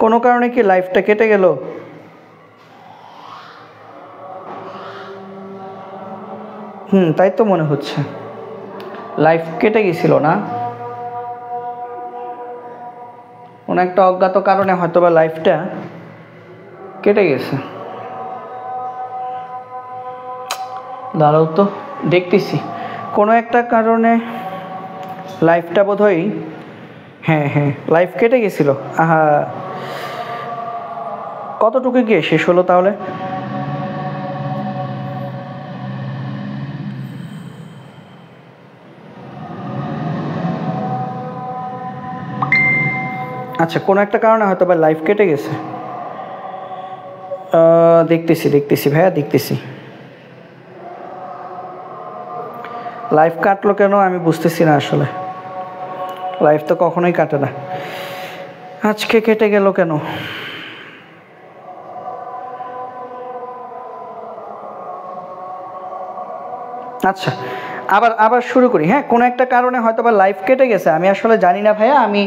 কোনো কারণে কি লাইফটা কেটে গেল? তাই তো মনে হচ্ছে লাইফ কেটে গেছিল না, কোনো একটা অজ্ঞাত কারণে হয়তো বা লাইফটা কেটে গেছে। দাঁড়াও তো দেখতেছি, কোনো একটা কারণে লাইফটা বোধহয়, হ্যাঁ লাইফ কেটে গেছিল। আহা, কতটুকু গিয়ে শেষ হলো তাহলে? আচ্ছা, কোনো একটা কারণে হয়তো বা লাইফ কেটে গেছে। দেখতেছি ভাইয়া, দেখতেছি লাইফ কাটলো কেন আমি বুঝতেছি না আসলে। লাইফ তো কখনোই কাটে না, আজকে কেটে গেল কেন? আচ্ছা, আবার শুরু করি। হ্যাঁ, কোনো একটা কারণে হয়তো বা লাইফ কেটে গেছে, আমি আসলে জানি না ভাইয়া। আমি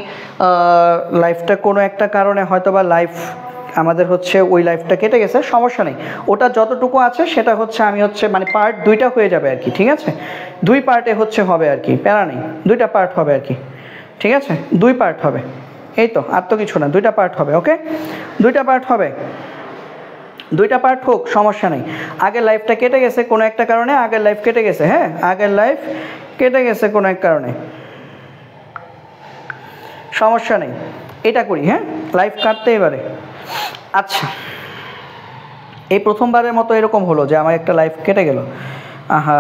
লাইফটা কোনো একটা কারণে হয়তো বা লাইফ আমাদের হচ্ছে ওই লাইফটা কেটে গেছে, সমস্যা নেই। ওটা যতটুকু আছে সেটা হচ্ছে আমি হচ্ছে মানে পার্ট দুইটা হয়ে যাবে আর কি, ঠিক আছে? দুই পার্টে হচ্ছে হবে আর কি, প্যারা নেই, দুইটা পার্ট হবে আর কি, ঠিক আছে? দুই পার্ট হবে, এই তো, আর তো কিছু না, দুইটা পার্ট হবে। ওকে, দুইটা পার্ট হবে, দুইটা পার্ট হোক, সমস্যা নেই। আগের লাইফটা কেটে গেছে কোনো একটা কারণে, আগের লাইফ কেটে গেছে, হ্যাঁ আগের লাইফ কেটে গেছে কোনো এক কারণে, সমস্যা নেই। এটা করি, হ্যাঁ লাইফ কাটতেই পারে। আচ্ছা, এই প্রথমবারের মতো এরকম হলো যে আমার একটা লাইফ কেটে গেল। আহা,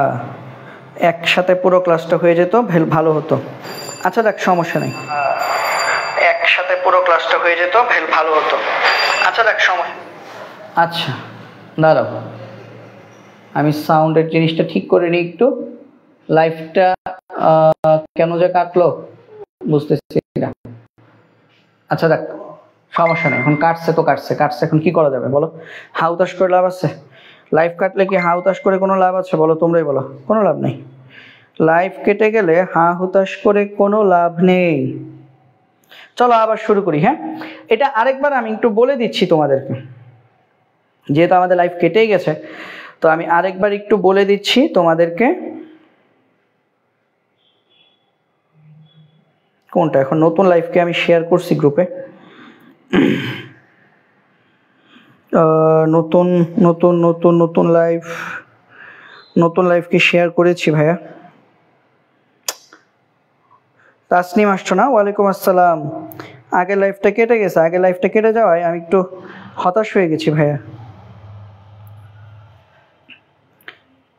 একসাথে পুরো ক্লাসটা হয়ে যেত, ভালো হতো। আচ্ছা দেখ, সমস্যা নেই, একসাথে পুরো ক্লাসটা হয়ে যেত, ভালো হতো। আচ্ছা দেখ, সমস্যা, আচ্ছা দাঁড়াও, আমি সাউন্ডের জিনিসটা ঠিক করে নিই একটু। লাইফটা কেন যে কাটলো বুঝতেছি না। আচ্ছা দেখ, সমস্যা নেই, এখন কাটছে তো কাটছে, এখন কি করা যাবে বলো? হাউতাশ করে লাভ আছে? লাইফ কাটলে কি হাউতাশ করে কোনো লাভ আছে বলো? তোমরাই বলো, কোনো লাভ নেই। লাইফ কেটে গেলে হুতাশ করে কোনো লাভ নেই। চলো আবার শুরু করি। হ্যাঁ, এটা আরেকবার আমি একটু বলে দিচ্ছি তোমাদেরকে, যেহেতু আমাদের লাইফ কেটেই গেছে, তো আমি আরেকবার একটু বলে দিচ্ছি তোমাদেরকে। কোনটা? এখন নতুন লাইফকে আমি শেয়ার করছি গ্রুপে, নতুন নতুন নতুন নতুন লাইফ, নতুন লাইফকে শেয়ার করেছি ভাইয়া। তাসনিম আসছো না? ওয়ালাইকুম আসসালাম। আগের লাইফটা কেটে গেছে, আগের লাইফটা কেটে যাওয়ায় আমি একটু হতাশ হয়ে গেছি ভাইয়া।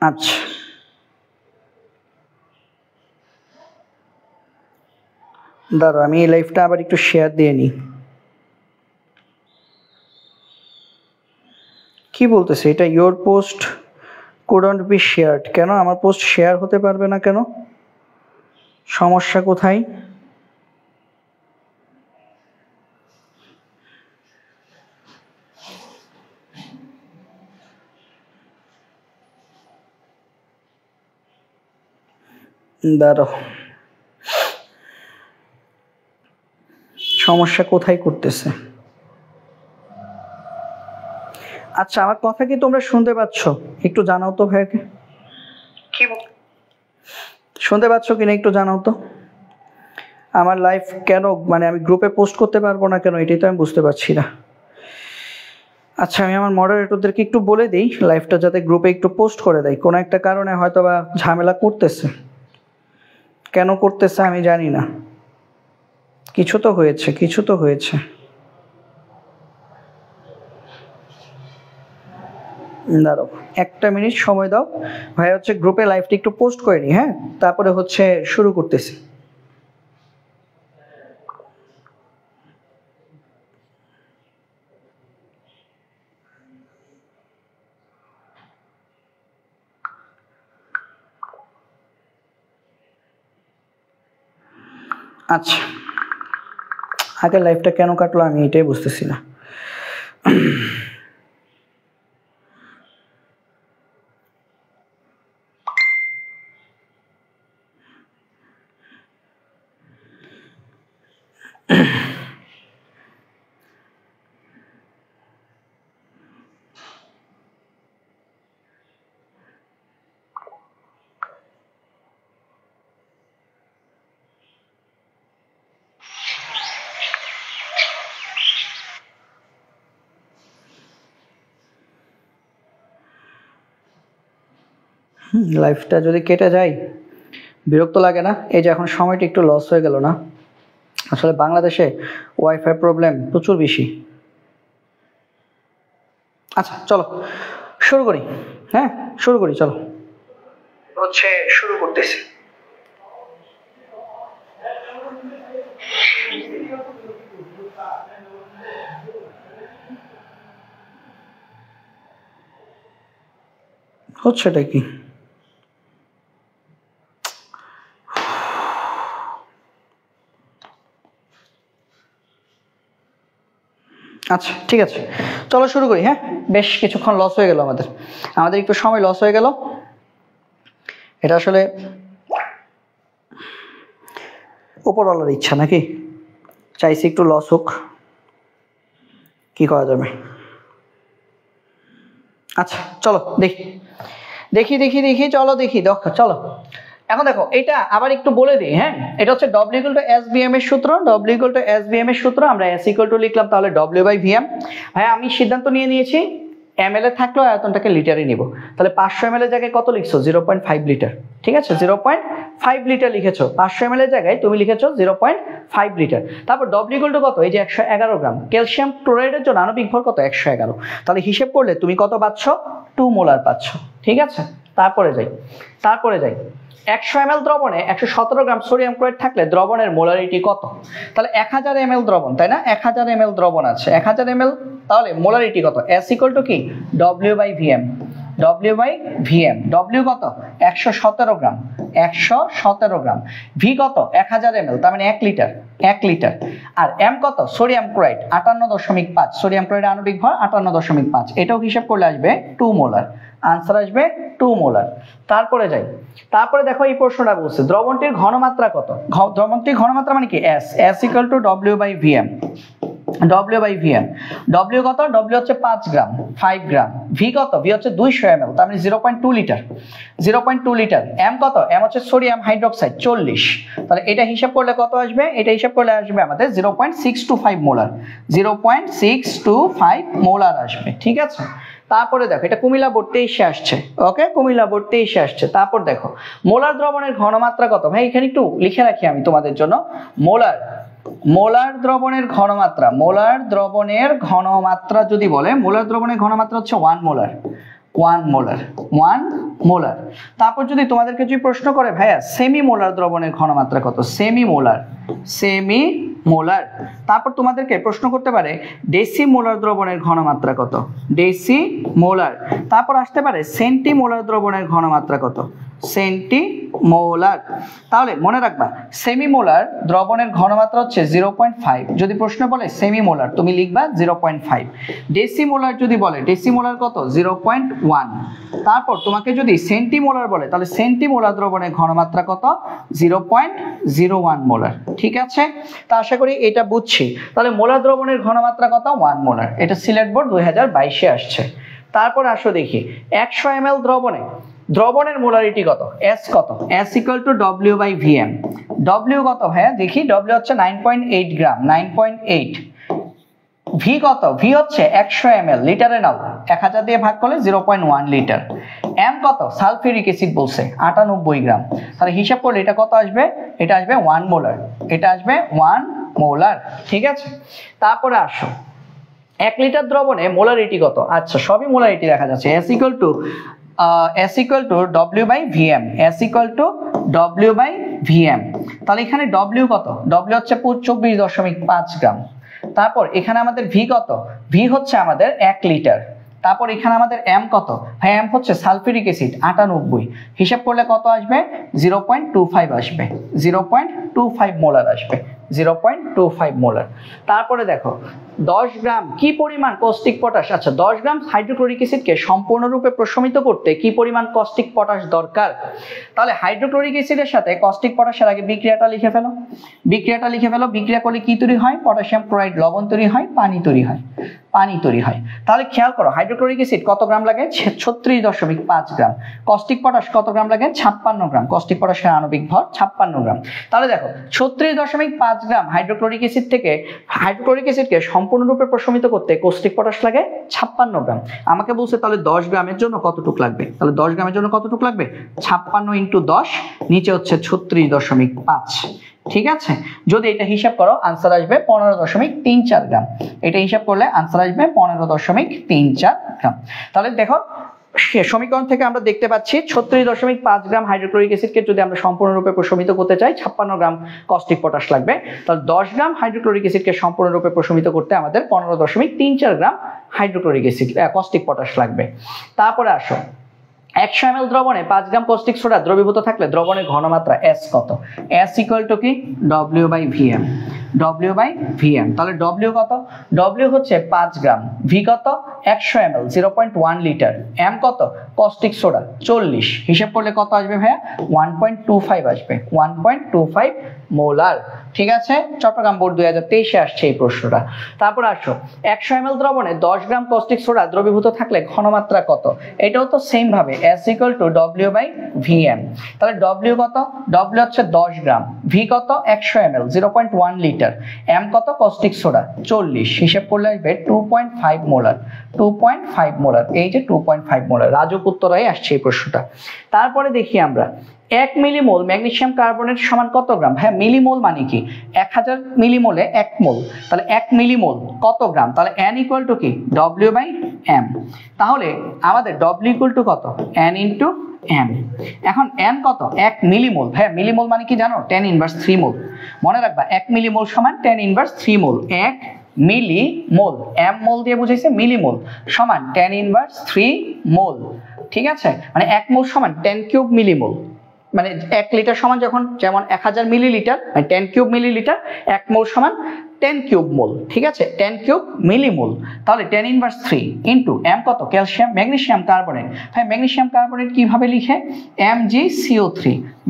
আচ্ছা, দাঁড়াও আমি এই লাইফটা আবার একটু শেয়ার দিয়ে নিই। কি বলতেছে এটা? Your post couldn't B shared. কেন আমার পোস্ট শেয়ার হতে পারবে না কেন? সমস্যা কোথায়? দাঁড়াও, সমস্যা কোথায় করতেছে? আচ্ছা, আমার কথা কি তোমরা শুনতে পাচ্ছ? একটু জানাও তো ভাইয়াকে, কি শুনতে পাচ্ছ কিনা একটু জানাও তো। আমার লাইফ কেন মানে আমি গ্রুপে পোস্ট করতে পারবো না কেন, এটাই তো আমি বুঝতে পারছি না। আচ্ছা, আমি আমার মডারেটরদেরকে একটু বলে দিই লাইফটা যাতে গ্রুপে একটু পোস্ট করে দেয়। কোনো একটা কারণে হয়তো বা ঝামেলা করতেছে, কেন করতেছে আমি জানি না, কিছু তো হয়েছে, কিছু তো হয়েছে। দাঁড়াও একটা মিনিট সময় দাও ভাই, হচ্ছে গ্রুপে লাইভটা একটু পোস্ট করে নি, হ্যাঁ তারপরে হচ্ছে শুরু করতেছি। আচ্ছা, আগের লাইভটা কেন কাটলো আমি এটাই বুঝতেছি না। লাইফটা যদি কেটে যায় বিরক্ত লাগে না? এই যে এখন সময়টা একটু লস হয়ে গেল না? আসলে বাংলাদেশে ওয়াইফাই প্রবলেম প্রচুর বেশি। আচ্ছা চলো শুরু করি। হ্যাঁ শুরু করি, চলো শুরু করতেছি। হচ্ছেটা কি? আচ্ছা ঠিক আছে, চলো শুরু করি। হ্যাঁ বেশ কিছুক্ষণ লস হয়ে গেল আমাদের একটু সময় লস হয়ে গেল। এটা আসলে উপরওয়ালার ইচ্ছা নাকি, চাইছি একটু লস হোক, কি করা যাবে। আচ্ছা চলো দেখি চলো দেখি চলো। এখন দেখো এটা আবার একটু বলে দিই। হ্যাঁ এটা হচ্ছে W = SVM এর সূত্র। W = SVM এর সূত্র আমরা S = লিখলাম, তাহলে W/VM। হ্যাঁ আমি সিদ্ধান্ত নিয়েছি ml এ থাকলেও আয়তনটাকে লিটারে নিব। তাহলে 500 ml এর জায়গায় কত লিখছো? 0.5 লিটার। ঠিক আছে 0.5 লিটার লিখেছো। 500 ml এর জায়গায় তুমি লিখেছো 0.5 লিটার। তারপর W = কত? এই যে 111 গ্রাম। ক্যালসিয়াম ক্লোরাইডের জন্য আণবিক ভর কত? 111। তাহলে হিসেব করলে তুমি কত পাচ্ছ? 2 মোলার পাচ্ছ। ঠিক আছে তারপরে যাই 100 ml দ্রবণে 117 গ্রাম সোডিয়াম ক্লোরাইড থাকলে দ্রবণের মোলারিটি কত? তাহলে 1000 ml দ্রবণ, তাই না? 1000 ml দ্রবণ আছে, 1000 ml, তাহলে মোলারিটি কত? S = কি? W/VM। W কত? 117 গ্রাম। 117 গ্রাম। V কত? 1000 ml, তার মানে 1 লিটার। আর M কত? Sodium chloride 58.5। সোডিয়াম ক্লোরাইড আণবিক ভর 58.5। এটাও হিসাব করলে আসবে 2 মোলার। আনসার আসবে 2 মোলার। তারপরে দেখো এই প্রশ্নটা বলছে দ্রবণটির ঘনমাত্রা কত? দ্রবণটির ঘনমাত্রা মানে কি? S = W/VM। W কত? W হচ্ছে 5 গ্রাম, 5 গ্রাম। V কত? V হচ্ছে 200 ml, তার মানে 0.2 লিটার। M কত? M হচ্ছে সোডিয়াম হাইড্রোক্সাইড 40। তাহলে এটা হিসাব করলে কত আসবে? এটা হিসাব করলে আসবে আমাদের 0.625 মোলার। 0.625 মোলার আসবে। ঠিক আছে তারপরে দেখো এটা কুমিল্লা বোর্ড 23 আসছে। ওকে কুমিল্লা বোর্ড 23 আসছে। তারপর দেখো মোলার দ্রবণের ঘনমাত্রা কত? ভাই এখানে একটু লিখে রাখি আমি তোমাদের জন্য। মোলার দ্রবণের ঘনমাত্রা যদি বলে, মোলার দ্রবণের ঘনমাত্রা হচ্ছে 1 মোলার। তারপর যদি তোমাদেরকে প্রশ্ন করে ভাইয়া সেমি মোলার দ্রবণের ঘনমাত্রা কত? Semi molar. তারপর তোমাদেরকে প্রশ্ন করতে পারে ডেসিমোলার দ্রবণের ঘনমাত্রা কত? ডেসিমোলার। তারপর আসতে পারে সেন্টিমোলার দ্রবণের ঘনমাত্রা কত? সেন্টিমোলার। তাহলে মনে রাখবা সেমিমোলার দ্রবণের ঘনমাত্রা হচ্ছে 0.5। যদি প্রশ্ন বলে সেমিমোলার তুমি লিখবা 0.5। ডেসিমোলার যদি বলে, ডেসিমোলার কত? 0.1। তারপর তোমাকে যদি সেন্টিমোলার বলে তাহলে সেন্টিমোলার দ্রবণের ঘনমাত্রা কত? 0.01 মোলার। ঠিক আছে তা আশা করি এটা বুঝছি। তাহলে মোলার দ্রবণের ঘনমাত্রা কত? 1 মোলার। এটা সিলেট বোর্ড 2022 এ আসছে। তারপর আসো দেখি 100 ml দ্রবণের মোলারিটি কত? S কত? S = W/VM। W কত ভাইয়া? দেখি W হচ্ছে 9.8 গ্রাম, 9.8। V কত? V হচ্ছে 100 ml, লিটারে নাও, 1000 দিয়ে ভাগ করলে 0.1 লিটার। M কত? সালফিউরিক অ্যাসিড বলছে 98 গ্রাম। তাহলে হিসাব করলে এটা কত আসবে? এটা আসবে 1 মোলার। এটা আসবে 1 মোলার। ঠিক আছে তারপরে আসো 1 লিটার দ্রবণে মোলারিটি কত? আচ্ছা সবই মোলারিটি দেখা যাচ্ছে। S = W/VM। S = W/VM। তাহলে এখানে W কত? W হচ্ছে 24.5 গ্রাম। তারপর এখানে আমাদের V কত? V হচ্ছে আমাদের 1 লিটার। তারপর এখানে আমাদের M কত? ভাই M হচ্ছে সালফিউরিক অ্যাসিড 98। হিসাব করলে কত আসবে? 0.25 আসবে। 0.25 মোলার আসবে। 0.25 মোলার। তারপরে দেখো 10 গ্রাম কি পরিমাণ কস্টিক পটাশ? আচ্ছা 10 গ্রাম হাইড্রোক্লোরিক অ্যাসিডকে সম্পূর্ণরূপে প্রশমিত করতে কি পরিমাণ কস্টিক পটাশ দরকার? তাহলে হাইড্রোক্লোরিক অ্যাসিডের সাথে কস্টিক পটাশের আগে বিক্রিয়াটা লিখে ফেলো। বিক্রিয়া করলে কি তৈরি হয়? পটাশিয়াম ক্লোরাইড লবণ তৈরি হয়, পানি তৈরি হয়। পানি তৈরি হয়। তাহলে খেয়াল করো হাইড্রোক্লোরিক অ্যাসিড কত গ্রাম লাগে 36.5 গ্রাম, কস্টিক পটাশ কত গ্রাম লাগে 56 গ্রাম, কস্টিক পটাশের আণবিক ভর 56 গ্রাম। তাহলে দেখো 36.5 গ্রাম হাইড্রোক্লোরিক অ্যাসিড থেকে হাইড্রোক্লোরিক অ্যাসিডকে সম্পূর্ণরূপে প্রশমিত করতে কস্টিক পটাশ লাগে 56 গ্রাম। আমাকে বলছে তাহলে 10 গ্রামের জন্য কতটুকু লাগবে, তাহলে 10 গ্রামের জন্য কতটুকু লাগবে 56 × 10, নিচে হচ্ছে 36.5। ঠিক আছে, যদি এটা হিসাব করো আনসার আসবে 15.34 গ্রাম। এটা হিসাব করলে আনসার আসবে 15.34 গ্রাম। তাহলে দেখো সমীকরণ থেকে আমরা দেখতে পাচ্ছি 36.5 গ্রাম হাইড্রোক্লোরিক অ্যাসিডকে যদি আমরা সম্পূর্ণরূপে প্রশমিত করতে চাই 56 গ্রাম কস্টিক পটাশ লাগবে। তাহলে 10 গ্রাম হাইড্রোক্লোরিক অ্যাসিডকে সম্পূর্ণরূপে প্রশমিত করতে আমাদের 15.34 গ্রাম হাইড্রোক্লোরিক অ্যাসিড কস্টিক পটাশ লাগবে। তারপরে আসো 100 ml দ্রবণে 5 গ্রাম কস্টিক সোডা দ্রবীভূত থাকলে দ্রবণের ঘনমাত্রা S কত? S = কি W/Vm, W/Vm। তাহলে W কত? W হচ্ছে 5 গ্রাম, V কত 100 ml 0.1 লিটার, M কত কস্টিক সোডা 40, হিসাব করলে কত আসবে ভাইয়া 1.25 আসবে, 1.25 মোলার। ঠিক আছে, চট্টগ্রাম বোর্ড 2023 এ আসছে এই প্রশ্নটা। তারপর আসো 100 ml দ্রবণে 10 গ্রাম কস্টিক সোডা দ্রবীভূত থাকলে ঘনমাত্রা কত? এটাও তো সেম ভাবে S = W/Vm। তাহলে W কত? W হচ্ছে 10 গ্রাম, V কত 100 ml 0.1 লিটার, M কত কস্টিক সোডা 40, হিসাব করলে আসবে 2.5 মোলার, 2.5 মোলার। এই যে 2.5 মোলার, রাজুক উত্তরায় আসছে এই প্রশ্নটা। তারপরে দেখি আমরা 1 মিলিমোল ম্যাগনেসিয়াম কার্বনেট সমান কত গ্রাম? হ্যাঁ, মিলিমোল মানে কি 1000 মিলিমোলে 1 মোল, তাহলে 1 মিলিমোল কত গ্রাম? তাহলে N = কি W/M। তাহলে আমাদের W = কত? N × M। এখন N কত? 1 মিলিমোল। হ্যাঁ, মিলিমোল মানে কি জানো 10⁻³ মোল। মনে রাখবা 1 মিলিমোল সমান 10⁻³ মোল। 1 মিলিমোল, M মোল দিয়ে বুঝাইছে, মিলিমোল সমান 10⁻³ মোল। ঠিক আছে, মানে 1 মোল সমান 10³ মিলিমোল। মানে 1 লিটার সমান যখন যেমন 1000 মিলিলিটার, মানে 10³ মিলিলিটার, 1 মোল সমান 10³ মোল। ঠিক আছে, 10³ মিলিমোল। তাহলে 10⁻³ ইন্টু M কত? Calcium magnesium carbonate. হ্যাঁ, ম্যাগনেসিয়াম কার্বনেট কিভাবে লিখে? MgCO3,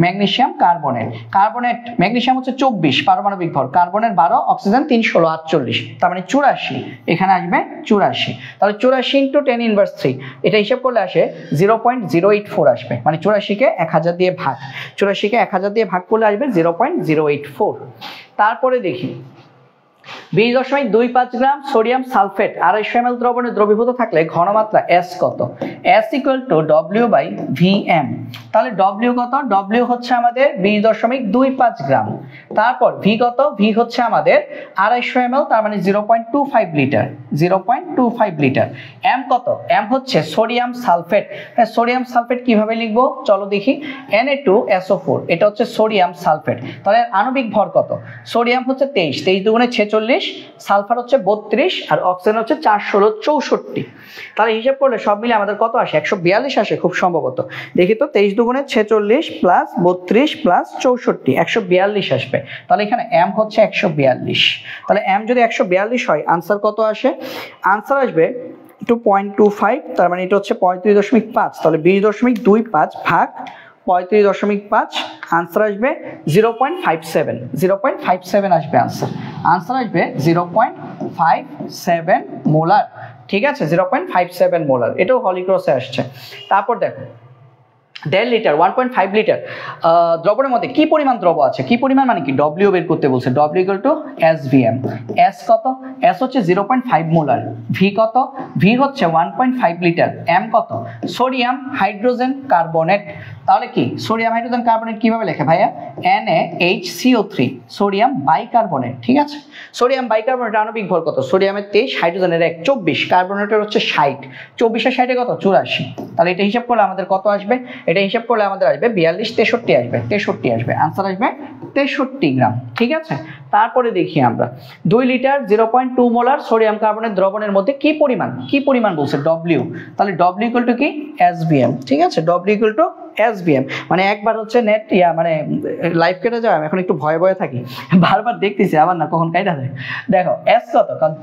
magnesium carbonate. Carbonate magnesium হচ্ছে 24 পারমাণবিক ভর, কার্বনের 12, অক্সিজেন 3 16 48, তার মানে 84, এখানে আসবে 84। তাহলে 84 × 10⁻³, এটা হিসাব করলে আসে 0.084 আসবে, মানে 84কে 1000 দিয়ে ভাগ, 84কে 1000 দিয়ে ভাগ করলে আসবে 0.084। তারপরে দেখি 20.25 গ্রাম সোডিয়াম সালফেট 250 ml দ্রবণে দ্রবীভূত থাকলে ঘনমাত্রা S কত? S = W/Vm। তাহলে W কত? W হচ্ছে আমাদের 20.25 গ্রাম। তারপর V কত? V হচ্ছে আমাদের 250 ml, তার মানে 0.25 লিটার, 0.25 লিটার। M কত? M হচ্ছে সোডিয়াম সালফেট। হ্যাঁ, সোডিয়াম সালফেট কিভাবে লিখবো চলো দেখি, Na2SO4, এটা হচ্ছে সোডিয়াম সালফেট। তাহলে আণবিক ভর কত? সোডিয়াম হচ্ছে 23, 23 দুগুণে 46, সালফার হচ্ছে 32, আর অক্সিজেন হচ্ছে 4 16 64। তাহলে হিসাব করলে সব মিলে আমাদের কত আসে? 142 আসে খুব সম্ভবত। দেখি তো, 23 দুগুণে 46 প্লাস 32 প্লাস 64, 142 আসবে। তাহলে এখানে M হচ্ছে 142। তাহলে M যদি 142 হয়, আনসার কত আসে? আনসার আসবে 2.25, তার মানে এটা হচ্ছে 35.5। তাহলে 20.25 ভাগ 35.5, আনসার আসবে 0.57, 0.57 আসবে আনসার। আনসার আসবে 0.57 মোলার। ঠিক আছে, 0.57 মোলার, এটাও হলি ক্রসে আসছে। তারপর দেখো 1.5 লিটার 1.5 লিটার দ্রবণের মধ্যে কি পরিমাণ দ্রব আছে? কি পরিমাণ মানে কি? W বের করতে বলছে, W = SVM। S কত? S হচ্ছে 0.5 মোলার। V কত? V হচ্ছে 1.5 লিটার। M কত? Sodium hydrogen carbonate. তাহলে কি সোডিয়াম হাইড্রোজেন কার্বনেট কিভাবে লেখে ভাইয়া? NaHCO3, sodium bicarbonate. ঠিক আছে, সোডিয়াম বাইকার্বনেট আণবিক ভর কত? সোডিয়ামের 23, হাইড্রোজেনের 1 24, কার্বনেটের হচ্ছে 60, 24 আর 60 কত? 84। তাহলে এটা হিসাব করলে আমাদের কত আসবে? এটা হিসাব করলে আমাদের আসবে 42 63 আসবে, 63 আসবে, আনসার আসবে 63 গ্রাম। ঠিক আছে, তারপরে দেখি আমরা 2 লিটার 0.2 মোলার সোডিয়াম কার্বনেট দ্রবণের মধ্যে কি পরিমাণ? কি পরিমাণ বলছে? W। তাহলে W = কি? SVM। ঠিক আছে, W = SVM। মানে একবার হচ্ছে নেট মানে লাইভ কেটে যাওয়া, আমি এখন একটু ভয়ে ভয়ে থাকি, বারবার দেখতেছি আবার না কখন কাটা যায়। দেখো S কত? কারণ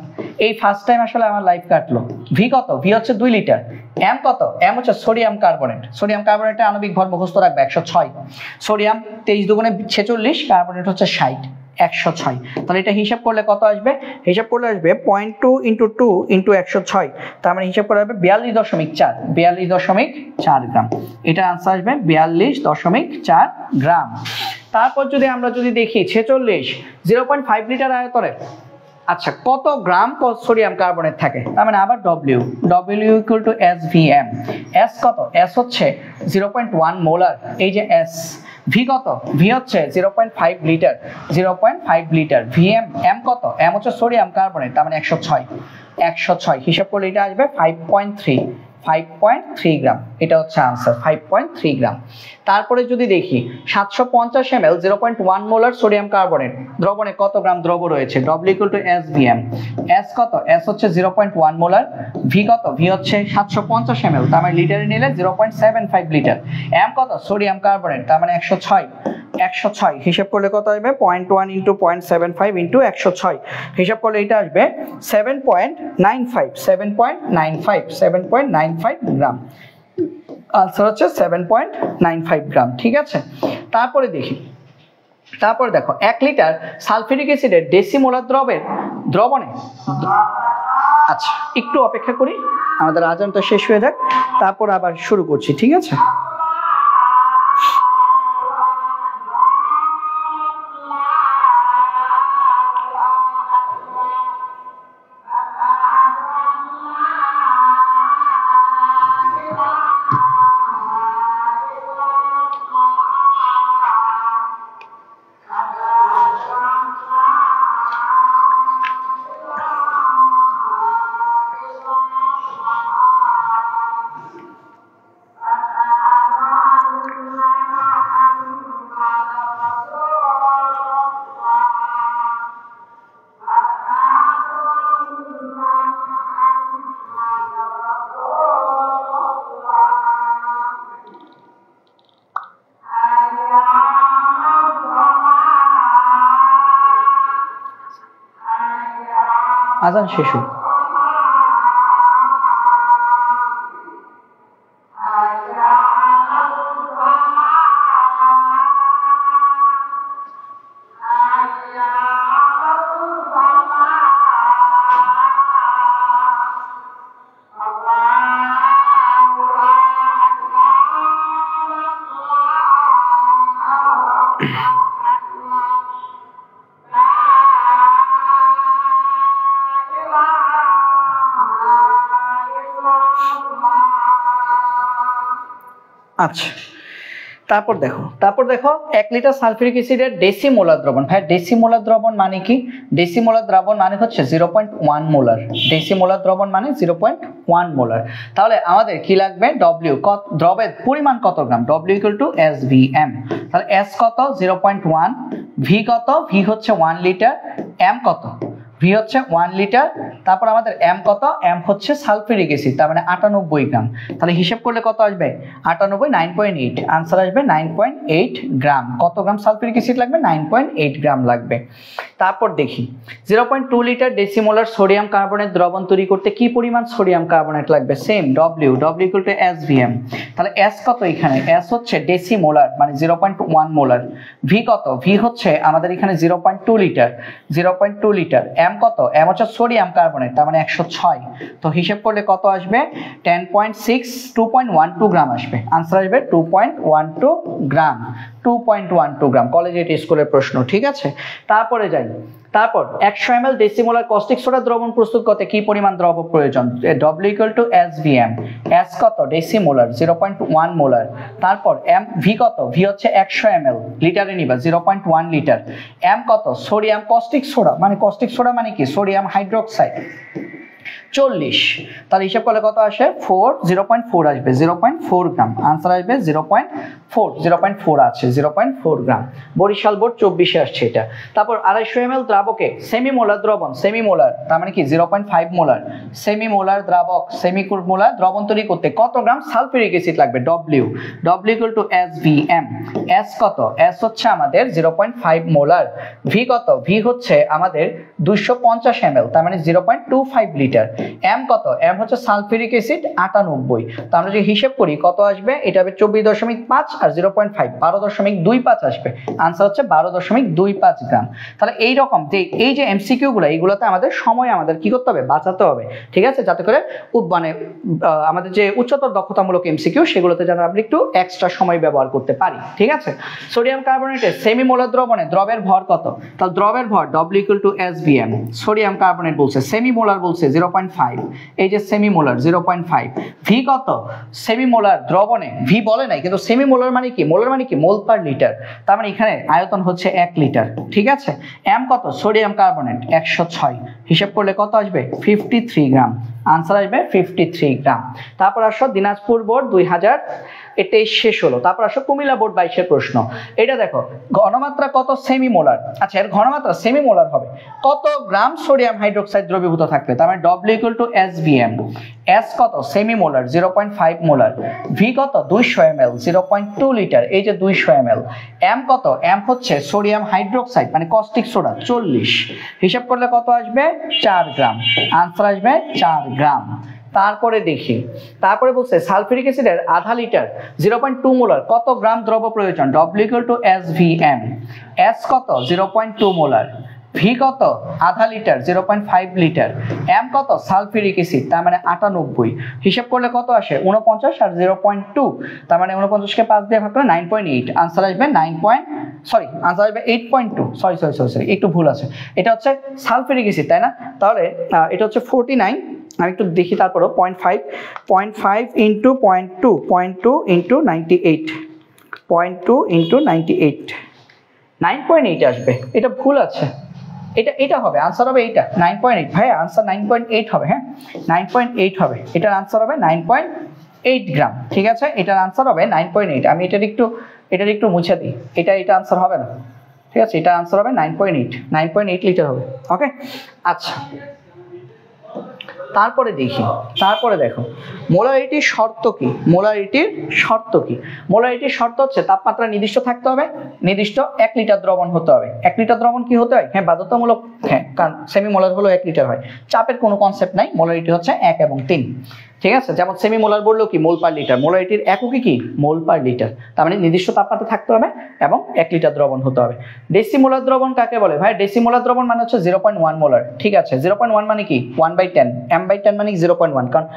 এই ফার্স্ট টাইম আসলে আমার লাইভ কাটলো। V কত? V হচ্ছে 2 লিটার। M কত? M হচ্ছে সোডিয়াম কার্বনেট। সোডিয়াম কার্বনেটের আণবিক ভর মুখস্থ রাখবে 106। সোডিয়াম 23 দুগুণে 46, কার্বনেট হচ্ছে 60, 106। তাহলে এটা হিসাব করলে কত আসবে? হিসাব করলে আসবে 0.2 × 2 × 106, তার মানে হিসাব করে আসবে 42.4 গ্রাম। এটা আনসার আসবে 42.4 গ্রাম। তারপর আমরা যদি দেখি 46 0.5 লিটার আয়তনে আচ্ছা কত গ্রাম সোডিয়াম কার্বনেট থাকে, তার মানে আবার W = SVM। S কত? S হচ্ছে 0.1 মোলার, এই যে S। V কত? V হচ্ছে 0.5 লিটার, 0.5 লিটার। VM M কত? M হচ্ছে সোডিয়াম কার্বনেট, তার মানে 106 হিসাব করলে এটা আসবে 5.3 গ্রাম। এটা হচ্ছে আনসার 5.3 গ্রাম। তারপরে যদি দেখি 750 ml 0.1 মোলার সোডিয়াম কার্বনেট দ্রবণে কত গ্রাম দ্রব রয়েছে? W = SVM। S কত? S হচ্ছে 0.1 মোলার। V কত? V হচ্ছে 750 ml, তার মানে লিটারে নিলে 0.75 লিটার। M কত? সোডিয়াম কার্বনেট, তার মানে 106 হিসাব করলে কত আসবে? 0.1 × 0.75 × 106 হিসাব করলে এটা আসবে 7.95 গ্রাম। আনসার হচ্ছে 7.95 গ্রাম। ঠিক আছে, তারপরে দেখো 1 লিটার সালফিউরিক অ্যাসিডের ডেসিমোলার দ্রবণে আচ্ছা একটু অপেক্ষা করি, আমাদের আজানটা শেষ হয়ে যাক, তারপর আবার শুরু করছি। ঠিক আছে, আজান শেষ হোক। আচ্ছা, তারপর দেখো 1 লিটার সালফিউরিক অ্যাসিডের ডেসিমোলার দ্রবণ। ভাই ডেসিমোলার দ্রবণ মানে কি? ডেসিমোলার দ্রবণ মানে হচ্ছে 0.1 মোলার। ডেসিমোলার দ্রবণ মানে 0.1 মোলার। তাহলে আমাদের কি লাগবে? W দ্রবের পরিমাণ কত গ্রাম? W = SVM। তাহলে S কত? 0.1। V কত? V হচ্ছে 1 লিটার। M কত? V হচ্ছে 1 লিটার। তারপর আমাদের M কত? M হচ্ছে সালফিউরিক অ্যাসিড, তার মানে 98 গ্রাম। তাহলে হিসাব করলে কত আসবে? 98 9.8, আনসার আসবে 9.8 গ্রাম। কত গ্রাম সালফিউরিক অ্যাসিড লাগবে? 9.8 গ্রাম লাগবে। তারপর দেখি 0.2 লিটার ডেসিমোলার সোডিয়াম কার্বনেট দ্রবণ তৈরি করতে কি পরিমাণ সোডিয়াম কার্বনেট লাগবে? Same W = SVM। তাহলে S কত? এখানে S হচ্ছে ডেসিমোলার, মানে 0.1 মোলার। V কত? V হচ্ছে আমাদের এখানে 0.2 লিটার, 0.2 লিটার। M কত? M হচ্ছে সোডিয়াম কার্বনেট, তার মানে 106। তো হিসাব করলে কত আসবে? 2.12 গ্রাম আসবে। আনসার আসবে 2.12 গ্রাম। 2.12 গ্রাম, কলেজে স্কুলের প্রশ্ন। ঠিক আছে, তারপরে যাই। তারপর 100 ml ডেসিমোলার কস্টিক সোডা দ্রবণ প্রস্তুত করতে কি পরিমাণ দ্রব প্রয়োজন? W = SVM। S কত? Decimolar, 0.1 molar. তারপর V কত? V হচ্ছে 100 ml, লিটারে নিবা 0.1 লিটার। M কত? সোডিয়াম কস্টিক সোডা, মানে কস্টিক সোডা মানে কি? Sodium hydroxide, 40। তাহলে হিসাব করলে কত আসে? 0.4 আসবে, 0.4 গ্রাম। আনসার আসবে 0.4 আছে, 0.4 গ্রাম। বরিশাল বোর্ড 24-এ আসছে এটা। তারপর 250 ml দ্রাবকে সেমিমোলার দ্রবণ, সেমিমোলার তার মানে কি 0.5 মোলার। সেমিমোলার দ্রাবক, সেমিমোলার দ্রবণ তৈরি করতে কত গ্রাম সালফিউরিক অ্যাসিড লাগবে? W = SVM। S কত? S হচ্ছে আমাদের 0.5 মোলার। V কত? V হচ্ছে আমাদের 250 ml, তার মানে 0.25 লিটার। লিটার। এম কত? এম হচ্ছে সালফিউরিক অ্যাসিড 98। তো আমরা যদি হিসাব করি কত আসবে, এটা হবে 24.5 আর 0.5 12.25 আসবে। আনসার হচ্ছে 12.25 গ্রাম। তাহলে এই রকম যে এই যে এমসিকিউ গুলো, এইগুলোতে আমাদের সময় আমাদের কি করতে হবে, বাঁচাতে হবে, ঠিক আছে, যাতে করে মানে আমাদের যে উচ্চতর দক্ষতামূলক এমসিকিউ সেগুলোতে যেন আমরা একটু এক্সট্রা সময় ব্যবহার করতে পারি, ঠিক আছে। সোডিয়াম কার্বনেটের সেমিমোলার দ্রবণে দ্রবের ভর কত? তাহলে দ্রবের ভর W = SVM। সোডিয়াম কার্বনেট বলছে, সেমিমোলার বলছে 0.5, এই যে সেমিমোলার 0.5। ভি কত? সেমিমোলার দ্রবণে ভি বলে নাই, কিন্তু সেমিমোলার মানে কি, মোলার মানে কি, মোল পার লিটার, তার মানে এখানে আয়তন হচ্ছে 1 লিটার, ঠিক আছে। এম কত? সোডিয়াম কার্বনেট 106, হিসাব করলে কত আসবে? 53 গ্রাম। আনসার আসবে 53 গ্রাম। তারপর আসো দিনাজপুর বোর্ড 2023 শেষ হলো। তারপর আসো কুমিল্লা বোর্ড 22 প্রশ্ন। এটা দেখো, ঘনমাত্রা কত সেমিমোলার? আচ্ছা, এর ঘনমাত্রা সেমিমোলার হবে কত গ্রাম সোডিয়াম হাইড্রোক্সাইড দ্রবীভূত থাকলে, তার মানে W = SVM। S কত? Semimolar 0.5 molar. ভি কত? 200 ml 0.2 লিটার, এই যে 200 ml। এম কত? এম হচ্ছে সোডিয়াম হাইড্রোক্সাইড মানে কস্টিক সোডা 40, হিসাব করলে কত আসবে? 4 গ্রাম। আনসার আসবে 4 গ্রাম। তারপরে দেখি, তারপরে বলছে সালফিউরিক অ্যাসিডের আধা লিটার 0.2 মোলার কত গ্রাম দ্রব প্রয়োজন? W = SVM। S কত? 0.2 মোলার। ভি কত? আধা লিটার 0.5 লিটার। এম কত? সালফিউরিক অ্যাসিড তার মানে 98, হিসাব করলে কত আসে? 49 আর 0.2, তার মানে 49 কে 5 দিয়ে ভাগ করলে 9.8। আনসার আসবে 8.2, সরি একটু ভুল আছে, এটা হচ্ছে সালফিউরিক অ্যাসিড, তাই না? তাহলে এটা হচ্ছে 49, আমি একটু দেখি, তারপরও 0.5 ইন্টু 0.2 ইন্টু 98, 0.2 ইন্টু 98, 9.8 আসবে। এটা ভুল আছে, এটা হবে, আনসার হবে এইটা 9.8। ভাই আনসার 9.8 হবে, হ্যাঁ 9.8 হবে, এটার আনসার হবে 9.8 গ্রাম, ঠিক আছে, এটার আনসার হবে 9.8। আমি এটার একটু মুছে দিই, এটা আনসার হবে না, ঠিক আছে, এটা আনসার হবে 9.8 লিটার হবে। ওকে, আচ্ছা তারপরে দেখো মোলারিটির শর্ত কি? মোলারিটির শর্ত হচ্ছে তাপমাত্রা নির্দিষ্ট থাকতে হবে, নির্দিষ্ট 1 লিটার দ্রবণ হতে হবে। 1 লিটার দ্রবণ কি হতে হয়? হ্যাঁ বাধ্যতামূলক, হ্যাঁ, কারণ সেমিমোলার হলো 1 লিটার হয়, চাপের কোনো কনসেপ্ট নাই, মোলারিটি হচ্ছে 1 এবং 3, ঠিক আছে। যেমন সেমিমোলার বললেও কি মোল পার লিটার, মোলারিটির এককই কি মোল পার লিটার, তার মানে নির্দিষ্ট তাপমাত্রা থাকতে হবে এবং 1 লিটার দ্রবণ হতে হবে। ডেসিমোলার দ্রবণ কাকে বলে? ভাই ডেসিমোলার দ্রবণ মানে হচ্ছে 0.1 মোলার, ঠিক আছে। 0.1 মানে কি 1/10, m/10 মানে 0.1, কারণ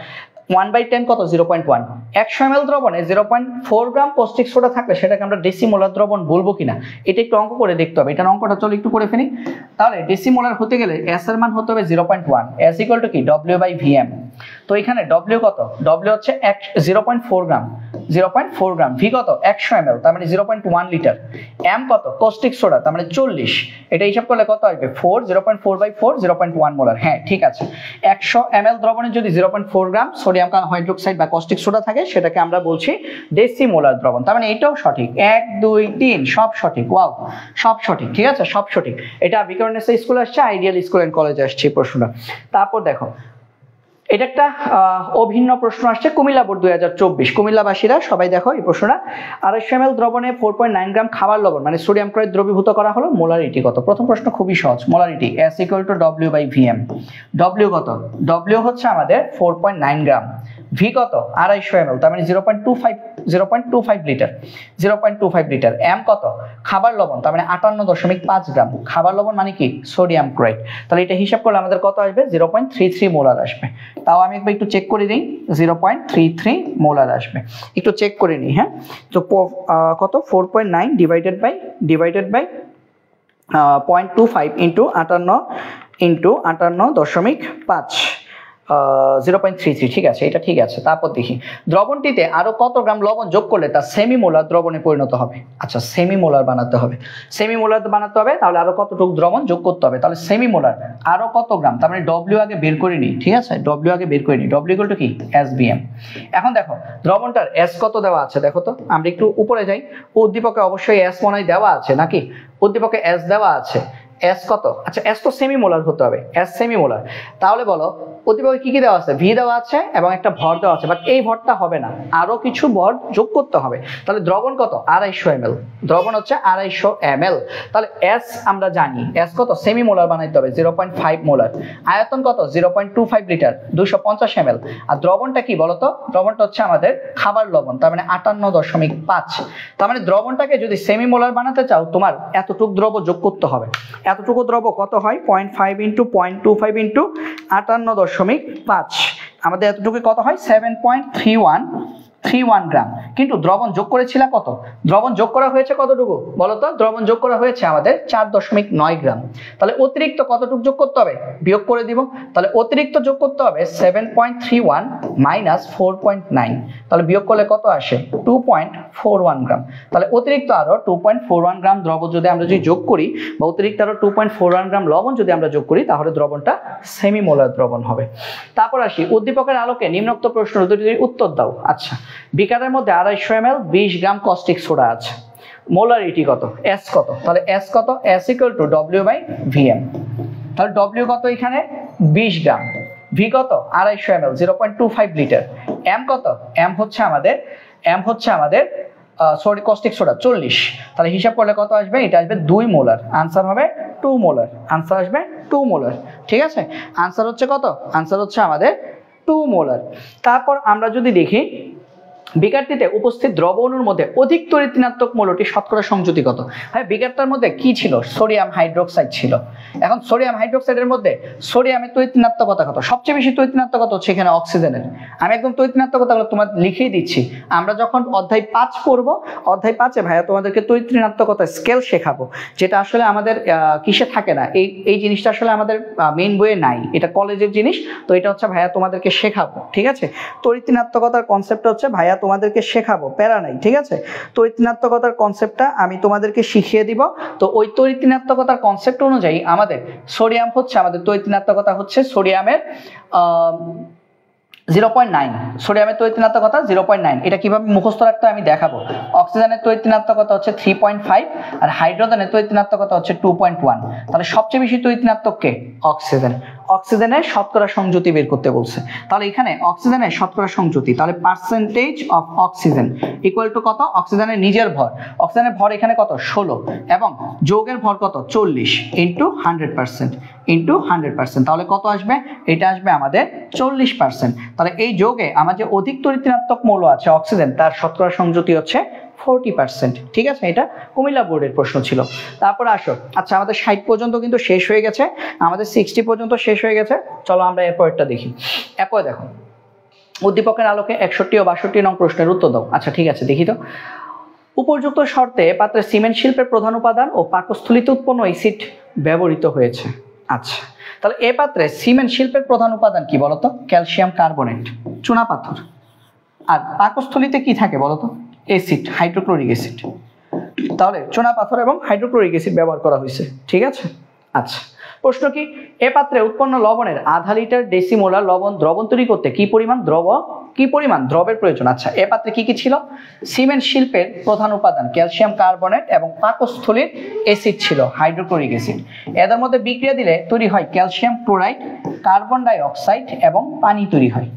1/10 কত? 0.1। 100 ml দ্রবণে 0.4 গ্রাম কস্টিক সোডা থাকলে সেটাকে আমরা ডেসিমোলার দ্রবণ বলবো কিনা, এটা একটু অঙ্ক করে দেখতে হবে। এটার অঙ্কটা চলো একটু করে ফেলি। তাহলে ডেসিমোলার হতে গেলে S এর মান হতে হবে 0.1, S = কি W/VM। তো এখানে W কত? W হচ্ছে 0.4 গ্রাম, 0.4 গ্রাম। ভি কত? 100 ml তার মানে 0.1 লিটার। এম কত? কস্টিক সোডা তার মানে 40, এটা হিসাব করলে কত আসবে? 0.4/4 0.1 মোলার। হ্যাঁ ঠিক আছে, 100 ml দ্রবণে যদি 0.4 গ্রাম সোডিয়াম হাইড্রোক্সাইড বা কস্টিক সোডা থাকে সেটাকে আমরা বলছি ডেসিমোলার দ্রবণ। তার মানে এটাও সঠিক, 1 2 3 সব সঠিক। ওয়াও, সব সঠিক, ঠিক আছে, সব সঠিক। এটা বিকরণেসা স্কুলে আসছে, আইডিয়াল স্কুল এন্ড কলেজে আসছে এই প্রশ্নটা। তারপর দেখো, এটা একটা অভিন্ন প্রশ্ন আসছে কুমিল্লা বোর্ড 2024। কুমিল্লাবাসীরা সবাই দেখো এই প্রশ্নটা। 250 ml দ্রবণে 4.9 গ্রাম খাবার লবণ মানে সোডিয়াম ক্লোরাইড দ্রবীভূত করা হলো, মোলারিটি কত? প্রথম প্রশ্ন খুবই সহজ, মোলারিটি S = W/VM। W কত? W হচ্ছে আমাদের 4.9 গ্রাম। ভি কত? 250 ml তার মানে 0.25 লিটার, 0.25 লিটার। এম কত? খাবার লবণ তার মানে 58.5 গ্রাম। খাবার লবণ মানে কি সোডিয়াম ক্লোরাইড, তাহলে এটা হিসাব করলে আমাদের কত আসবে? 0.33 মোলার আসবে। তাও আমি একটু চেক করে দিই, 0.33 মোলার আসবে, একটু চেক করে নিই। হ্যাঁ, তো কত? 4.9 ডিভাইডেড বাই 0.25 ইন্টু 58.5 0.33, ঠিক আছে, এটা ঠিক আছে। তারপর দেখি দ্রবণটিতে আরো কত গ্রাম লবণ যোগ করলে তা সেমিমোলার দ্রবণে পরিণত হবে। আচ্ছা, সেমিমোলার বানাতে হবে, তাহলে আরো কতটুকু দ্রবণ যোগ করতে হবে? তাহলে সেমিমোলার আরো কত গ্রাম, তার মানে W আগে বের করে নিই, ঠিক আছে, W আগে বের করে নিই। W = কি SVM। এখন দেখো দ্রবণটার S কত দেওয়া আছে, দেখো তো, আমরা একটু উপরে যাই। উদ্দীপকে অবশ্যই S মনে দেওয়া আছে নাকি? উদ্দীপকে S দেওয়া আছে, এস কত, আচ্ছা এস তো সেমি মোলার হতে হবে, এস সেমি মোলার। তাহলে বলো উদ্দীপকে কি কি দেওয়া আছে, ভি দেওয়া আছে এবং একটা ভর দেওয়া আছে, বাট এই ভরটা হবে না, আরো কিছু ভর যোগ করতে হবে। তাহলে দ্রবণ কত, 250 ml, দ্রবণ হচ্ছে 250 ml। তাহলে এস আমরা জানি, এস কত সেমি মোলার বানাইতে হবে 0.5 মোলার, আয়তন কত 0.25 লিটার, 250 ml। আর দ্রবণটা কি বলতো, দ্রবণটা হচ্ছে আমাদের খাবার লবণ, তার মানে 58.5। তার মানে দ্রবণটাকে যদি সেমি মোলার বানাতে চাও তোমার এতটুকু দ্রব যোগ করতে হবে। এতটুকু দ্রব কত হয়, 0.5 × 0.25 × 58.5, আমাদের এতটুকু কত হয় 7.31 গ্রাম। কিন্তু দ্রবণ যোগ করেছিল কত, দ্রবণ যোগ করা হয়েছে কতটুকু বলতো, দ্রবণ যোগ করা হয়েছে আমাদের 4.9 গ্রাম। তাহলে অতিরিক্ত কতটুকু যোগ করতে হবে, বিয়োগ করে দিব। তাহলে অতিরিক্ত যোগ করতে হবে 7.31 - 4.9, তাহলে বিয়োগ করলে কত আসে 2.41 গ্রাম। তাহলে অতিরিক্ত আরো 2.41 গ্রাম দ্রবণ যদি আমরা যোগ করি, বা অতিরিক্ত আরো 2.41 গ্রাম লবণ যদি আমরা যোগ করি, তাহলে দ্রবণটা সেমি মোলার দ্রবণ হবে। তারপর আসি উদ্দীপকের আলোকে নিম্নোক্ত প্রশ্নের দুটির উত্তর দাও। আচ্ছা, বিকারের মধ্যে 250 ml 20 গ্রাম কস্টিক সোডা আছে, মোলারিটি কত, এস কত, তাহলে এস কত, এস = W/Vm। তাহলে ডব্লিউ কত এখানে 20 গ্রাম, ভি কত 250 ml 0.25 লিটার, এম কত, এম হচ্ছে আমাদের সরি কস্টিক সোডা 40। তাহলে হিসাব করলে কত আসবে, এটা আসবে 2 মোলার, আনসার হবে 2 মোলার, আনসার আসবে 2 মোলার। ঠিক আছে, আনসার হচ্ছে কত, আনসার হচ্ছে আমাদের 2 মোলার। তারপর আমরা যদি দেখি বিকারটিতে উপস্থিত দ্রব অণুর মধ্যে অধিক তড়িৎ ঋণাত্মক মৌলটি শতকরা সংযুতি কত। হ্যাঁ, বিকারটার মধ্যে কি ছিল, সোডিয়াম হাইড্রোক্সাইড ছিল। এখন সোডিয়াম হাইড্রোক্সাইডের মধ্যে সোডিয়ামের তড়িৎ ঋণাত্মকতা কত, সবচেয়ে বেশি তড়িৎ ঋণাত্মকতা হচ্ছে এখানে অক্সিজেনের। আমি একদম তড়িৎ ঋণাত্মকতাগুলো তোমার লিখিয়ে দিচ্ছি, আমরা যখন অধ্যায় 5 পড়বো, অধ্যায় 5-এ ভাইয়া তোমাদেরকে তড়িৎ ঋণাত্মকতা স্কেল শেখাবো, যেটা আসলে আমাদের কিসে থাকে না, এই জিনিসটা আসলে আমাদের মেইন বইয়ে নাই, এটা কলেজের জিনিস। তো এটা হচ্ছে ভাইয়া তোমাদেরকে শেখাবো, ঠিক আছে। তড়িৎ ঋণাত্মকতার কনসেপ্টটা হচ্ছে ভাইয়া তোমাদেরকে শেখাবো, প্যারা নাই, ঠিক আছে। তড়িৎ ঋণাত্মকতার কনসেপ্টটা আমি তোমাদেরকে শিখিয়ে দিব। তো ওই তড়িৎ ঋণাত্মকতার কনসেপ্ট অনুযায়ী আমাদের সোডিয়াম হচ্ছে, আমাদের তড়িৎ ঋণাত্মকতা হচ্ছে সোডিয়ামের 0.9, সোডিয়ামের তড়িৎ ঋণাত্মকতা 0.9। এটা কিভাবে মুখস্থ রাখতে আমি দেখাবো। অক্সিজেনের তড়িৎ ঋণাত্মকতা হচ্ছে 3.5, আর হাইড্রোজেনের তড়িৎ ঋণাত্মকতা হচ্ছে 2.1। তাহলে সবচেয়ে বেশি তড়িৎ ঋণাত্মক কে, অক্সিজেন। অক্সিজেনের শতকরা সংযুতি বের করতে বলছে। তাহলে এখানে অক্সিজেনের শতকরা সংযুতি, তাহলে percentage of oxygen equal to কত, অক্সিজেনের নিজের ভর, অক্সিজেনের ভর এখানে কত 16, এবং যৌগের ভর কত 40 × 100%, তাহলে কত আসবে, এটা আসবে আমাদের 40%। তাহলে এই যৌগে আমার যে অধিক তড়িৎ ঋণাত্মক মৌল আছে অক্সিজেন, তার শতকরা সংযুতি হচ্ছে 40%। ঠিক আছে, এটা কুমিল্লা বোর্ডের প্রশ্ন ছিল। তারপর আসো, আচ্ছা আমাদের 60 পর্যন্ত কিন্তু শেষ হয়ে গেছে, আমাদের 60 পর্যন্ত শেষ হয়ে গেছে। চলো আমরা এরপরটা দেখি। এরপর দেখো উদ্দীপকের আলোকে 61 ও 62 নং প্রশ্নের উত্তর দাও। আচ্ছা ঠিক আছে, দেখি তো। উপযুক্ত শর্তে পাত্রে সিমেন্ট শিল্পের প্রধান উপাদান ও পাকস্থলীতে উৎপন্ন অ্যাসিড ব্যবহৃত হয়েছে। আচ্ছা, তাহলে এ পাত্রে সিমেন্ট শিল্পের প্রধান উপাদান কি বলতো, ক্যালসিয়াম কার্বনেট, চুনা পাথর। আর পাকস্থলীতে কি থাকে বলতো, অ্যাসিড, হাইড্রোক্লোরিক অ্যাসিড। তাহলে চুনা পাথর এবং হাইড্রোক্লোরিক অ্যাসিড ব্যবহার করা হয়েছে। ঠিক আছে, আচ্ছা প্রশ্ন কি, এ পাত্রে উৎপন্ন লবণের আধা লিটার ডেসিমোলার লবণ দ্রবণ তৈরি করতে কি পরিমাণ দ্রবের প্রয়োজন। আচ্ছা, এ পাত্রে কি কি ছিল, সিমেন্ট শিল্পের প্রধান উপাদান ক্যালসিয়াম কার্বনেট এবং পাকস্থলীর অ্যাসিড ছিল হাইড্রোক্লোরিক অ্যাসিড। এদের মধ্যে বিক্রিয়া দিলে তৈরি হয় ক্যালসিয়াম ক্লোরাইড, কার্বন ডাই অক্সাইড এবং পানি তৈরি হয়,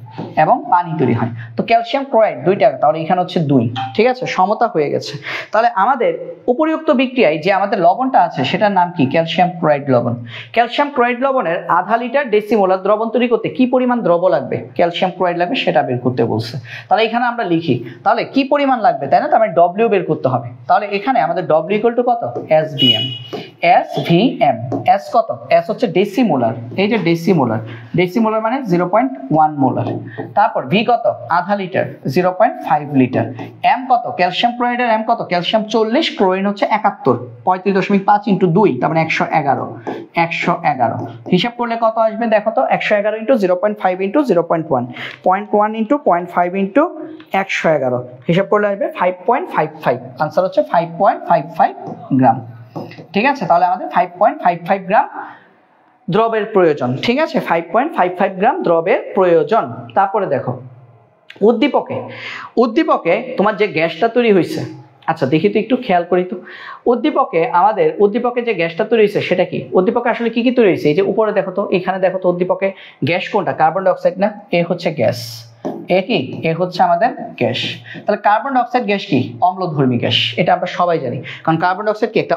তো ক্যালসিয়াম ক্লোরাইড 2 টাকা, তাহলে এখানে হচ্ছে 2। ঠিক আছে, সমতা হয়ে গেছে। তাহলে আমাদের উপরিউক্ত বিক্রিয়ায় যে আমাদের লবণটা আছে সেটার নাম কি, ক্যালসিয়াম ক্লোরাইড লবণ। ক্যালসিয়াম ক্লোরাইড লবণের আধা লিটার ডেসিমোলার দ্রবণ তৈরি করতে কি পরিমাণ দ্রব লাগবে, ক্যালসিয়াম ক্লোরাইড লাগবে, সেটা বের করতে বলছে। তাহলে এখানে আমরা লিখি, তাহলে কি পরিমাণ লাগবে, তাই না, তো আমরা ডব্লিউ বের করতে হবে। তাহলে এখানে আমাদের ডব্লিউ ইকুয়াল টু কত, এসভিএম। এস কত, এস হচ্ছে ডেসিমোলার, এই যে ডেসিমোলার মানে 0.1 মোলার। তারপর ভি কত, আধা লিটার 0.5 লিটার। এম কত, ক্যালসিয়াম ক্লোরাইডের এম কত, ক্যালসিয়াম 40, ক্লোরিন হচ্ছে 71, 35.5 × 2, তার মানে 111। হিসাব করলে কত আসবে দেখো তো, 111 × 0.5 × 0.1, 0.1 × 0.5 × 111, হিসাব করলে আসবে 5.55। আনসার হচ্ছে 5.55 গ্রাম। ঠিক আছে, তাহলে আমাদের 5.55 গ্রাম দ্রবের প্রয়োজন। ঠিক আছে, 5.55 গ্রাম দ্রবের প্রয়োজন। তারপরে দেখো উদ্দীপকে তোমার যে গ্যাসটা তৈরি হয়েছে, আচ্ছা দেখি তো একটু খেয়াল করি তো, উদ্দীপকে যে গ্যাসটা তৈরি হয়েছে সেটা কি? উদ্দীপকে আসলে কি কি তৈরি হয়েছে? এই যে উপরে দেখো তো, এখানে দেখো তো, উদ্দীপকে গ্যাস কোনটা? কার্বন ডাই অক্সাইড না? এ হচ্ছে গ্যাস, এ হচ্ছে আমাদের গ্যাস। তাহলে কার্বন ডাই অক্সাইড গ্যাস কি? অম্লধর্মী গ্যাস, এটা আমরা সবাই জানি, কারণ কার্বন ডাই অক্সাইড কি? একটা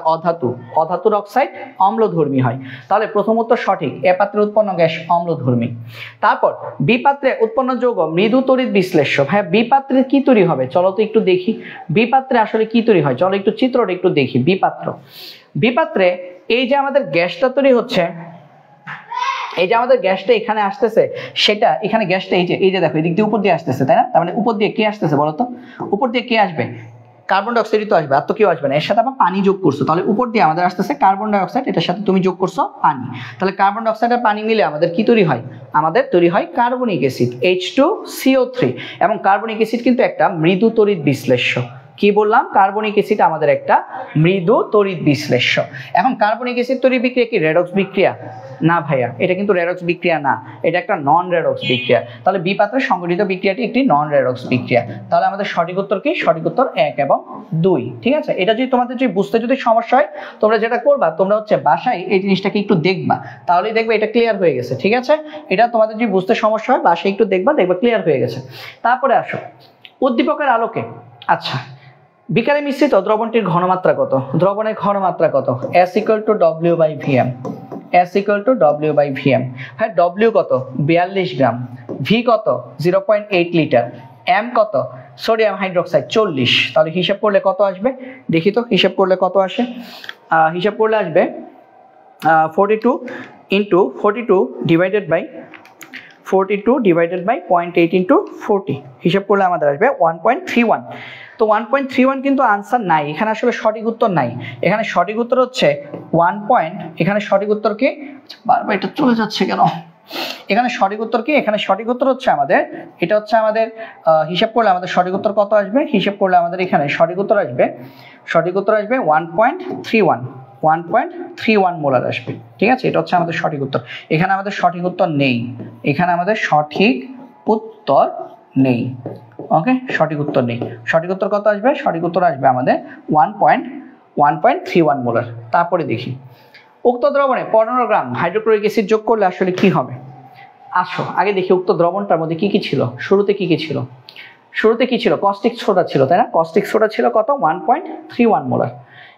অধাতুর অক্সাইড, অম্লধর্মী হয়। তাহলে প্রথম উত্তর সঠিক, এ পাত্রে উৎপন্ন গ্যাস অম্লধর্মী। তারপর বি পাত্রে উৎপন্ন যৌগ মৃদু তড়িৎ বিশ্লেষ্য। হ্যাঁ, বি পাত্রে কি তৈরি হবে চলো তো একটু দেখি, বি পাত্রে আসলে কি তৈরি হয়, চলো একটু চিত্রটা একটু দেখি। বি পাত্রে এই যে আমাদের গ্যাসটা তৈরি হচ্ছে, এই যে আমাদের গ্যাসটা এখানে আসতেছে, সেটা এখানে গ্যাসটা এই যে দেখো, এদিক দিয়ে উপর দিয়ে আসতেছে, তাই না? তার মানে উপর দিয়ে কে আসতেছে বলো তো? উপর দিয়ে কে আসবে? কার্বন ডাই অক্সাইড তো আসবে, আর তো কেউ আসবে না। এর সাথে আবার পানি যোগ করছো, তাহলে উপর দিয়ে আমাদের আসতেছে কার্বন ডাই অক্সাইড, এটার সাথে তুমি যোগ করছো পানি। তাহলে কার্বন ডাই অক্সাইড আর পানি মিলে আমাদের কি তৈরি হয়? আমাদের তৈরি হয় কার্বনিক অ্যাসিড, H2CO3। এবং কার্বনিক অ্যাসিড কিন্তু একটা মৃদু তড়িৎ বিশ্লেষ্য। কি বললাম? কার্বনিক অ্যাসিড আমাদের একটা মৃদু তড়িৎ বিশ্লেষ্য। এখন কার্বনিক অ্যাসিড তৈরি বিক্রিয়া কি রেডক্স বিক্রিয়া? না ভাইয়া, এটা কিন্তু রেডক্স বিক্রিয়া না, এটা একটা নন রেডক্স বিক্রিয়া। তাহলে বি পাত্রে সংঘটিত বিক্রিয়াটি একটি নন রেডক্স বিক্রিয়া। তাহলে আমাদের সঠিক উত্তর কি? সঠিক উত্তর 1 এবং 2। ঠিক আছে, এটা যদি তোমাদের বুঝতে সমস্যা হয়, তোমরা যেটা করবা, তোমরা হচ্ছে বাসায় এই জিনিসটাকে একটু দেখবা, তাহলেই দেখবে এটা ক্লিয়ার হয়ে গেছে। ঠিক আছে, এটা তোমাদের যদি বুঝতে সমস্যা হয়, বাসায় একটু দেখবা ক্লিয়ার হয়ে গেছে। তারপরে আসো উদ্দীপকের আলোকে। আচ্ছা, বিকারে মিশ্রিত দ্রবণটির ঘনমাত্রা কত? দ্রবণের ঘনমাত্রা কত? S = W/Vm, S = W/Vm। হ্যাঁ, W কত? 42 গ্রাম, V কত? 0.8 লিটার, M কত? Sodium hydroxide 40। তাহলে হিসাব করলে কত আসবে দেখি তো, হিসাব করলে কত আসে? হিসাব করলে আসবে 42 × 42 ডিভাইডেড বাই 0.8 × 40, হিসাব করলে আমাদের আসবে 1.31। তো 1.31 কিন্তু আনসার নাই, এখানে আসলে সঠিক উত্তর নাই। এখানে সঠিক উত্তর হচ্ছে এখানে সঠিক উত্তর কি? বারবার এটা চলে যাচ্ছে কেন? এখানে সঠিক উত্তর কি? এখানে সঠিক উত্তর হচ্ছে আমাদের, এটা হচ্ছে আমাদের হিসাব করলে আমাদের সঠিক উত্তর কত আসবে? হিসাব করলে আমাদের এখানে সঠিক উত্তর আসবে 1.31 মোলার আসবে। ঠিক আছে, এটা হচ্ছে আমাদের সঠিক উত্তর। এখানে আমাদের সঠিক উত্তর নেই, এখানে আমাদের সঠিক উত্তর নেই। ওকে, সঠিক উত্তর নেই। সঠিক উত্তর কত আসবে? সঠিক উত্তর আসবে আমাদের 1.31 মোলার। তারপরে দেখি, উক্ত দ্রবণে 15 গ্রাম হাইড্রোক্লোরিক অ্যাসিড যোগ করলে আসলে কি হবে? আসো আগে দেখি উক্ত দ্রবণটার মধ্যে কি কি ছিল। শুরুতে কি কি ছিল? কস্টিক সোডা ছিল, তাই না? কস্টিক সোডা ছিল কত? 1.31 মোলার।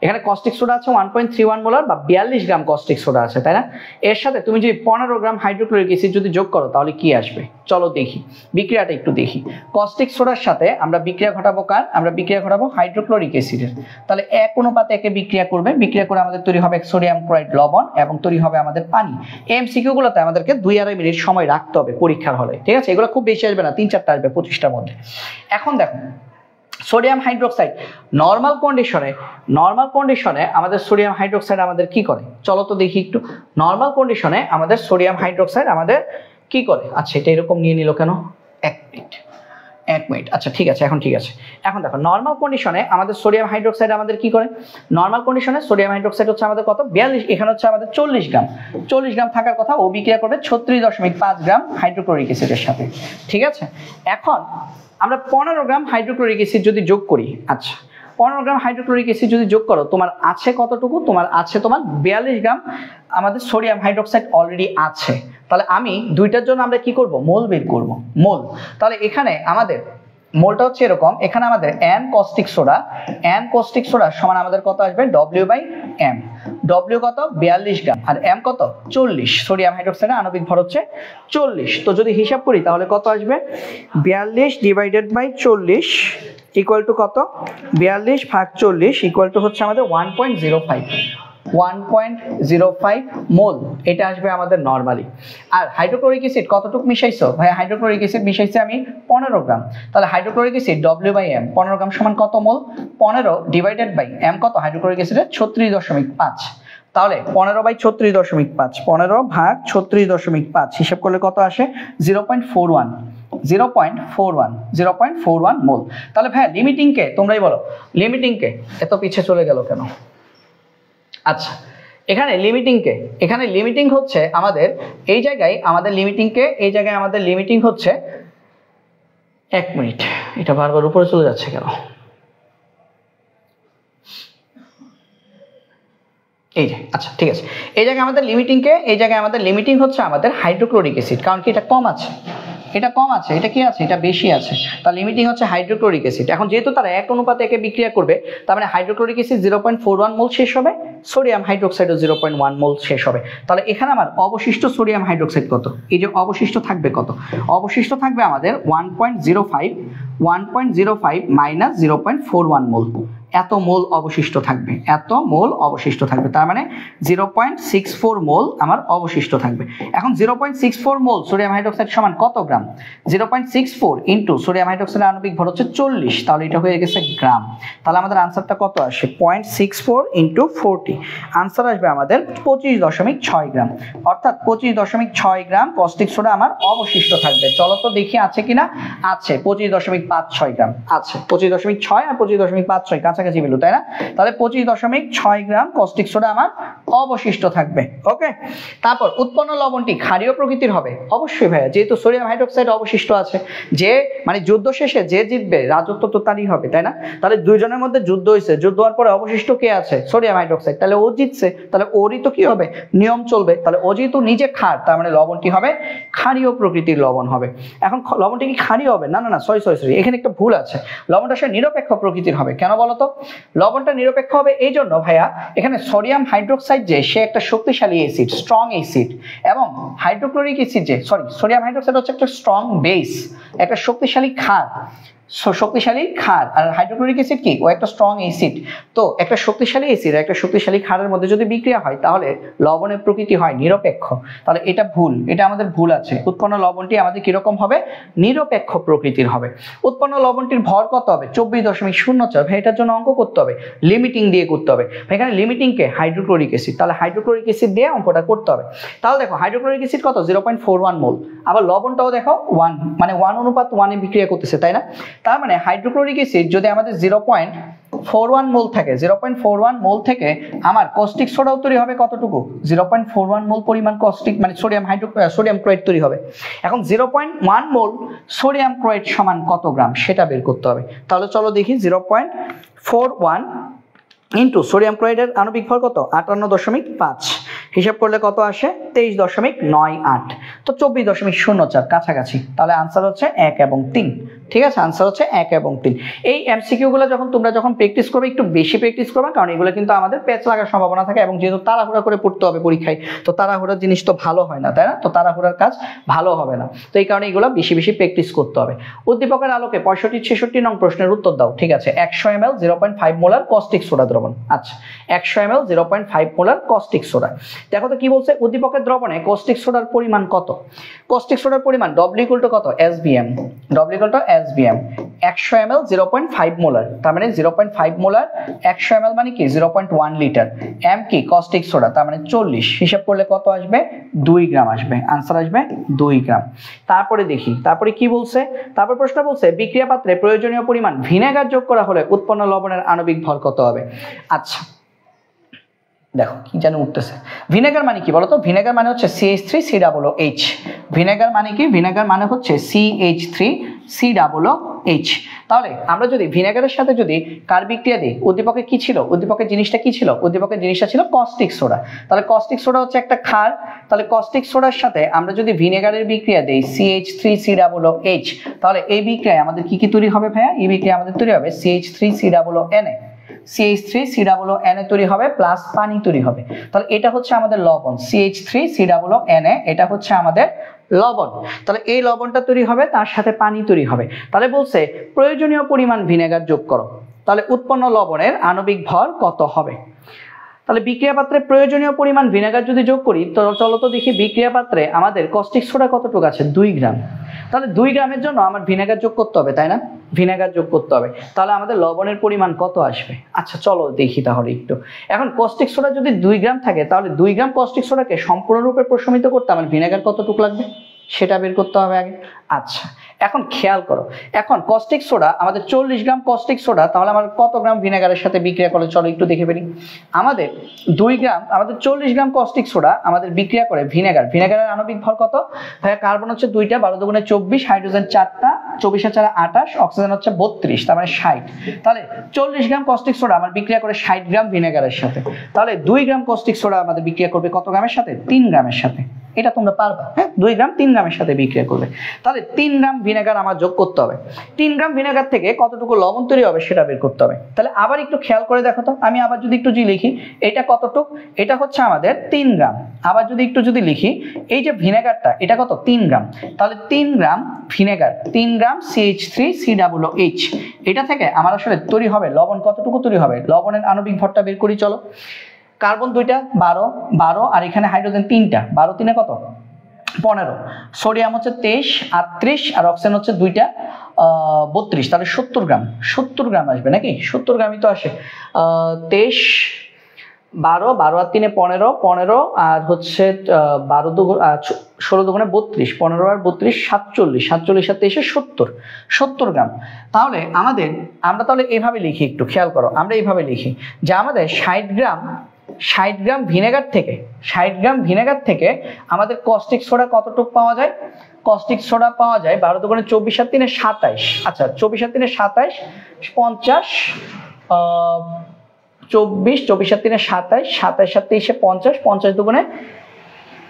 এখানে কস্টিক সোডা আছে 1.31 মোলার, বা 42 গ্রাম কস্টিক সোডা আছে, তাই না? এর সাথে তুমি যদি 15 গ্রাম হাইড্রোক্লোরিক অ্যাসিড যদি যোগ করো, তাহলে কি আসবে? চলো দেখি, বিক্রিয়াটা একটু দেখি। কস্টিক সোডার সাথে আমরা বিক্রিয়া ঘটাবো কার? আমরা বিক্রিয়া ঘটাবো হাইড্রোক্লোরিক অ্যাসিডের। তাহলে 1 অনুপাতে 1 বিক্রিয়া করবে, বিক্রিয়া করে আমাদের তৈরি হবে সোডিয়াম ক্লোরাইড লবণ, এবং তৈরি হবে আমাদের পানি। এমসিকিউ গুলোতে আমাদেরকে 2-2.5 মিনিট সময় রাখতে হবে পরীক্ষার হলে। ঠিক আছে, এগুলো খুব বেশি আসবে না, 3-4টা আসবে 25টার মধ্যে। এখন দেখো, সোডিয়াম হাইড্রোক্সাইড নরমাল কন্ডিশনে আমাদের সোডিয়াম হাইড্রোক্সাইড আমাদের কি করে? চলো তো দেখি একটু। নরমাল কন্ডিশনে আমাদের সোডিয়াম হাইড্রোক্সাইড আমাদের কি করে? আচ্ছা, এটা এরকম নিয়ে নিল কেন? 1 মিনিট। আচ্ছা ঠিক আছে, এখন ঠিক আছে। এখন দেখো, নরমাল কন্ডিশনে আমাদের সোডিয়াম হাইড্রোক্সাইড আমাদের কি করে? নরমাল কন্ডিশনে সোডিয়াম হাইড্রোক্সাইড হচ্ছে আমাদের কত? 42। এখানে হচ্ছে আমাদের 40 গ্রাম থাকার কথা, ও বিক্রিয়া করবে 36.5 গ্রাম হাইড্রোক্লোরিক অ্যাসিডের সাথে। ঠিক আছে, এখন আমরা 15 গ্রাম হাইড্রোক্লোরিক অ্যাসিড যদি যোগ করি, আচ্ছা 15 গ্রাম হাইড্রোক্লোরিক অ্যাসিড যদি যোগ করো, তোমার আছে কতটুকু? তোমার আছে 42 গ্রাম আমাদের সোডিয়াম হাইড্রোক্সাইড অলরেডি আছে। তাহলে আমি দুইটার জন্য আমরা কি করব? মোল বের করব, মোল। তাহলে এখানে আমাদের মোলটা হচ্ছে এরকম, এখানে আমাদের N কস্টিক সোডা সমান আমাদের কত আসবে? W/M। W কত? 42 গ্রাম, আর M কত? 40। সোডিয়াম হাইড্রোক্সাইডের আণবিক ভর হচ্ছে 40। তো যদি হিসাব করি তাহলে কত আসবে? 42 / 40 ইকুয়াল টু কত? 42 ভাগ 40 ইকুয়াল টু হচ্ছে আমাদের 1.05 মোল। এটা আসবে আমাদের নরমালি। আর হাইড্রোক্লোরিক অ্যাসিড কতটুকু মিশাইছো? ভাই হাইড্রোক্লোরিক অ্যাসিড মিশাইছে আমি 15 গ্রাম। তাহলে হাইড্রোক্লোরিক অ্যাসিড W/M 15 গ্রাম সমান কত মোল? 15 ডিভাইডেড বাই M কত? হাইড্রোক্লোরিক অ্যাসিডের 36.5। তাহলে 15/36.5, 15 ভাগ 36.5 হিসাব করলে কত আসে? 0.41 মোল। তাহলে ভাই লিমিটিং কে? তোমরাই বলো, লিমিটিং কে? এত পিছে চলে গেল কেন? আচ্ছা, এখানে লিমিটিং হচ্ছে আমাদের এই জায়গায়, আমাদের লিমিটিং হচ্ছে 1 মিনিট। এটা বারবার উপরে চলে যাচ্ছে কেন? এই যে আচ্ছা ঠিক আছে, এই জায়গায় আমাদের লিমিটিং হচ্ছে আমাদের হাইড্রোক্লোরিক অ্যাসিড, কারণ কি এটা কম আছে, এটা কম আছে, এটা কি আছে, এটা বেশি আছে, তার লিমিটিং হচ্ছে হাইড্রোক্লোরিক অ্যাসিড। এখন যেহেতু তারা 1:1 বিক্রিয়া করবে, তার মানে হাইড্রোক্লোরিক অ্যাসিড 0.41 মোল শেষ হবে, সোডিয়াম হাইড্রোক্সাইডও 0.1 মোল শেষ হবে। তাহলে এখানে আমার অবশিষ্ট সোডিয়াম হাইড্রোক্সাইড কত, এই যে অবশিষ্ট থাকবে কত, অবশিষ্ট থাকবে আমাদের 1.05 মাইনাস 0.41 মোল, এত মোল অবশিষ্ট থাকবে, এত মোল অবশিষ্ট থাকবে, তার মানে 0.64 মোল আমার অবশিষ্ট থাকবে। এখন 0.64 মোল সোডিয়াম হাইড্রোক্সাইড সমান কত গ্রাম, 0.64 ইন্টু সোডিয়াম হাইড্রোক্সাইডের আণবিক ভর হচ্ছে 40, তাহলে এটা হয়ে গেছে গ্রাম। তাহলে আমাদের আনসারটা কত আসে, 0.64 ইন্টু 40, আনসার আসবে আমাদের 25.6 গ্রাম, অর্থাৎ 25.6 গ্রাম কস্টিক সোডা আমার অবশিষ্ট থাকবে। চলো তো দেখি আছে কিনা, আছে 25.56 গ্রাম আছে, 25.6 আর 25.56 কাছাকাছি ভ্যালু, তাই না? তাহলে 25.6 গ্রাম কস্টিক সোডা আমার অবশিষ্ট থাকবে। ওকে, তারপর উৎপন্ন লবণটি ক্ষারীয় প্রকৃতির হবে, অবশ্যই ভাইয়া, যেহেতু সোডিয়াম হাইড্রোক্সাইড অবশিষ্ট আছে, যে মানে যুদ্ধ শেষে যে জিতবে রাজত্ব তো তারই হবে, তাই না? তাহলে দুইজনের মধ্যে যুদ্ধ হয়েছে, যুদ্ধ হওয়ার পরে অবশিষ্ট কে আছে, সোডিয়াম হাইড্রোক্সাইড, তাহলে ও জিতছে, তাহলে ওরই তো কি হবে, নিয়ম চলবে। তাহলে ও যেহেতু নিজে ক্ষার, তার মানে লবণটি হবে ক্ষারীয় প্রকৃতির লবণ হবে। এখন লবণটি কি ক্ষারীয় হবে, না না না, সরি, এখানে একটা ভুল আছে, লবণটা সে নিরপেক্ষ প্রকৃতির হবে। কেন বলতো লবণটা নিরপেক্ষ হবে? এই জন্য ভাইয়া, এখানে সোডিয়াম হাইড্রোক্সাইড যে সে একটা শক্তিশালী অ্যাসিড, স্ট্রং অ্যাসিড, এবং হাইড্রোক্লোরিক অ্যাসিড যে সোডিয়াম হাইড্রোক্সাইড হচ্ছে একটা স্ট্রং বেস, একটা শক্তিশালী ক্ষার, শক্তিশালী ক্ষার, আর হাইড্রোক্লোরিক অ্যাসিড কি, ও একটা স্ট্রং অ্যাসিড। তো একটা শক্তিশালী অ্যাসিড আর একটা শক্তিশালী ক্ষারের মধ্যে যদি বিক্রিয়া হয়, তাহলে লবণের প্রকৃতি হয় নিরপেক্ষ। তাহলে এটা ভুল, এটা আমাদের ভুল আছে। উৎপন্ন লবণটি আমাদের কিরকম হবে, নিরপেক্ষ প্রকৃতির হবে। উৎপন্ন লবণটির ভর কত হবে, 24.04। ভাই এটার জন্য অঙ্ক করতে হবে, লিমিটিং দিয়ে করতে হবে। এখানে লিমিটিং কে, হাইড্রোক্লোরিক অ্যাসিড, তাহলে হাইড্রোক্লোরিক অ্যাসিড দিয়ে অঙ্কটা করতে হবে। তাহলে দেখো হাইড্রোক্লোরিক অ্যাসিড কত, 0.41 মোল, আবার লবণটাও দেখো 1, মানে 1:1 বিক্রিয়া করতেছে, তাই না? তার মানে হাইড্রোক্লোরিক অ্যাসিড যদি আমাদের 0.41 মোল থাকে, 0.41 মোল থেকে আমার কস্টিক সোডাও তৈরি হবে কতটুকু, 0.41 মোল পরিমাণ কস্টিক মানে সোডিয়াম ক্লোরাইড তৈরি হবে। এখন 0.1 মোল সোডিয়াম ক্লোরাইড সমান কত গ্রাম সেটা বের করতে হবে। তাহলে চলো দেখি, 0.41 ইন্টু সোডিয়াম ক্লোরাইডের আণবিক ভর কত, 58.5, হিসাব করলে কত আসে, 23.98, তো 24.04 কাছাকাছি। তাহলে আনসার হচ্ছে 1 এবং 3। ঠিক আছে, আনসার হচ্ছে 1 এবং 3। এই এমসিকিউ গুলো তোমরা যখন প্র্যাকটিস করবে, একটু বেশি প্র্যাকটিস করবে, কারণ এগুলো কিন্তু আমাদের প্যাচ লাগার সম্ভাবনা থাকে, এবং যেহেতু তাড়াহুড়া করে পড়তে হবে পরীক্ষায়, তো তাড়াহুড়ার জিনিস তো ভালো হয় না, তাই না? তো তাড়াহুড়ার কাজ ভালো হবে না, তো এই কারণে এগুলো বেশি প্র্যাকটিস করতে হবে। উদ্দীপকের আলোকে 65-66 নং প্রশ্নের উত্তর দাও। ঠিক আছে, 100 ml 0.5 মোলার কস্টিক সোডা দ্রবণ। আচ্ছা, 100 ml 0.5 মোলার কস্টিক সোডা। দেখো তো কি বলছে, উদ্দীপকের দ্রবণে কস্টিক সোডার পরিমাণ কত, কস্টিক সোডার পরিমাণ W = কত, SBM, W = SBM, 100 ml 0.5 molar, তার মানে 0.5 মোলার 100 ml মানে কি 0.1 লিটার, M কি কস্টিক সোডা, তার মানে 40, হিসাব করলে কত আসবে, 2 গ্রাম আসবে, আনসার আসবে 2 গ্রাম। তারপরে দেখি, তারপরে কি বলছে, তারপর প্রশ্ন বলছে বিক্রিয়া পাত্রে প্রয়োজনীয় পরিমাণ ভিনেগার যোগ করা হলে উৎপন্ন লবণের আণবিক ভর কত হবে। আচ্ছা দেখো কি জানো উঠতেছে, ভিনেগার মানে কি বলতো, ভিনেগার মানে হচ্ছে CH3COOH, ভিনেগার মানে কি, ভিনেগার মানে হচ্ছে CH3COOH। তাহলে আমরা যদি ভিনেগারের সাথে যদি কার বিক্রিয়া দিই, উদ্দীপকে কি ছিল, উদ্দীপকের জিনিসটা কি ছিল, উদ্দীপকের জিনিসটা ছিল কস্টিক সোডা। তাহলে কস্টিক সোডা হচ্ছে একটা ক্ষার, তাহলে কস্টিক সোডার সাথে আমরা যদি ভিনেগারের বিক্রিয়া দেই CH3COOH, তাহলে এই বিক্রিয়ায় আমাদের কি কি তৈরি হবে ভাইয়া, এই বিক্রিয়া আমাদের তৈরি হবে CH3COONA, CH3COONA তৈরি হবে প্লাস পানি তৈরি হবে। তাহলে এটা হচ্ছে আমাদের লবণ, CH3COONA, এটা হচ্ছে আমাদের লবণ। তাহলে এই লবণটা তৈরি হবে, তার সাথে পানি তৈরি হবে। তাহলে বলছে প্রয়োজনীয় পরিমাণ ভিনেগার যোগ করো, তাহলে উৎপন্ন লবণের আণবিক ভর কত হবে। তাহলে বিক্রিয়া পাত্রে প্রয়োজনীয় পরিমাণ ভিনেগার যদি যোগ করি, তো চলো তো দেখি বিক্রিয়া পাত্রে আমাদের কস্টিক সোডা কতটুকু আছে, 2 গ্রাম। তাহলে 2 গ্রামের জন্য আমার ভিনেগার যোগ করতে হবে, তাই না, ভিনেগার যোগ করতে হবে। তাহলে আমাদের লবণের পরিমাণ কত আসবে। আচ্ছা চলো দেখি তাহলে একটু। এখন কস্টিক সোডা যদি 2 গ্রাম থাকে, তাহলে 2 গ্রাম কস্টিক সোডাকে সম্পূর্ণরূপে প্রশমিত করতে আমার ভিনেগার কতটুকু লাগবে সেটা বের করতে হবে আগে। আচ্ছা এখন খেয়াল করো, এখন কস্টিক সোডা আমাদের 40 গ্রাম কস্টিক সোডা, তাহলে আমার কত গ্রাম ভিনেগারের সাথে বিক্রিয়া করে চলো একটু দেখে ফেলি। আমাদের 2 গ্রাম, আমাদের 40 গ্রাম কস্টিক সোডা আমাদের বিক্রিয়া করে ভিনেগারের আণবিক ভর কত? ভাইয়া কার্বন হচ্ছে 2টা, 12 দুগুণে 24, হাইড্রোজেন 4টা, 24 আর 4 28, অক্সিজেন হচ্ছে 32, তার মানে 60। তাহলে 40 গ্রাম কস্টিক সোডা আমার বিক্রিয়া করে 60 গ্রাম ভিনেগারের সাথে, তাহলে 2 গ্রাম কস্টিক সোডা আমাদের বিক্রিয়া করবে কত গ্রামের সাথে? 3 গ্রামের সাথে। এটা তোমরা পারবা, হ্যাঁ, 2 গ্রাম 3 গ্রামের সাথে বিক্রিয়া করবে। তাহলে 3 গ্রাম ভিনেগার আমার যোগ করতে হবে। 3 গ্রাম ভিনেগার থেকে কতটুকু লবণ তৈরি হবে সেটা বের করতে হবে। তাহলে আবার একটু খেয়াল করে দেখো তো, আমি আবার যদি একটু লিখি, এটা কতটুকু? এটা হচ্ছে আমাদের 3 গ্রাম। আবার যদি একটু লিখি, এই যে ভিনেগারটা এটা কত? 3 গ্রাম। তাহলে 3 গ্রাম ভিনেগার, 3 গ্রাম CH3COOH, এটা থেকে আমার আসলে তৈরি হবে লবণ কতটুকু তৈরি হবে? লবণের আণবিক ভরটা বের করি চলো। কার্বন 2টা, 12 আর এখানে হাইড্রোজেন 3টা, 12 3 কত? 15। সোডিয়াম হচ্ছে 23, 38 আর অক্সিজেন হচ্ছে 2টা, 32, তাহলে 70 গ্রাম। 70 গ্রাম আসবে নাকি? 70 গ্রামই তো আসে। 23, 12 আর 3 15 আর হচ্ছে 16 দুগুণে 32, 15 আর 32 47, 47 আর 23 70 গ্রাম। তাহলে আমরা তাহলে এইভাবে লিখি, একটু খেয়াল করো, আমরা এইভাবে লিখি যে আমাদের 60 গ্রাম ভিনেগার থেকে আমাদের কস্টিক সোডা কতটুকু পাওয়া যায়? কস্টিক সোডা পাওয়া যায় 12 দুগুণে 24 আর 3 27। আচ্ছা, 24 আর 3 27, 50, 24 আর 3 27, 27 আর 23 50, 50 দুগুণে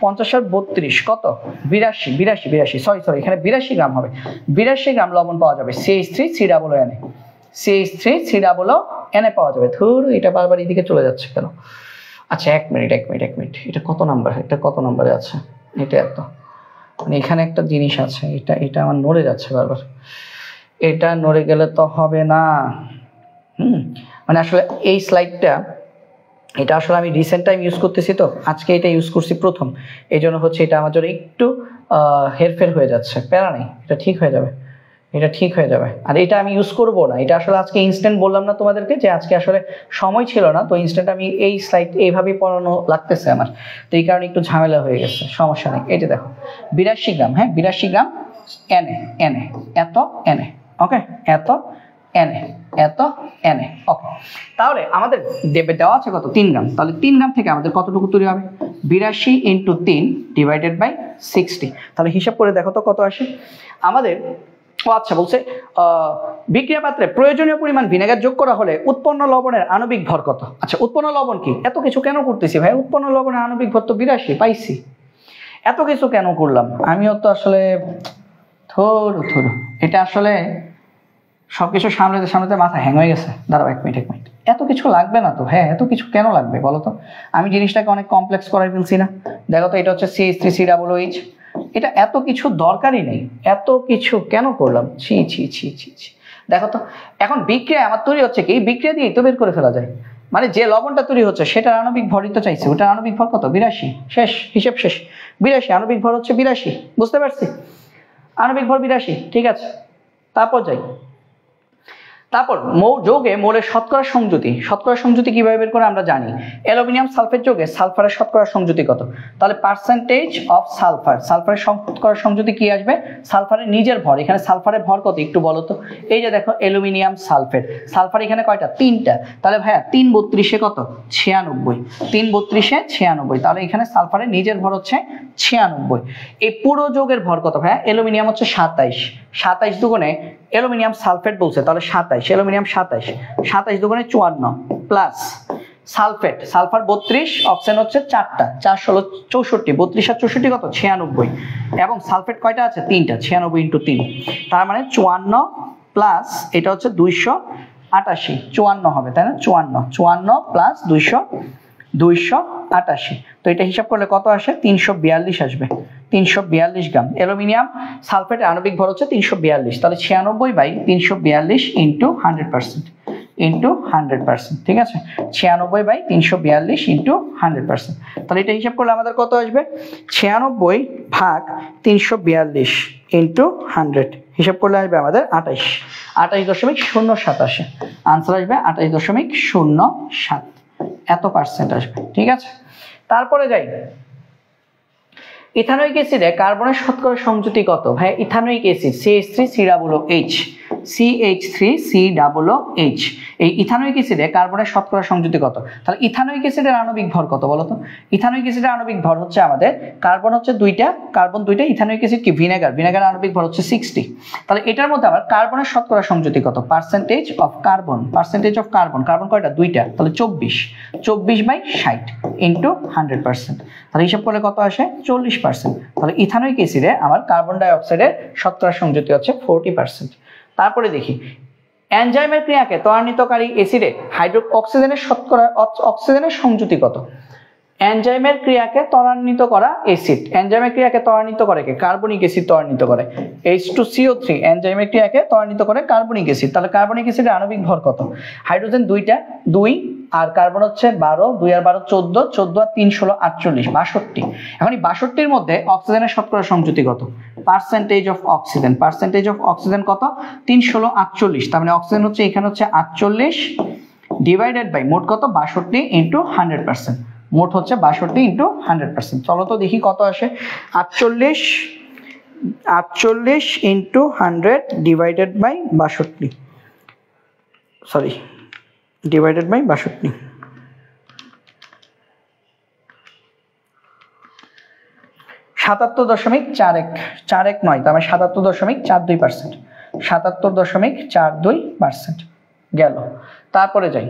50 আর 32 কত? 82, সরি এখানে 82 গ্রাম হবে। 82 গ্রাম লবণ পাওয়া যাবে CH3COON পাওয়া যাবে। ধুর, এটা বারবার এদিকে চলে যাচ্ছে কেন? আচ্ছা, এক মিনিট, এটা কত নাম্বার? এটা কত নাম্বারে আছে? এটা এত, মানে এখানে একটা জিনিস আছে, এটা আমার নড়ে যাচ্ছে বারবার। এটা নড়ে গেলে তো হবে না। মানে আসলে এই স্লাইডটা, এটা আসলে আমি রিসেন্ট টাইম ইউজ করতেছি, তো আজকে এটা ইউজ করছি প্রথম, এই জন্য হচ্ছে এটা আমার জন্য একটু হেরফের হয়ে যাচ্ছে। প্যারা নেই, এটা ঠিক হয়ে যাবে। আর এটা আমি ইউজ করবো না, এটা আসলে আজকে ইনস্ট্যান্ট বললাম না তোমাদেরকে যে আজকে আসলে সময় ছিল না, তো ইনস্ট্যান্ট আমি এই স্লাইড এইভাবেই পড়ানো লাগতেছে আমার, তো এই কারণে একটু ঝামেলা হয়ে গেছে। সমস্যা নেই, এই যে দেখো 82 গ্রাম, হ্যাঁ 82 গ্রাম Na, এত Na, ওকে, এত Na, ওকে। তাহলে আমাদের দেওয়া আছে কত? 3 গ্রাম। তাহলে 3 গ্রাম থেকে আমাদের কতটুকু তৈরি হবে? 82 × 3 ডিভাইডেড বাই 60। তাহলে হিসাব করে দেখো তো কত আসে আমাদের। আচ্ছা, বলছে বিক্রিয়া পাত্রে প্রয়োজনীয় পরিমাণ ভিনেগার যোগ করা হলে উৎপন্ন লবণের আণবিক ভর কত? আচ্ছা, উৎপন্ন লবণ কি? এত কিছু কেন করতেছি ভাই? উৎপন্ন লবণের আণবিক ভর তো 82 পাইছি, এত কিছু কেন করলাম? আমিও তো আসলে থোর এটা আসলে সবকিছু সামলাতে মাথা হ্যাং হয়ে গেছে। দাঁড়াও, এক মিনিট, এত কিছু লাগবে না তো। হ্যাঁ, এত কিছু কেন লাগবে বলো তো? আমি জিনিসটাকে অনেক কমপ্লেক্স করাই ফেলছি না? দেখো তো, এটা হচ্ছে CH3COOH, এটা এত কিছু দরকারই নেই, এত কিছু কেন করলাম? ছি। দেখো তো, এখন বিক্রিয়া আমার তৈরি হচ্ছে কি? বিক্রিয়া দিয়ে তো বের করে ফেলা যায়, মানে যে লবণটা তৈরি হচ্ছে সেটার আণবিক ভরই তো চাইছে, ওটার আণবিক ভর কত? 82। শেষ, হিসেব শেষ। 82, আণবিক ভর হচ্ছে 82, বুঝতে পারছি? আণবিক ভর 82, ঠিক আছে। তারপর যৌগে মোলের শতকরা সংযুতি কিভাবে বের করে আমরা জানি। অ্যালুমিনিয়াম সালফেট যৌগে সালফারের শতকরা সংযুতি কত? তাহলে পার্সেন্টেজ অফ সালফারের শতকরা সংযুতি কি আসবে? সালফারের নিজের ভর। এখানে সালফারের ভর কত একটু বলো তো? এই যে দেখো, অ্যালুমিনিয়াম সালফেট, সালফার এখানে কয়টা? 3টা। তাহলে ভাইয়া 3 32 কত? 96। 3 32 96। তাহলে এখানে সালফারের নিজের ভর হচ্ছে 96। এই পুরো যৌগের ভর কত ভাইয়া? অ্যালুমিনিয়াম হচ্ছে 27। 27 দুগুণে অ্যালুমিনিয়াম সালফেট বলছে, তাহলে 27, অ্যালুমিনিয়াম 27 দুগুণে 54 প্লাস সালফার 32, অক্সিজেন হচ্ছে 4টা, 4 16 64, 32 আর 64 কত? 96। এবং সালফেট কয়টা আছে? 3টা, 96 × 3, তার মানে 54 প্লাস এটা হচ্ছে 288, 54 হবে, তাই না? 54 প্লাস 288। তো এটা হিসাব করলে কত আসে? 342 আসবে, 342 গ্রাম। অ্যালুমিনিয়াম সালফেটের আণবিক ভর হচ্ছে 342, তাহলে 96/342 ইন্টু 100%, ঠিক আছে? 96/342 ইন্টু 100%। তাহলে এটা হিসাব করলে আমাদের কত আসবে? 96/342 ইন্টু 100, হিসাব করলে আসবে আমাদের 28.07 আসে। আনসার আসবে 28.07, এত পার্সেন্ট আসবে, ঠিক আছে? তারপরে যাই, ইথানোয়িক অ্যাসিডে কার্বনের শতকরা সংযুতি কত? ভাই ইথানোয়িক অ্যাসিড CH3COOH, CH3COOH, এই ইথানোয়িক অ্যাসিডে কার্বনের শতকরা সংযুতি কত? তাহলে ইথানোয়িক অ্যাসিডের আণবিক ভর কত বলো তো? ইথানোয়িক অ্যাসিডের আণবিক ভর হচ্ছে আমাদের কার্বন হচ্ছে দুইটা, কার্বন দুইটা, ইথানোয়িক অ্যাসিড কি ভিনেগার, ভিনেগারের আণবিক ভর হচ্ছে 60। তাহলে এটার মধ্যে আবার কার্বনের শতকরা সংযুতি কত? Percentage of carbon, percentage of carbon, carbon কয়টা? দুইটা, তাহলে 24/60 ইন্টু 100%। তাহলে হিসাব করলে কত আসে? 40%। তাহলে ইথানোয়িক অ্যাসিডে আমার কার্বন ডাই অক্সাইডের শতকরা সংযুতি হচ্ছে 40%। তারপরে দেখি এনজাইমের ক্রিয়াকে ত্বরান্বিতকারী অ্যাসিডে অক্সিজেনের শতকরা অক্সিজেনের সংযুতি কত? এনজাইমের ক্রিয়াকে ত্বরান্বিত করা অ্যাসিড, এনজাইমের ক্রিয়াকে ত্বরান্বিত করে কে? কার্বনিক অ্যাসিড ত্বরান্বিত করে, H2CO3 এনজাইমের ক্রিয়াকে ত্বরান্বিত করে কার্বনিক অ্যাসিড। তাহলে কার্বনিক অ্যাসিডের আণবিক ভর কত? হাইড্রোজেন দুইটা, 2, আর কার্বন হচ্ছে 12, 2 আর 12 14, 14 আর 3 16 48, 62। এখন এই 62-র মধ্যে অক্সিজেনের শতকরা সংযুতি কত? Percentage of oxygen, percentage of oxygen কত? 3 16 48। তার মানে অক্সিজেন হচ্ছে এখানে হচ্ছে 48 ডিভাইডেড বাই মোট কত? 62 ইন্টু 100%। মোট হচ্ছে 62 ইন্টু 100%। চলো তো দেখি কত আসে। 48 into 100 divided by 62, sorry divided by 62, 77.41 তার মানে 77.42%, 77.42% গেল। তারপরে যাই,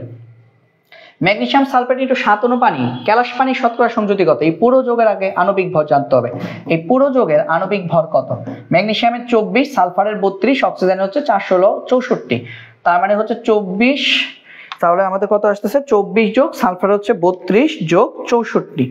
ম্যাগনেসিয়াম সালফেট ইন্টু 7 অণু পানি, ক্যালাস পানির শতকরা সংযুতি কত? এই পুরো যোগের আগে আণবিক ভর জানতে হবে। এই পুরো যোগের আণবিক ভর কত? ম্যাগনেসিয়ামের 24, সালফারের 32, অক্সিজেনের হচ্ছে 464। তার মানে হচ্ছে 24, তাহলে আমাদের কত আসতেছে? 24 যোগ সালফার হচ্ছে 32 যোগ 64,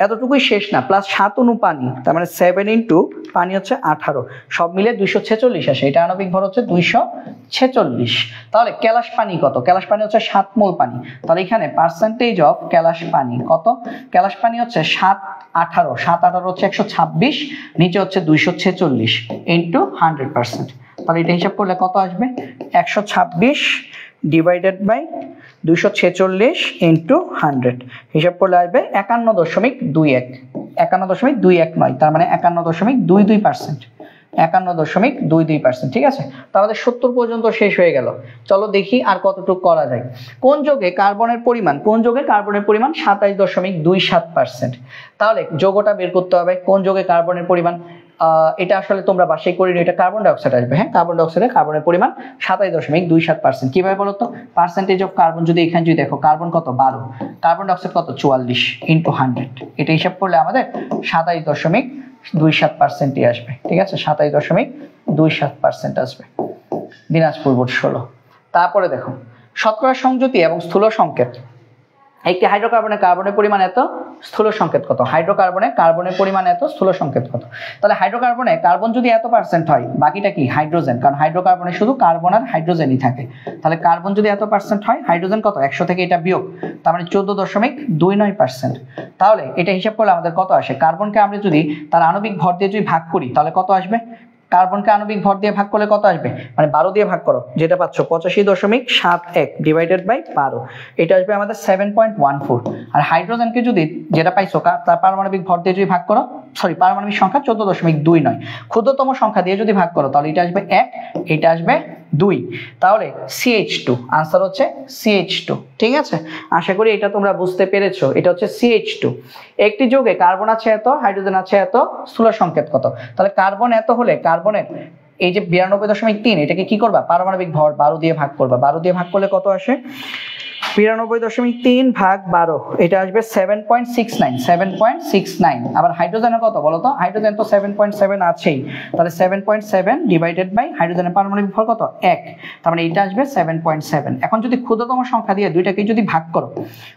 এতটুকুই শেষ না, প্লাস 7 অণু পানি, তার মানে 7 ইন্টু পানি হচ্ছে 18, সব মিলে 246 আসে। এটা আণবিক ভর হচ্ছে 246। তাহলে ক্যালাস পানি কত? ক্যালাস পানি হচ্ছে 7 মোল পানি। তাহলে এখানে পার্সেন্টেজ অফ ক্যালাস পানি কত? ক্যালাস পানি হচ্ছে 7 18, 7 18 হচ্ছে 126, নিচে হচ্ছে 246 ইন্টু 100%। তাহলে এটা হিসাব করলে কত আসবে? 126 ডিভাইডেড বাই 246 ইন্টু 100, হিসাব করলে আসবে 51.21, 51.21 নয়, তার মানে 51.22%, 51.22%। ঠিক আছে, তাহলে 70 পর্যন্ত শেষ হয়ে গেল। চলো দেখি আর কতটুকু করা যায়। কোন যোগে কার্বনের পরিমাণ, কোন যোগে কার্বনের পরিমাণ 27.27%? তাহলে যোগটা বের করতে হবে। কোন যোগে কার্বনের পরিমাণ, এটা আসলে তোমরা বাসায় করে নিও, এটা কার্বন ডাই অক্সাইড আসবে। হ্যাঁ, কার্বন ডাই অক্সাইডে কার্বনের পরিমাণ 27.27%। কিভাবে বলো তো? পার্সেন্টেজ অফ কার্বন যদি এখানে যদি দেখো, কার্বন কত? 12, কার্বন ডাই অক্সাইড কত? 44 ইন্টু 100, এটা হিসাব করলে আমাদের 27.27% আসবে। ঠিক আছে, 27.27% আসবে। দিনাজপুর বোর্ড 16। তারপরে দেখো শতকরা সংযুতি এবং স্থূল সংকেত। একটি হাইড্রোকার্বনে কার্বনের পরিমাণ এত, স্থূল সংকেত কত? হাইড্রোকার্বনে কার্বনের পরিমাণ এত, স্থূল সংকেত কত? তাহলে হাইড্রোকার্বনে কার্বন যদি এত পার্সেন্ট হয়, বাকিটা কি? হাইড্রোজেন, কারণ হাইড্রোকার্বনে শুধু কার্বন আর হাইড্রোজেনই থাকে। তাহলে কার্বন যদি এত পার্সেন্ট হয়, হাইড্রোজেন কত? 100 থেকে এটা বিয়োগ, তার মানে 14.29%। তাহলে এটা হিসাব করলে আমাদের কত আসে? কার্বনকে আমরা যদি তার আণবিক ভর দিয়ে যদি ভাগ করি, তাহলে কত আসবে? কার্বনকে আণবিক ভর দিয়ে ভাগ করলে কত আসবে? মানে 12 দিয়ে ভাগ করো, যেটা পাচ্ছ 85.71 ডিভাইডেড বাই 12, এটা আসবে আমাদের 7.14। আর হাইড্রোজেনকে যদি যেটা পাইছো তার পারমাণবিক ভর দিয়ে যদি ভাগ করো, সরি পারমাণবিক সংখ্যা 14.29, ক্ষুদ্রতম সংখ্যা দিয়ে যদি ভাগ করো তাহলে এটা আসবে 1, এটা আসবে 2। তাহলে CH2, আনসার হচ্ছে CH2। ঠিক আছে, আশা করি এটা তোমরা বুঝতে পেরেছো। এটা হচ্ছে CH2। একটি যোগে কার্বন আছে এত, হাইড্রোজেন আছে এত, স্থূল সংকেত কত? তাহলে কার্বন এত হলে কার্বনের এই যে 92.3, এটাকে কি করবা? পারমাণবিক ভর 12 দিয়ে ভাগ করবা। 12 দিয়ে ভাগ করলে কত আসে? 92.3 ভাগ 12, এটা আসবে 7.69। আবার হাইড্রোজেনের কত বলো তো? হাইড্রোজেন তো 7.7 আছেই, তাহলে 7.7 ডিভাইডেড বাই হাইড্রোজেনের পারমাণবিক ভর কত? 1, তার মানে এটা আসবে 7.7। এখন যদি ক্ষুদ্রতম সংখ্যা দিয়ে দুইটাকেই যদি ভাগ করো,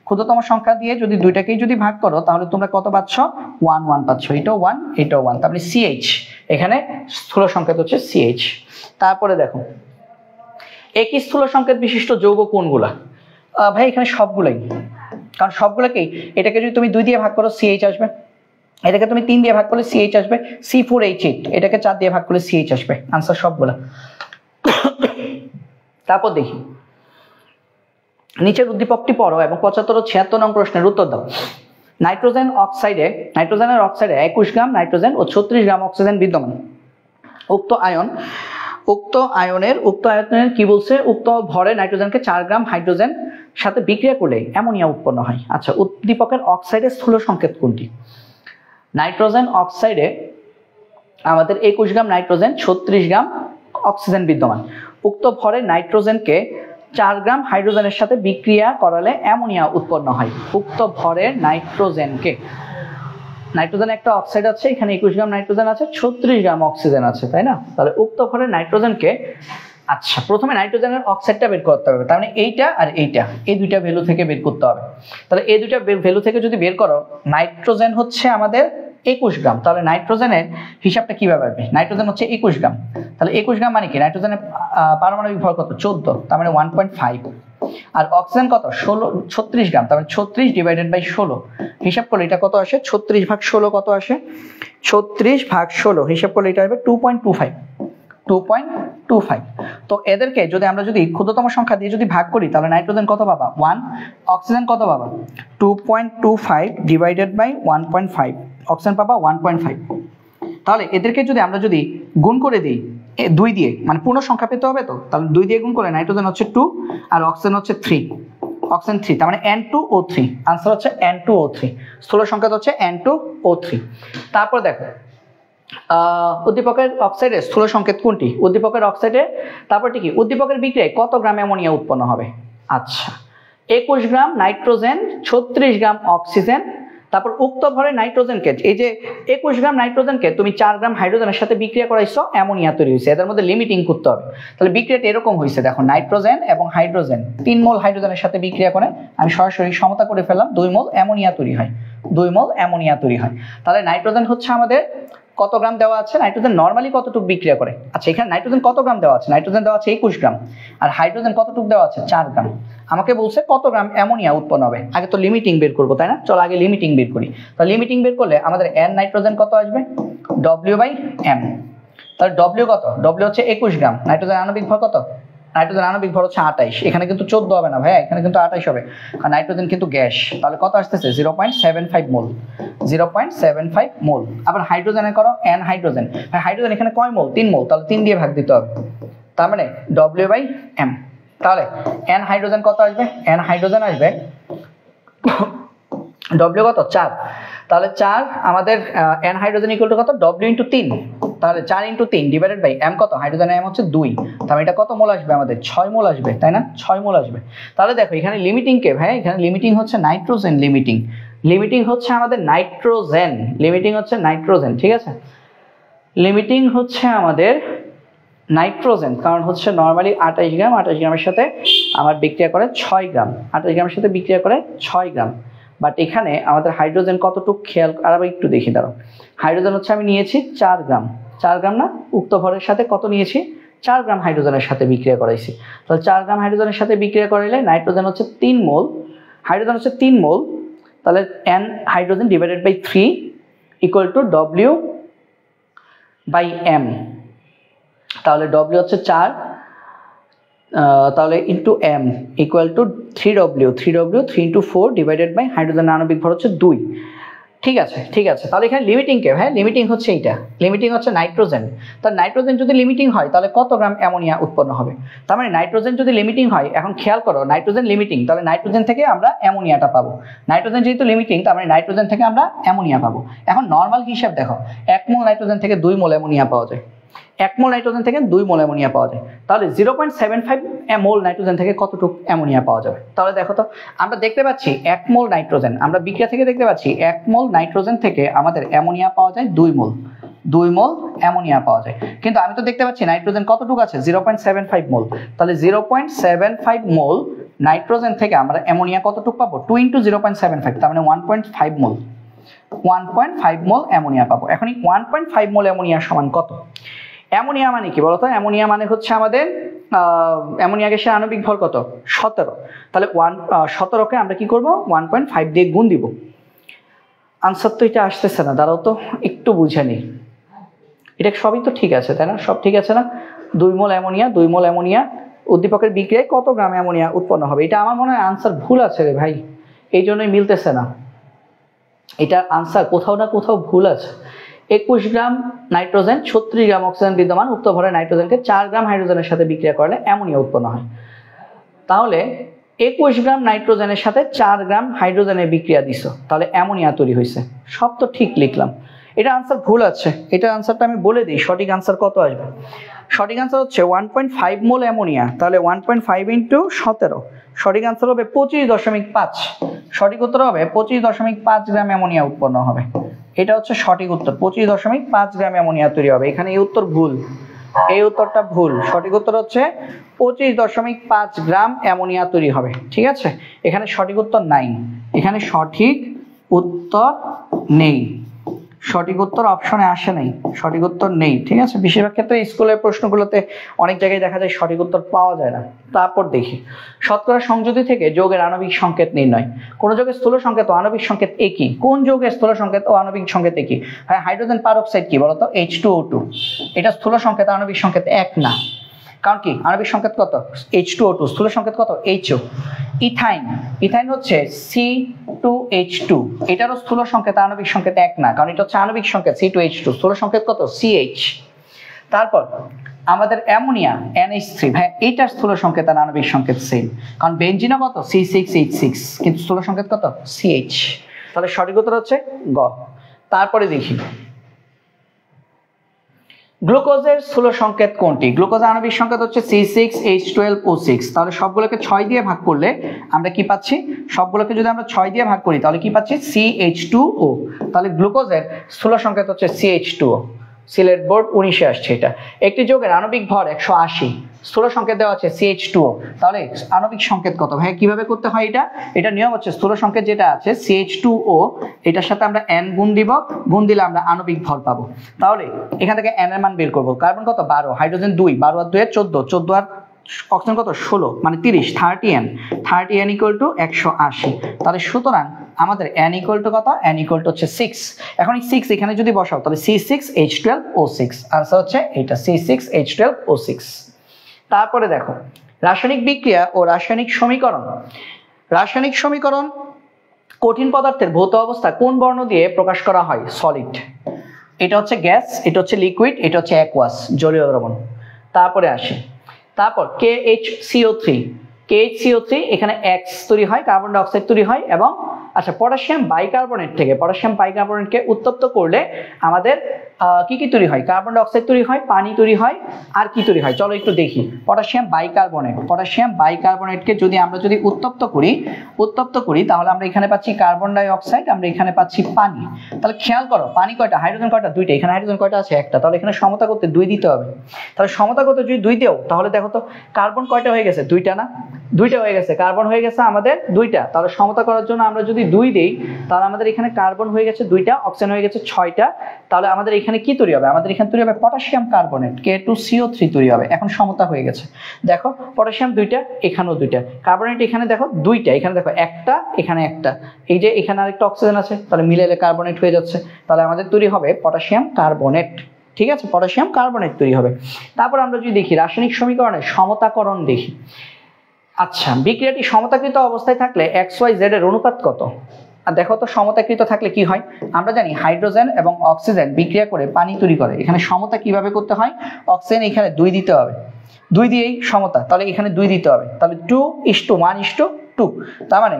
ক্ষুদ্রতম সংখ্যা দিয়ে যদি দুইটাকেই যদি ভাগ করো, তাহলে তোমরা কত পাচ্ছ? 1 পাচ্ছ। এটাও 1, এটাও 1, তার মানে CH, এখানে স্থূল সংকেত হচ্ছে CH। তারপরে দেখো একই স্থূল সংকেত বিশিষ্ট যৌগ কোনগুলা? ভাই এখানে সবগুলাই, কারণ সবগুলোকেই, এটাকে যদি তুমি 2 দিয়ে ভাগ করো CH আসবে, এটাকে তুমি 3 দিয়ে ভাগ করলে CH আসবে, C4H8, এটাকে 4 দিয়ে ভাগ করলে CH আসবে। আনসার সবগুলা। তারপর দেখি নিচের উদ্দীপকটি পড়ো এবং 75 ও 76 নং প্রশ্নের উত্তর দাও। নাইট্রোজেনের অক্সাইডে 21 গ্রাম নাইট্রোজেন ও 36 গ্রাম অক্সিজেন বিদ্যমান। উক্ত আয়নের কি বলছে, উক্ত ভরে নাইট্রোজেনকে 4 গ্রাম হাইড্রোজেন সাথে বিক্রিয়া করলে অ্যামোনিয়া উৎপন্ন হয়। আচ্ছা, উদ্দীপকের অক্সাইডের স্থূল সংকেত কোনটি? নাইট্রোজেন অক্সাইডে আমাদের 21 গ্রাম নাইট্রোজেন 36 গ্রাম অক্সিজেন বিদ্যমান। উক্ত ভরে নাইট্রোজেনকে 4 গ্রাম হাইড্রোজেনের সাথে বিক্রিয়া করালে অ্যামোনিয়া উৎপন্ন হয়। উক্ত ভরের নাইট্রোজেন একটা অক্সাইড আছে, এখানে 21 গ্রাম নাইট্রোজেন আছে, 36 গ্রাম অক্সিজেন আছে, তাই না? তাহলে উক্ত ভরের নাইট্রোজেনকে, আচ্ছা প্রথমে নাইট্রোজেনের অক্সাইডটা বের করতে হবে, তার মানে এইটা আর এইটা, এই দুইটা ভ্যালু থেকে বের করতে হবে। তাহলে এই দুইটা ভ্যালু থেকে যদি বের করো, নাইট্রোজেন হচ্ছে আমাদের 21 গ্রাম, তাহলে নাইট্রোজেনের হিসাবটা কিভাবে হবে? নাইট্রোজেন হচ্ছে 21 গ্রাম, তাহলে 21 গ্রাম মানে কি? নাইট্রোজেনের পারমাণবিক ভর কত? 14, তার মানে 1.5। আর অক্সিজেন কত? 36 গ্রাম, তার মানে 36 ডিভাইডেড বাই 16, হিসাব করলে এটা কত আসে? 36 ভাগ 16 কত আসে? 36 ভাগ 16 হিসাব করলে এটা হবে 2.25। তো এদেরকে আমরা যদি ক্ষুদ্রতম সংখ্যা দিয়ে যদি ভাগ করি, তাহলে নাইট্রোজেন কত পাবা? 1, অক্সিজেন কত পাবা? 2.25 ডিভাইডেড বাই 1.5, অক্সিজেন পাবা 1.5। তাহলে এদেরকে আমরা যদি গুণ করে দিই 2 দিয়ে, মানে পূর্ণ সংখ্যা পেতে হবে, তো তাহলে 2 দিয়ে গুণ করে নাইট্রোজেন হচ্ছে 2 আর অক্সিজেন হচ্ছে 3, তার মানে N2O3, আনসার হচ্ছে N2O3, স্থূল সংখ্যা হচ্ছে N2O3। তারপর দেখো উদ্দীপকের অক্সাইডের স্থূল সংকেত কোনটি? উদ্দীপকের অক্সাইডে তারপরটি কি? উদ্দীপকের বিক্রিয়ায় কত গ্রাম অ্যামোনিয়া উৎপন্ন হবে? আচ্ছা, 21 গ্রাম নাইট্রোজেন 36 গ্রাম অক্সিজেন, তারপর উক্ত ভরে নাইট্রোজেনকে, এই যে 21 গ্রাম নাইট্রোজেনকে তুমি 4 গ্রাম হাইড্রোজেনের সাথে বিক্রিয়া করাইছো, অ্যামোনিয়া তৈরি হয়েছে। এদের মধ্যে লিমিটিং করতে হবে। তাহলে বিক্রিয়াটা এরকম হয়েছে, দেখো নাইট্রোজেন এবং হাইড্রোজেন 3 মোল হাইড্রোজেনের সাথে বিক্রিয়া করে আমি সরাসরি সমতা করে ফেললাম, 2 মোল অ্যামোনিয়া তৈরি হয়, 2 মোল অ্যামোনিয়া তৈরি হয়। তাহলে নাইট্রোজেন হচ্ছে আমাদের কত গ্রাম দেওয়া আছে? নাইট্রোজেন নরমালি কতটুকু বিক্রিয়া করে? আচ্ছা, এখানে নাইট্রোজেন কত গ্রাম দেওয়া আছে? নাইট্রোজেন দেওয়া আছে 21 গ্রাম, আর হাইড্রোজেন কতটুকু দেওয়া আছে? 4 গ্রাম। আমাকে বলছে কত গ্রাম অ্যামোনিয়া উৎপন্ন হবে। আগে তো লিমিটিং বের করবো, তাই না? চলো আগে লিমিটিং বের করি। তো লিমিটিং বের করলে আমাদের N নাইট্রোজেন কত আসবে? W/M। তাহলে W কত? W হচ্ছে 21 গ্রাম। নাইট্রোজেন আণবিক ভর কত? নাইট্রোজেন আণবিক ভর হচ্ছে 28। এখানে কিন্তু 14 হবে না ভাইয়া, এখানে কিন্তু 28 হবে, আর নাইট্রোজেন কিন্তু গ্যাস। তাহলে কত আসতেছে? 0.75 মোল, 0.75 মোল। আবার হাইড্রোজেনে করো, N হাইড্রোজেন। হাইড্রোজেন এখানে কয় মোল? 3 মোল, তাহলে 3 দিয়ে ভাগ দিতে হবে, তার মানে W/M। তাহলে N হাইড্রোজেন কত আসবে? N হাইড্রোজেন আসবে W কত? 4। তাহলে 4 আমাদের N হাইড্রোজেন ইকুয়াল টু কত? W × 3। তাহলে 4 × 3 ডিভাইডেড বাই M কত? হাইড্রোজেনের M হচ্ছে 2, তাহলে এটা কত মোল আসবে আমাদের? 6 মোল আসবে, তাই না? 6 মোল আসবে। তাহলে দেখো এখানে লিমিটিং কে ভাই? এখানে লিমিটিং হচ্ছে নাইট্রোজেন। লিমিটিং হচ্ছে আমাদের নাইট্রোজেন, ঠিক আছে? লিমিটিং হচ্ছে আমাদের নাইট্রোজেন, কারণ হচ্ছে নরমালি 28 গ্রাম, 28 গ্রামের সাথে আমার বিক্রিয়া করে 6 গ্রাম, 28 গ্রামের সাথে বিক্রিয়া করে 6 গ্রাম। বাট এখানে আমাদের হাইড্রোজেন কতটুকু খেয়াল আর একটু দেখি, দাঁড়াও। হাইড্রোজেন হচ্ছে আমি নিয়েছি 4 গ্রাম, 4 গ্রাম না? উক্ত ভরের সাথে কত নিয়েছি? 4 গ্রাম হাইড্রোজেনের সাথে বিক্রিয়া করাইছি। তাহলে 4 গ্রাম হাইড্রোজেনের সাথে বিক্রিয়া করাইলে নাইট্রোজেন হচ্ছে 3 মোল, হাইড্রোজেন হচ্ছে 3 মোল। তাহলে N hydrogen divided by 3 equal to W/M। তাহলে W হচ্ছে 4, তাহলে into M equal to 3W 3 × 4 divided by হাইড্রোজেনের আণবিক ভর হচ্ছে 2। ঠিক আছে। তাহলে এখানে লিমিটিং কে ভাই? লিমিটিং হচ্ছে এইটা, লিমিটিং হচ্ছে নাইট্রোজেন। তাহলে নাইট্রোজেন যদি লিমিটিং হয় তাহলে কত গ্রাম অ্যামোনিয়া উৎপন্ন হবে? তার মানে নাইট্রোজেন যদি লিমিটিং হয়, এখন খেয়াল করো, নাইট্রোজেন লিমিটিং, তাহলে নাইট্রোজেন থেকে আমরা অ্যামোনিয়াটা পাবো। নাইট্রোজেন যেহেতু লিমিটিং, তার মানে নাইট্রোজেন থেকে আমরা অ্যামোনিয়া পাবো। এখন নর্মাল হিসাব দেখো, 1 মোল নাইট্রোজেন থেকে 2 মোল অ্যামোনিয়া পাওয়া যায়, 1 মোল নাইট্রোজেন থেকে 2 মোল অ্যামোনিয়া পাওয়া যায়। তাহলে 0.75 মোল নাইট্রোজেন থেকে কতটুকু অ্যামোনিয়া পাওয়া যাবে? তাহলে দেখো তো, আমরা দেখতে পাচ্ছি 1 মোল নাইট্রোজেন, আমরা বিক্রিয়া থেকে দেখতে পাচ্ছি 1 মোল নাইট্রোজেন থেকে আমাদের অ্যামোনিয়া পাওয়া যায় 2 মোল, 2 মোল অ্যামোনিয়া পাওয়া যায়। কিন্তু আমি তো দেখতে পাচ্ছি নাইট্রোজেন কতটুকু আছে? 0.75 মোল। তাহলে 0.75 মোল নাইট্রোজেন থেকে আমরা অ্যামোনিয়া কতটুকু পাবো? 2 × 0.75, তার মানে 1.5 মোল, 1.5 মোল অ্যামোনিয়া পাবো। এখন এই 1.5 মোল অ্যামোনিয়া সমান কত? অ্যামোনিয়া মানে কি বলতো? অ্যামোনিয়া মানে হচ্ছে আমাদের অ্যামোনিয়া গ্যাসের আণবিক ভর কত? 17। তাহলে 17কে আমরা কি করব? 1.5 দিয়ে গুণ দিব। আনসার তো এটা আসতেছে না, দাঁড়াও তো একটু বুঝে নিই। এটা সবই তো ঠিক আছে, তাই না? সব ঠিক আছে না? 2 মোল অ্যামোনিয়া উদ্দীপকের বিক্রিয়ায় কত গ্রাম অ্যামোনিয়া উৎপন্ন হবে? এটা আমার মনে হয় আনসার ভুল আছে রে ভাই, এই জন্যই মিলতেছে না। এটার আনসার কোথাও না কোথাও ভুল আছে। 21 গ্রাম নাইট্রোজেন 36 গ্রাম অক্সিজেন বিদ্যমান, উক্ত ভরের নাইট্রোজেনকে 4 গ্রাম হাইড্রোজেনের সাথে বিক্রিয়া করলে অ্যামোনিয়া উৎপন্ন হয়। তাহলে 21 গ্রাম নাইট্রোজেনের সাথে 4 গ্রাম হাইড্রোজেনের বিক্রিয়া দিছো, তাহলে অ্যামোনিয়া তৈরি হয়েছে। সব তো ঠিক লিখলাম, এটা আনসার ভুল আছে। এটা আনসারটা আমি বলে দিই, সঠিক আনসার কত আসবে। সঠিক আনসার হচ্ছে 1.5 মোল অ্যামোনিয়া, তাহলে 1.5 ইন্টু 17, সঠিক আনসার হবে 25.5। সঠিক উত্তর হবে 25.5 গ্রাম অ্যামোনিয়া উৎপন্ন হবে। এটা হচ্ছে সঠিক উত্তর, 25.5 গ্রাম অ্যামোনিয়া তৈরি হবে। এখানে এই উত্তর ভুল, এই উত্তরটা ভুল। সঠিক উত্তর হচ্ছে 25.5 গ্রাম অ্যামোনিয়া তৈরি হবে। ঠিক আছে, এখানে সঠিক উত্তর নাই, এখানে সঠিক উত্তর নেই, সঠিক উত্তর অপশনে আসে নাই, সঠিক উত্তর নেই। ঠিক আছে, বেশিরভাগ ক্ষেত্রে স্কুলের প্রশ্নগুলোতে অনেক জায়গায় দেখা যায় সঠিক উত্তর পাওয়া যায় না। তারপর দেখি শতকরা সংযুতি থেকে যৌগের আণবিক সংকেত নির্ণয়। কোন যৌগের স্থূল সংকেত ও আণবিক সংকেত একই? কোন যৌগের স্থূল সংকেত ও আণবিক সংকেত একই? হ্যাঁ, হাইড্রোজেন পারঅক্সাইড কি বলতো? H2O2। এটা স্থূল সংকেত আণবিক সংকেত এক না, কারণ কি আণবিক সংকেত কত? H2O2, স্থূল সংকেত কত? HO। ইথাইন, ইথাইন হচ্ছে C2H2, এটারও স্থূল সংকেত আণবিক সংকেত এক না, কারণ এটা হচ্ছে আণবিক সংকেত C2H2, স্থূল সংকেত কত? CH। তারপর আমাদের অ্যামোনিয়া NH3, ভাই এইটার স্থূল সংকেত আর আণবিক সংকেত সেম, কারণ বেনজিনও কত? C6H6, কিন্তু স্থূল সংকেত কত? CH। তাহলে সঠিক উত্তর হচ্ছে গ। তারপরে দেখি গ্লুকোজের স্থূল সংকেত কোনটি? গ্লুকোজের আণবিক সংকেত হচ্ছে C6H12O6। তাহলে সবগুলোকে 6 দিয়ে ভাগ করলে আমরা কি পাচ্ছি? সবগুলোকে যদি আমরা 6 দিয়ে ভাগ করি তাহলে কি পাচ্ছি? CH2O। তাহলে গ্লুকোজের স্থূল সংকেত হচ্ছে CH2O। সিলেট বোর্ড 19-এ আসছে এটা। একটি যৌগের আণবিক ভর 180, স্থূল সংকেত দেওয়া আছে CH2O, তাহলে আণবিক সংকেত কত? ভাই কিভাবে করতে হয় এটা? এটা নিয়ম হচ্ছে স্থূল সংকেত যেটা আছে CH2O, এটার সাথে আমরা n গুণ দিব, গুণ দিলে আমরা আণবিক ভর পাবো। তাহলে এখান থেকে n এর মান বের করব। কার্বন কত? 12, হাইড্রোজেন 2, 12 আর 2 এর 14, 14 আর অক্সিজেন কত? 16, মানে 30, 30n, 30n ইকুয়াল টু 180। তাহলে সুতরাং আমাদের n ইকুয়াল টু কত? n ইকুয়াল টু হচ্ছে 6। এখন এই 6 এখানে যদি বসাও তাহলে C6H12O6, আনসার হচ্ছে এটা C6H12O6। তারপরে দেখো রাসায়নিক বিক্রিয়া ও রাসায়নিক সমীকরণ। রাসায়নিক সমীকরণ কঠিন পদার্থের ভৌত অবস্থা কোন বর্ণ দিয়ে প্রকাশ করা হয়? সলিড। এটা হচ্ছে গ্যাস, এটা হচ্ছে লিকুইড, এটা হচ্ছে অ্যাকুয়াস, জলীয় দ্রবণ। তারপরে আসে তারপর KHCO3, KHCO3 এখানে X তৈরি হয়, কার্বন ডাই অক্সাইড তৈরি হয়, এবং আচ্ছা পটাশিয়াম বাইকার্বনেট থেকে, পটাশিয়াম বাইকার্বনেটকে উত্তপ্ত করলে আমাদের কি কি তৈরি হয়? কার্বন ডাই অক্সাইড তৈরি হয়, পানি তৈরি হয়, আর কি তৈরি হয় চলো একটু দেখি। পটাশিয়াম বাইকার্বনেট, পটাশিয়াম বাইকার্বনেটকে যদি আমরা উত্তপ্ত করি তাহলে আমরা এখানে পাচ্ছি কার্বন ডাই অক্সাইড, আমরা এখানে পাচ্ছি পানি। তাহলে খেয়াল করো পানি কয়টা? হাইড্রোজেন কয়টা? 2টা। এখানে হাইড্রোজেন কয়টা আছে? 1টা। তাহলে এখানে সমতা করতে 2 দিতে হবে। তাহলে সমতা করতে যদি 2 দেও তাহলে দেখো তো কার্বন কয়টা হয়ে গেছে? 2টা না? 2টা হয়ে গেছে, কার্বন হয়ে গেছে আমাদের 2টা। তাহলে সমতা করার জন্য আমরা যদি 2 দেই তাহলে আমাদের এখানে কার্বন হয়ে গেছে 2টা, অক্সিজেন হয়ে গেছে 6টা। তাহলে আমাদের এখানে কি তৈরি হবে? আমাদের এখানে তৈরি হবে পটাশিয়াম কার্বনেট, K2CO3 তৈরি হবে। এখন সমতা হয়ে গেছে, দেখো পটাশিয়াম 2টা, এখানেও 2টা, কার্বনেট এখানে দেখো 2টা, এখানে দেখো 1টা, এখানে 1টা, এই যে এখানে আরেকটা অক্সিজেন আছে, তাহলে মিলাইলে কার্বনেট হয়ে যাচ্ছে। তাহলে আমাদের তৈরি হবে পটাশিয়াম কার্বনেট। ঠিক আছে, পটাশিয়াম কার্বনেট তৈরি হবে। তারপর আমরা যদি দেখি রাসায়নিক সমীকরণের সমতাকরণ দেখি। আচ্ছা, বিক্রিয়াটি সমতাকৃত অবস্থায় থাকলে XYZ এর অনুপাত কত? আর দেখো তো সমতাকৃত থাকলে কি হয়? আমরা জানি হাইড্রোজেন এবং অক্সিজেন বিক্রিয়া করে পানি তৈরি করে। এখানে সমতা কিভাবে করতে হয়? অক্সিজেন এখানে 2 দিতে হবে, 2 দিয়েই সমতা, তাহলে এখানে 2 দিতে হবে। তাহলে 2:1:2, তার মানে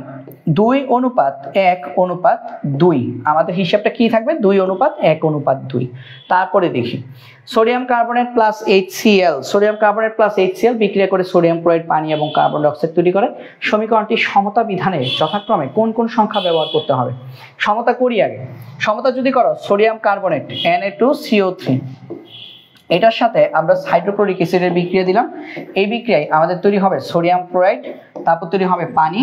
2:1:2। আমাদের হিসাবটা কি থাকবে? 2:1:2। তারপরে দেখি sodium carbonate plus HCl, sodium carbonate plus HCl বিক্রিয়া করে সোডিয়াম ক্লোরাইড, পানি এবং কার্বন ডাই অক্সাইড তৈরি করে। সমীকরণটি সমতা বিধানে যথাক্রমে কোন কোন সংখ্যা ব্যবহার করতে হবে? সমতা করি আগে। সমতা যদি করো সোডিয়াম কার্বনেট Na2CO3, এটার সাথে আমরা হাইড্রোক্লোরিক অ্যাসিডের বিক্রিয়া দিলাম, এই বিক্রিয়ায় আমাদের তৈরি হবে সোডিয়াম ক্লোরাইড, তারপর তৈরি হবে পানি,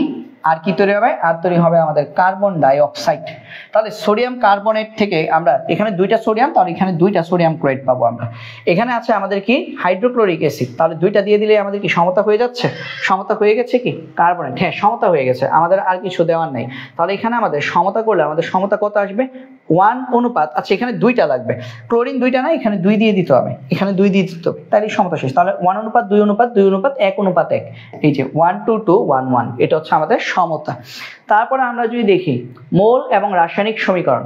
আর কি তৈরি হবে? আর তৈরি হবে আমাদের কার্বন ডাই অক্সাইড। তাহলে সোডিয়াম কার্বনেট থেকে আমরা এখানে 2টা সোডিয়াম, তাহলে এখানে 2টা সোডিয়াম ক্লোরাইড পাবো আমরা। এখানে আছে আমাদের কি? হাইড্রোক্লোরিক অ্যাসিড, তাহলে 2টা দিয়ে দিলে আমাদের কি সমতা হয়ে যাচ্ছে? সমতা হয়ে গেছে কি? কার্বনেট, হ্যাঁ সমতা হয়ে গেছে, আমাদের আর কিছু দেওয়ার নাই। তাহলে এখানে আমাদের সমতা করলে আমাদের সমতা কত আসবে? 1:, আচ্ছা এখানে 2টা লাগবে, ক্লোরিন 2টা না, এখানে 2 দিয়ে দিতে হবে, এখানে 2 দিয়ে দিতে হবে, তাহলে সমতা শেষ। তাহলে 1:2:2:1:1, এই যে 1:2:1:1, এটা হচ্ছে আমাদের সমতা। তারপরে আমরা যদি দেখি মোল এবং রাসায়নিক সমীকরণ,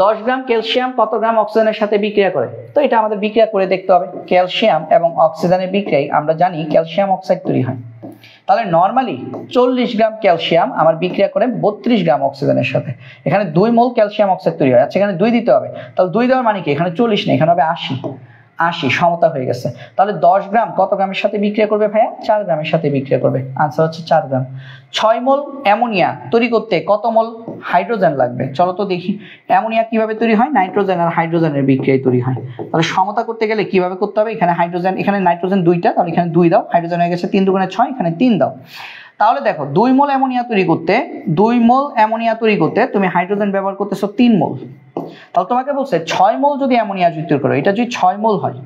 10 গ্রাম ক্যালসিয়াম কত গ্রাম অক্সিজেনের সাথে বিক্রিয়া করে, তো এটা আমাদের বিক্রিয়া করে দেখতে হবে। ক্যালসিয়াম এবং অক্সিজেনের বিক্রিয়ায় আমরা জানি ক্যালসিয়াম অক্সাইড তৈরি হয়, তাহলে নর্মালি 40 গ্রাম ক্যালসিয়াম আমার বিক্রিয়া করে 32 গ্রাম অক্সিজেনের সাথে, এখানে 2 মোল ক্যালসিয়াম অক্সাইড তৈরি হয়। আচ্ছা এখানে 2 দিতে হবে, তাহলে 2 দেওয়ার মানে কি, এখানে 40 নেই, এখানে হবে 80, সমতা হয়ে গেছে। তাহলে 10 গ্রাম কত গ্রামের সাথে বিক্রিয়া করবে ভাইয়া, 4 গ্রামের সাথে বিক্রিয়া করবে, আনসার হচ্ছে 4 গ্রাম। 6 মোল অ্যামোনিয়া তৈরি করতে কত মোল হাইড্রোজেন লাগবে, চলো তো দেখি। অ্যামোনিয়া কিভাবে তৈরি হয়, নাইট্রোজেন আর হাইড্রোজেনের বিক্রিয়ায় তৈরি হয়। তাহলে সমতা করতে গেলে কিভাবে করতে হবে, এখানে হাইড্রোজেন, এখানে নাইট্রোজেন 2টা, তাহলে এখানে 2 দাও, হাইড্রোজেন হয়ে গেছে 3 দুগুণে 6, এখানে 3 দাও। তাহলে দেখো 2 মোল অ্যামোনিয়া তৈরি করতে তুমি হাইড্রোজেন ব্যবহার করতেছো 3 মোল। তাহলে তোমাকে বলছে 6 মোল যদি অ্যামোনিয়া যুক্ত করো, এটা যদি 6 মোল হয়,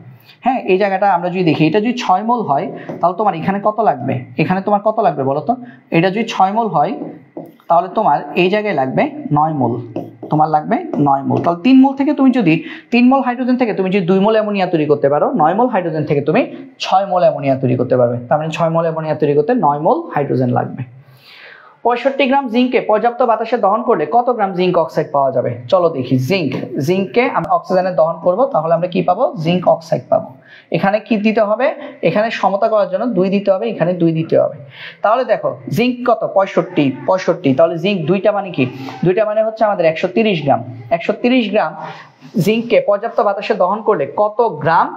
হ্যাঁ এই জায়গাটা আমরা যদি দেখি, এটা যদি 6 মোল হয় তাহলে তোমার এখানে কত লাগবে, এখানে তোমার কত লাগবে বলো তো। এটা যদি 6 মোল হয় তাহলে তোমার এই জায়গায় লাগবে 9 মোল, তোমার লাগবে 9 মোল। তাহলে 3 মোল থেকে তুমি যদি 3 মোল হাইড্রোজেন থেকে তুমি যদি 2 মোল অ্যামোনিয়া তৈরি করতে পারো, 9 মোল হাইড্রোজেন থেকে তুমি 6 মোল অ্যামোনিয়া তৈরি করতে পারবে। তার মানে 6 মোল অ্যামোনিয়া তৈরি করতে 9 মোল হাইড্রোজেন লাগবে। 65 গ্রাম জিঙ্কে পর্যাপ্ত বাতাসে দহন করলে কত গ্রাম জিঙ্ক অক্সাইড পাওয়া যাবে, চলো দেখি। জিঙ্ককে আমরা অক্সিজেনে দহন করব, তাহলে আমরা কি পাবো, জিঙ্ক অক্সাইড পাবো। এখানে কি দিতে হবে, এখানে সমতা করার জন্য 2 দিতে হবে, এখানে 2 দিতে হবে। তাহলে দেখো জিঙ্ক কত, 65, তাহলে জিঙ্ক 2টা মানে কি, 2টা মানে হচ্ছে আমাদের 130 গ্রাম। 130 গ্রাম জিঙ্ককে পর্যাপ্ত বাতাসে দহন করলে কত গ্রাম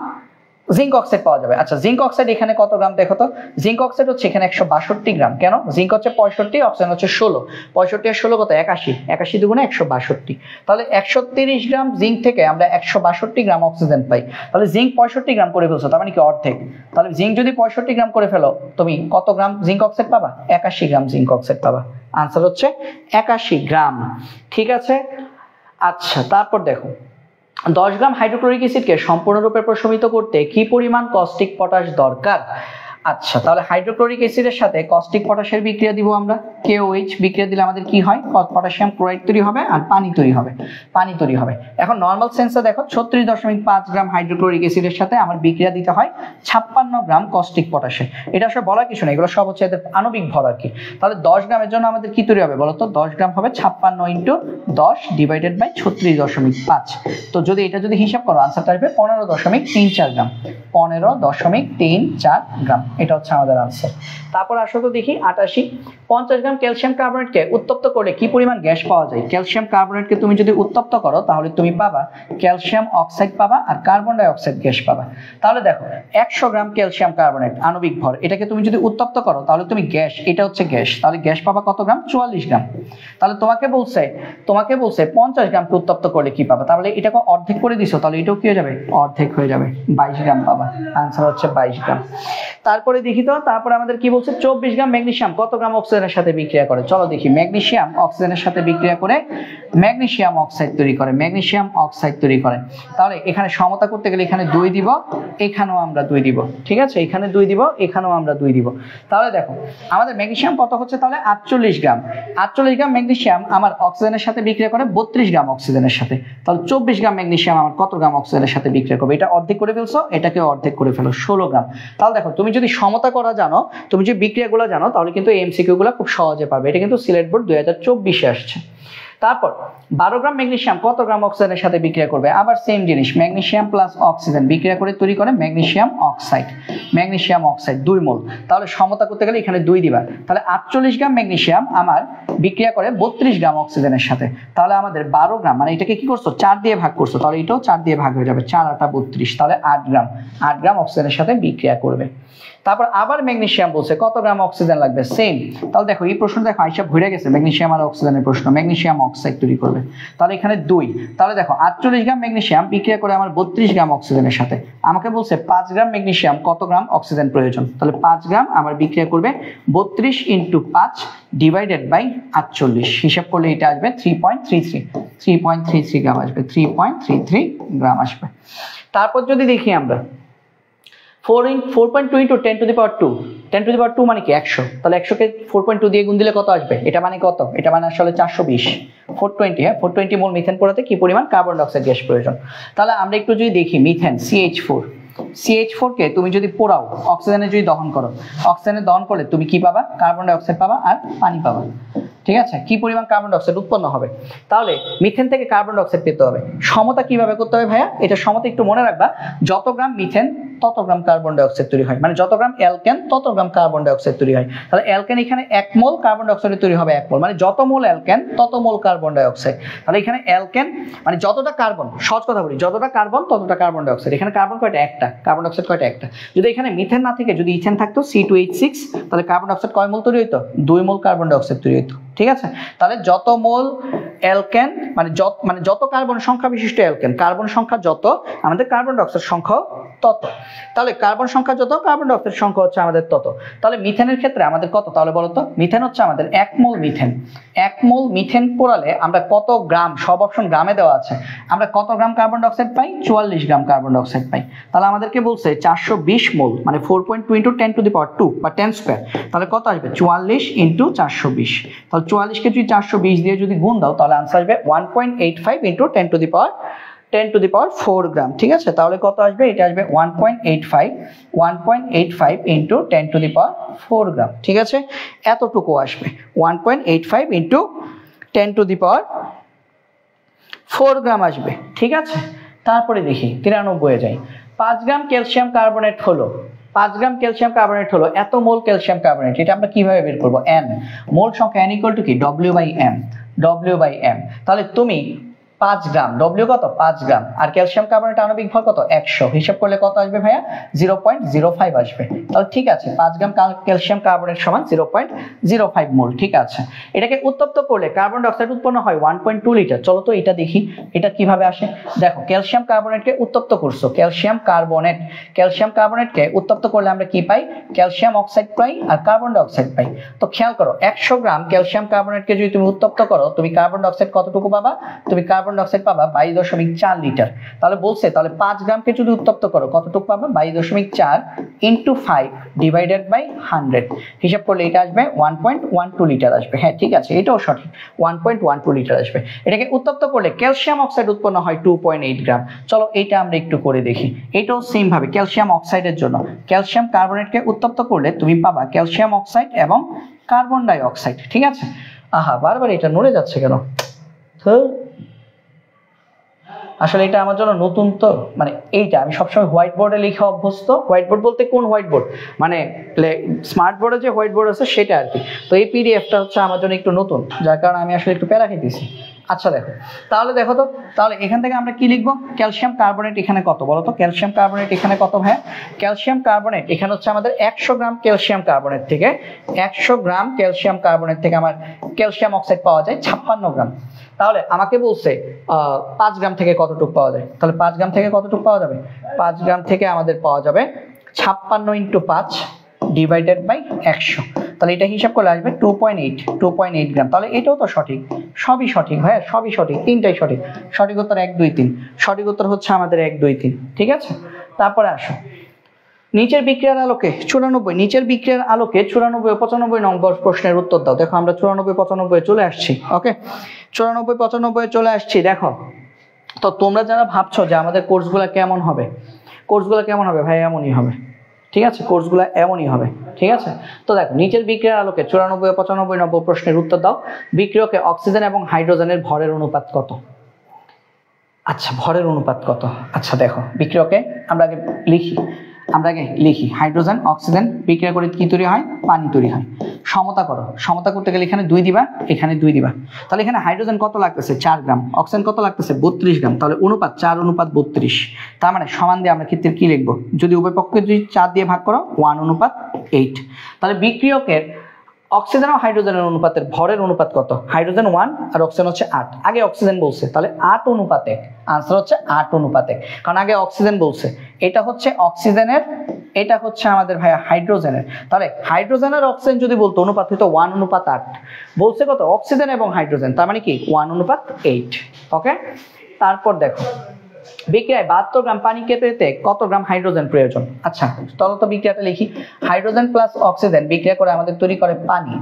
জিঙ্ক অক্সাইড পাওয়া যাবে। আচ্ছা জিঙ্ক অক্সাইড এখানে কত গ্রাম দেখো তো, জিঙ্ক অক্সাইড হচ্ছে এখানে 162 গ্রাম। কেন, জিঙ্ক হচ্ছে 65, অক্সিজেন হচ্ছে 16, 65 আর 16 কত, 81 দুগুণে 162। তাহলে 130 গ্রাম জিঙ্ক থেকে আমরা 162 গ্রাম অক্সিজেন পাই। তাহলে জিঙ্ক 65 গ্রাম করে ফেলছো, তার মানে কি অর্ধেক। তাহলে জিঙ্ক যদি 65 গ্রাম করে ফেলো, তুমি কত গ্রাম জিঙ্ক অক্সাইড পাবা, 81 গ্রাম জিঙ্ক অক্সাইড পাবা। আনসার হচ্ছে 81 গ্রাম, ঠিক আছে। আচ্ছা তারপর দেখো 10 গ্রাম হাইড্রোক্লোরিক অ্যাসিডকে সম্পূর্ণরূপে প্রশমিত করতে কি পরিমাণ কস্টিক পটাশ দরকার। আচ্ছা তাহলে হাইড্রোক্লোরিক অ্যাসিডের সাথে কস্টিক পটাশের বিক্রিয়া দিব আমরা, KOH বিক্রিয়া দিলে আমাদের কি হয়, পটাশিয়াম ক্লোরাইড তৈরি হবে আর পানি তৈরি হবে। এখন নরমাল সেন্সে দেখো 36.5 গ্রাম হাইড্রোক্লোরিক অ্যাসিডের সাথে আমার বিক্রিয়া দিতে হয় 56 গ্রাম কস্টিক পটাশে। এটা আসলে বলার কিছু না, এগুলো সব হচ্ছে এদের আণবিক ভর আর কি। তাহলে 10 গ্রামের জন্য আমাদের কি তৈরি হবে বলো তো, 10 গ্রাম হবে 56 × 10 ডিভাইডেড বাই 36.5। তো যদি এটা যদি হিসাব করো আনসারটা আসবে 15.34 গ্রাম, 15.34 গ্রাম, এটা হচ্ছে আমাদের আনসার। তারপর আসো তো দেখি 88, 50 গ্রাম ক্যালসিয়াম কার্বনেটকে উত্তপ্ত করলে কি পরিমাণ গ্যাস পাওয়া যায়। ক্যালসিয়াম কার্বনেটকে তুমি যদি উত্তপ্ত করো তাহলে তুমি পাবা ক্যালসিয়াম অক্সাইড পাবা আর কার্বন ডাই অক্সাইড গ্যাস পাবা। তাহলে দেখো 100 গ্রাম ক্যালসিয়াম কার্বনেট আণবিক ভর, এটাকে তুমি যদি উত্তপ্ত করো তাহলে তুমি গ্যাস, এটা হচ্ছে গ্যাস, তাহলে গ্যাস পাবা কত গ্রাম, 44 গ্রাম। তাহলে তোমাকে বলছে 50 গ্রামকে উত্তপ্ত করলে কি পাবা, তাহলে এটাকে অর্ধেক করে দিছো, তাহলে এটাও কি হয়ে যাবে, অর্ধেক হয়ে যাবে, 22 গ্রাম পাবা। আনসার হচ্ছে 22 গ্রাম। তারপরে দেখি তো, তারপরে আমাদের কি বলছে 24 গ্রাম ম্যাগনেসিয়াম কত গ্রাম অক্সিজেনের সাথে বিক্রিয়া করে, চলো দেখি। ম্যাগনেসিয়াম অক্সিজেনের সাথে বিক্রিয়া করে ম্যাগনেসিয়াম অক্সাইড তৈরি করে। তাহলে এখানে সমতা করতে গেলে এখানে 2 দিব, এখানেও আমরা 2 দিব, ঠিক আছে, এখানে 2 দিব, এখানেও আমরা 2 দিব। তাহলে দেখো আমাদের ম্যাগনেসিয়াম কত হচ্ছে, তাহলে 48 গ্রাম ম্যাগনেসিয়াম আমার অক্সিজেনের সাথে বিক্রিয়া করে 32 গ্রাম অক্সিজেনের সাথে। তাহলে 24 গ্রাম ম্যাগনেসিয়াম আমার কত গ্রাম অক্সিজেনের সাথে বিক্রিয়া করবে, এটা অর্ধেক করে ফেলছো, এটাকে অর্ধেক করে ফেলো, 16 গ্রাম। তাহলে দেখো তুমি যদি সমতা করা জানো, তুমি যদি বিক্রিয়াগুলো জানো, তাহলে কিন্তু এমসিকিউ গুলো খুব সহজে পারবে। এটা কিন্তু সিলেট বোর্ড 2024 আসছে। তারপর 12 গ্রাম ম্যাগনেসিয়াম কত গ্রাম অক্সিজেনের সাথে বিক্রিয়া করবে, আবার সেম জিনিস, ম্যাগনেসিয়াম প্লাস অক্সিজেন বিক্রিয়া করে তৈরি করে ম্যাগনেসিয়াম অক্সাইড 2 মোল। তাহলে সমতা করতে গেলে এখানে 2 দিবা, তাহলে 48 গ্রাম ম্যাগনেসিয়াম আমার বিক্রিয়া করে 32 গ্রাম অক্সিজেনের সাথে। তাহলে আমাদের 12 গ্রাম, মানে এটাকে কি করছো, 4 দিয়ে ভাগ করছো, তাহলে এটাও 4 দিয়ে ভাগ হয়ে যাবে, 4 × 8 = 32, তাহলে 8 গ্রাম অক্সিজেনের সাথে বিক্রিয়া করবে। তারপর আবার ম্যাগনেসিয়াম বলছে কত গ্রাম অক্সিজেন লাগবে, সেম। তাহলে দেখো এই প্রশ্ন দেখো আইসা ভরে গেছে, ম্যাগনেসিয়াম আর অক্সিজেনের প্রশ্ন, ম্যাগনেসিয়াম অক্সাইড তৈরি করবে, তাহলে এখানে 2। তাহলে দেখো 48 গ্রাম ম্যাগনেসিয়াম বিক্রিয়া করে আমার 32 গ্রাম অক্সিজেনের সাথে। আমাকে বলছে 5 গ্রাম ম্যাগনেসিয়াম কত গ্রাম অক্সিজেন প্রয়োজন, তাহলে 5 গ্রাম আমার বিক্রিয়া করবে 32 × 5 ডিভাইডেড বাই 48, হিসাব করলে এটা আসবে 3.33 গ্রাম আসবে, 3.33 গ্রাম আসবে। তারপর যদি দেখি আমরা 4.2 × 10⁻², মানে কি 100, তাহলে 100 কে 4.2 দিয়ে গুণ দিলে কত আসবে, এটা মানে কত, এটা মানে আসলে 420, 420, হ্যাঁ 420 মোল মিথেন পোড়াতে কি পরিমাণ কার্বন ডাই অক্সাইড গ্যাস প্রয়োজন। তাহলে আমরা একটু যদি দেখি মিথেন CH4, CH4 কে তুমি যদি পোড়াও, অক্সিজেনে যদি দহন করো, অক্সিজেনে দহন করলে তুমি কি পাবা? কার্বন ডাই অক্সাইড পাবা আর পানি পাবা। ঠিক আছে, কি পরিমাণ কার্বন ডাই অক্সাইড উৎপন্ন হবে? তাহলে মিথেন থেকে কার্বন ডাই অক্সাইড পেতে হবে। সমতা কিভাবে করতে হবে ভাইয়া? এটা সমতা একটু মনে রাখবা, যত গ্রাম মিথেন তত গ্রাম কার্বন ডাই অক্সাইড তৈরি হয়, মানে যত গ্রাম অ্যালকেন তত গ্রাম কার্বন ডাই অক্সাইড তৈরি হয়। তাহলে অ্যালকেন এখানে 1 মোল, কার্বন ডাই অক্সাইড তৈরি হবে 1 মোল, মানে যত মোল অ্যালকেন তত মোল কার্বন ডাই অক্সাইড। তাহলে এখানে অ্যালকেন মানে যতটা কার্বন, সহজ কথা বলি, যতটা কার্বন ততটা কার্বন ডাই অক্সাইড। এখানে কার্বন কয়টা? একটা। কার্বন ডাই অক্সাইড কয়টা? একটা। যদি এখানে মিথেন না থেকে যদি ইথেন থাকতো C2H6, তাহলে কার্বন ডাই অক্সাইড কয় মোল তৈরি হইতো? 2 মোল কার্বন ডাই অক্সাইড তৈরি হইতো। ঠিক আছে, তাহলে যত মোল অ্যালকেন মানে যত কার্বন সংখ্যা বিশিষ্ট অ্যালকেন, কার্বন সংখ্যা যত, আমাদের কার্বন ডাই অক্সাইড সংখ্যা তত। তাহলে কার্বন সংখ্যা যত, কার্বন ডাই অক্সাইড সংখ্যা হচ্ছে আমাদের তত। তাহলে মিথেনের ক্ষেত্রে আমাদের কত? তাহলে বলো তো, মিথেন হচ্ছে আমাদের 1 মোল মিথেন। 1 মোল মিথেন পোড়ালে আমরা কত গ্রাম, সব অপশন গ্রামে দেওয়া আছে, আমরা কত গ্রাম কার্বন ডাই অক্সাইড পাই? 44 গ্রাম কার্বন ডাই অক্সাইড পাই। তাহলে আমাদেরকে বলছে 420 মোল মানে 4.2 × 10⁻², বা 10 স্কয়ার। তাহলে কত আসবে? 44 × 420। তাহলে 44 কে যদি 420 দিয়ে যদি গুণ দাও, তাহলে आंसर আসবে 1.85 × 10⁻4 গ্রাম। ঠিক আছে, তাহলে কত আসবে? এটা আসবে 1.85 × 10⁻4 গ্রাম। ঠিক আছে, এতটুকু আসবে 1.85 × 10⁻4 গ্রাম আসবে। ঠিক আছে, তারপরে দেখি 93 যাই। 5 গ্রাম ক্যালসিয়াম কার্বনেট হলো, 5 গ্রাম ক্যালসিয়াম কার্বনেট হলো এত মোল ক্যালসিয়াম কার্বনেট। এটা আমরা কিভাবে বের করব? n মোল সংখ্যা n = কি? W/m। তাহলে তুমি 5 গ্রাম, W কত? 5 গ্রাম, আর ক্যালসিয়াম কার্বনেট আণবিক ভর কত? 100। হিসাব করলে কত আসবে ভাইয়া? 0.05 আসবে। তাহলে ঠিক আছে, 5 গ্রাম ক্যালসিয়াম কার্বনেট সমান 0.05 মোল। ঠিক আছে, এটাকে উত্তপ্ত করলে কার্বন ডাই অক্সাইড উৎপন্ন হয় 1.2 লিটার। চলো তো এটা দেখি, এটা কিভাবে আসে। দেখো, ক্যালসিয়াম কার্বনেটকে উত্তপ্ত করছো, ক্যালসিয়াম কার্বনেটকে উত্তপ্ত করলে আমরা কি পাই? ক্যালসিয়াম অক্সাইড পাই আর কার্বন ডাই অক্সাইড পাই। তো খেয়াল করো, 100 গ্রাম ক্যালসিয়াম কার্বনেটকে যদি তুমি উত্তপ্ত করো, তুমি কার্বন ডাই অক্সাইড কতটুকু পাবা? তুমি কার্বন ডাই অক্সাইড পাবা 22.4 লিটার। তাহলে বলছে, তাহলে 5 গ্রামকে যদি উত্তপ্ত করো কতটুকু পাবা? 22.4 × 5 / 100। হিসাব করলে এটা আসবে 1.12 লিটার আসবে। হ্যাঁ ঠিক আছে, এটাও সঠিক, 1.12 লিটার আসবে। এটাকে উত্তপ্ত করলে ক্যালসিয়াম অক্সাইড উৎপন্ন হয় 2.8 গ্রাম। চলো এটা আমরা একটু করে দেখি। এটাও সেম ভাবে ক্যালসিয়াম অক্সাইডের জন্য, ক্যালসিয়াম কার্বনেটকে উত্তপ্ত করলে তুমি পাবা ক্যালসিয়াম অক্সাইড এবং কার্বন ডাই অক্সাইড। ঠিক আছে, আহা বারবার এটা নড়ে যাচ্ছে কেন? আসলে এটা আমার জন্য নতুন, তো মানে এইটা আমি সবসময় হোয়াইট বোর্ডে লিখে অভ্যস্ত। হোয়াইট বোর্ড বলতে কোন হোয়াইট বোর্ড? মানে স্মার্ট বোর্ডে যে হোয়াইট বোর্ড আছে সেটা আর কি। তো এই পিডিএফটা হচ্ছে আমার জন্য একটু নতুন, যার কারণে আমি আসলে একটু প্যারা খেতেছি। আচ্ছা দেখো, তাহলে দেখো তো, তাহলে এখান থেকে আমরা কি লিখবো? ক্যালসিয়াম কার্বনেট এখানে কত বলো তো? ক্যালসিয়াম কার্বনেট এখানে কত ভাইয়া? ক্যালসিয়াম কার্বনেট এখানে হচ্ছে আমাদের 100 গ্রাম ক্যালসিয়াম কার্বনেট থেকে, 100 গ্রাম ক্যালসিয়াম কার্বনেট থেকে আমার ক্যালসিয়াম অক্সাইড পাওয়া যায় 56 গ্রাম। তাহলে আমাকে বলছে 5 গ্রাম থেকে কতটুকু পাওয়া যায়? তাহলে 5 গ্রাম থেকে কতটুকু পাওয়া যাবে? 5 গ্রাম থেকে আমাদের পাওয়া যাবে 56 × 5 / 100। তাহলে এটা হিসাব করলে আসবে 2.8 গ্রাম। তাহলে এটাও তো সঠিক, সবই সঠিক ভাইয়া, সবই সঠিক, তিনটাই সঠিক। সঠিক উত্তর 1 2 3, সঠিক উত্তর হচ্ছে আমাদের 1 2 3। ঠিক আছে, তারপরে আসো নিচের বিক্রিয়ার আলোকে 94, নিচের বিক্রিয়ার আলোকে 94 ও 95 নম্বর প্রশ্নের উত্তর দাও। দেখো আমরা 94 95 চলে আসছি। ওকে, 94 95 চলে আসছি। দেখো তো তোমরা যারা ভাবছো যে আমাদের কোর্সগুলো কেমন হবে, কোর্সগুলো কেমন হবে ভাই? এমনই হবে। ঠিক আছে, কোর্সগুলো এমনই হবে। ঠিক আছে, তো দেখো নিচের বিক্রিয়ার আলোকে 94 ও 95 নম্বর প্রশ্নের উত্তর দাও। বিক্রিয়কে অক্সিজেন এবং হাইড্রোজেনের ভরের অনুপাত কত? আচ্ছা, ভরের অনুপাত কত? আচ্ছা দেখো, বিক্রিয়কে আমরা আগে লিখি হাইড্রোজেন অক্সিজেন বিক্রিয়া করে কি তৈরি হয়? পানি তৈরি হয়। সমতা করো, সমতা করতে গেলে এখানে 2 দিবা, এখানে 2 দিবা। তাহলে এখানে হাইড্রোজেন কত লাগতেছে? 4 গ্রাম, অক্সিজেন কত লাগতেছে? 32 গ্রাম। তাহলে অনুপাত 4:32। তার মানে সমান দিয়ে আমরা ক্ষেত্রে কি লিখবো? যদি উভয় পক্ষকে যদি 4 দিয়ে ভাগ করো 1:8। তাহলে বিক্রিয়কের অক্সিজেন ও হাইড্রোজেনের অনুপাতের ভরের অনুপাত কত? হাইড্রোজেন 1 আর অক্সিজেন হচ্ছে 8। আগে অক্সিজেন বলছে, তাহলে 8:1। আনসার হচ্ছে 8:1, কারণ আগে অক্সিজেন বলছে। এটা হচ্ছে অক্সিজেনের, এটা হচ্ছে আমাদের ভাইয়া হাইড্রোজেনের। তাহলে হাইড্রোজেনের অক্সিজেন যদি বলতো অনুপাত হতো 1:8, বলছে কত? অক্সিজেন এবং হাইড্রোজেন, তার মানে কি 1:8। ওকে, তারপর দেখো বিক্রিয়ায় 72 গ্রাম পানি পেতে কত গ্রাম হাইড্রোজেন প্রয়োজন? আচ্ছা চলো তো বিক্রিয়াটা লিখি। হাইড্রোজেন প্লাস অক্সিজেন বিক্রিয়া করে আমাদের তৈরি করে পানি।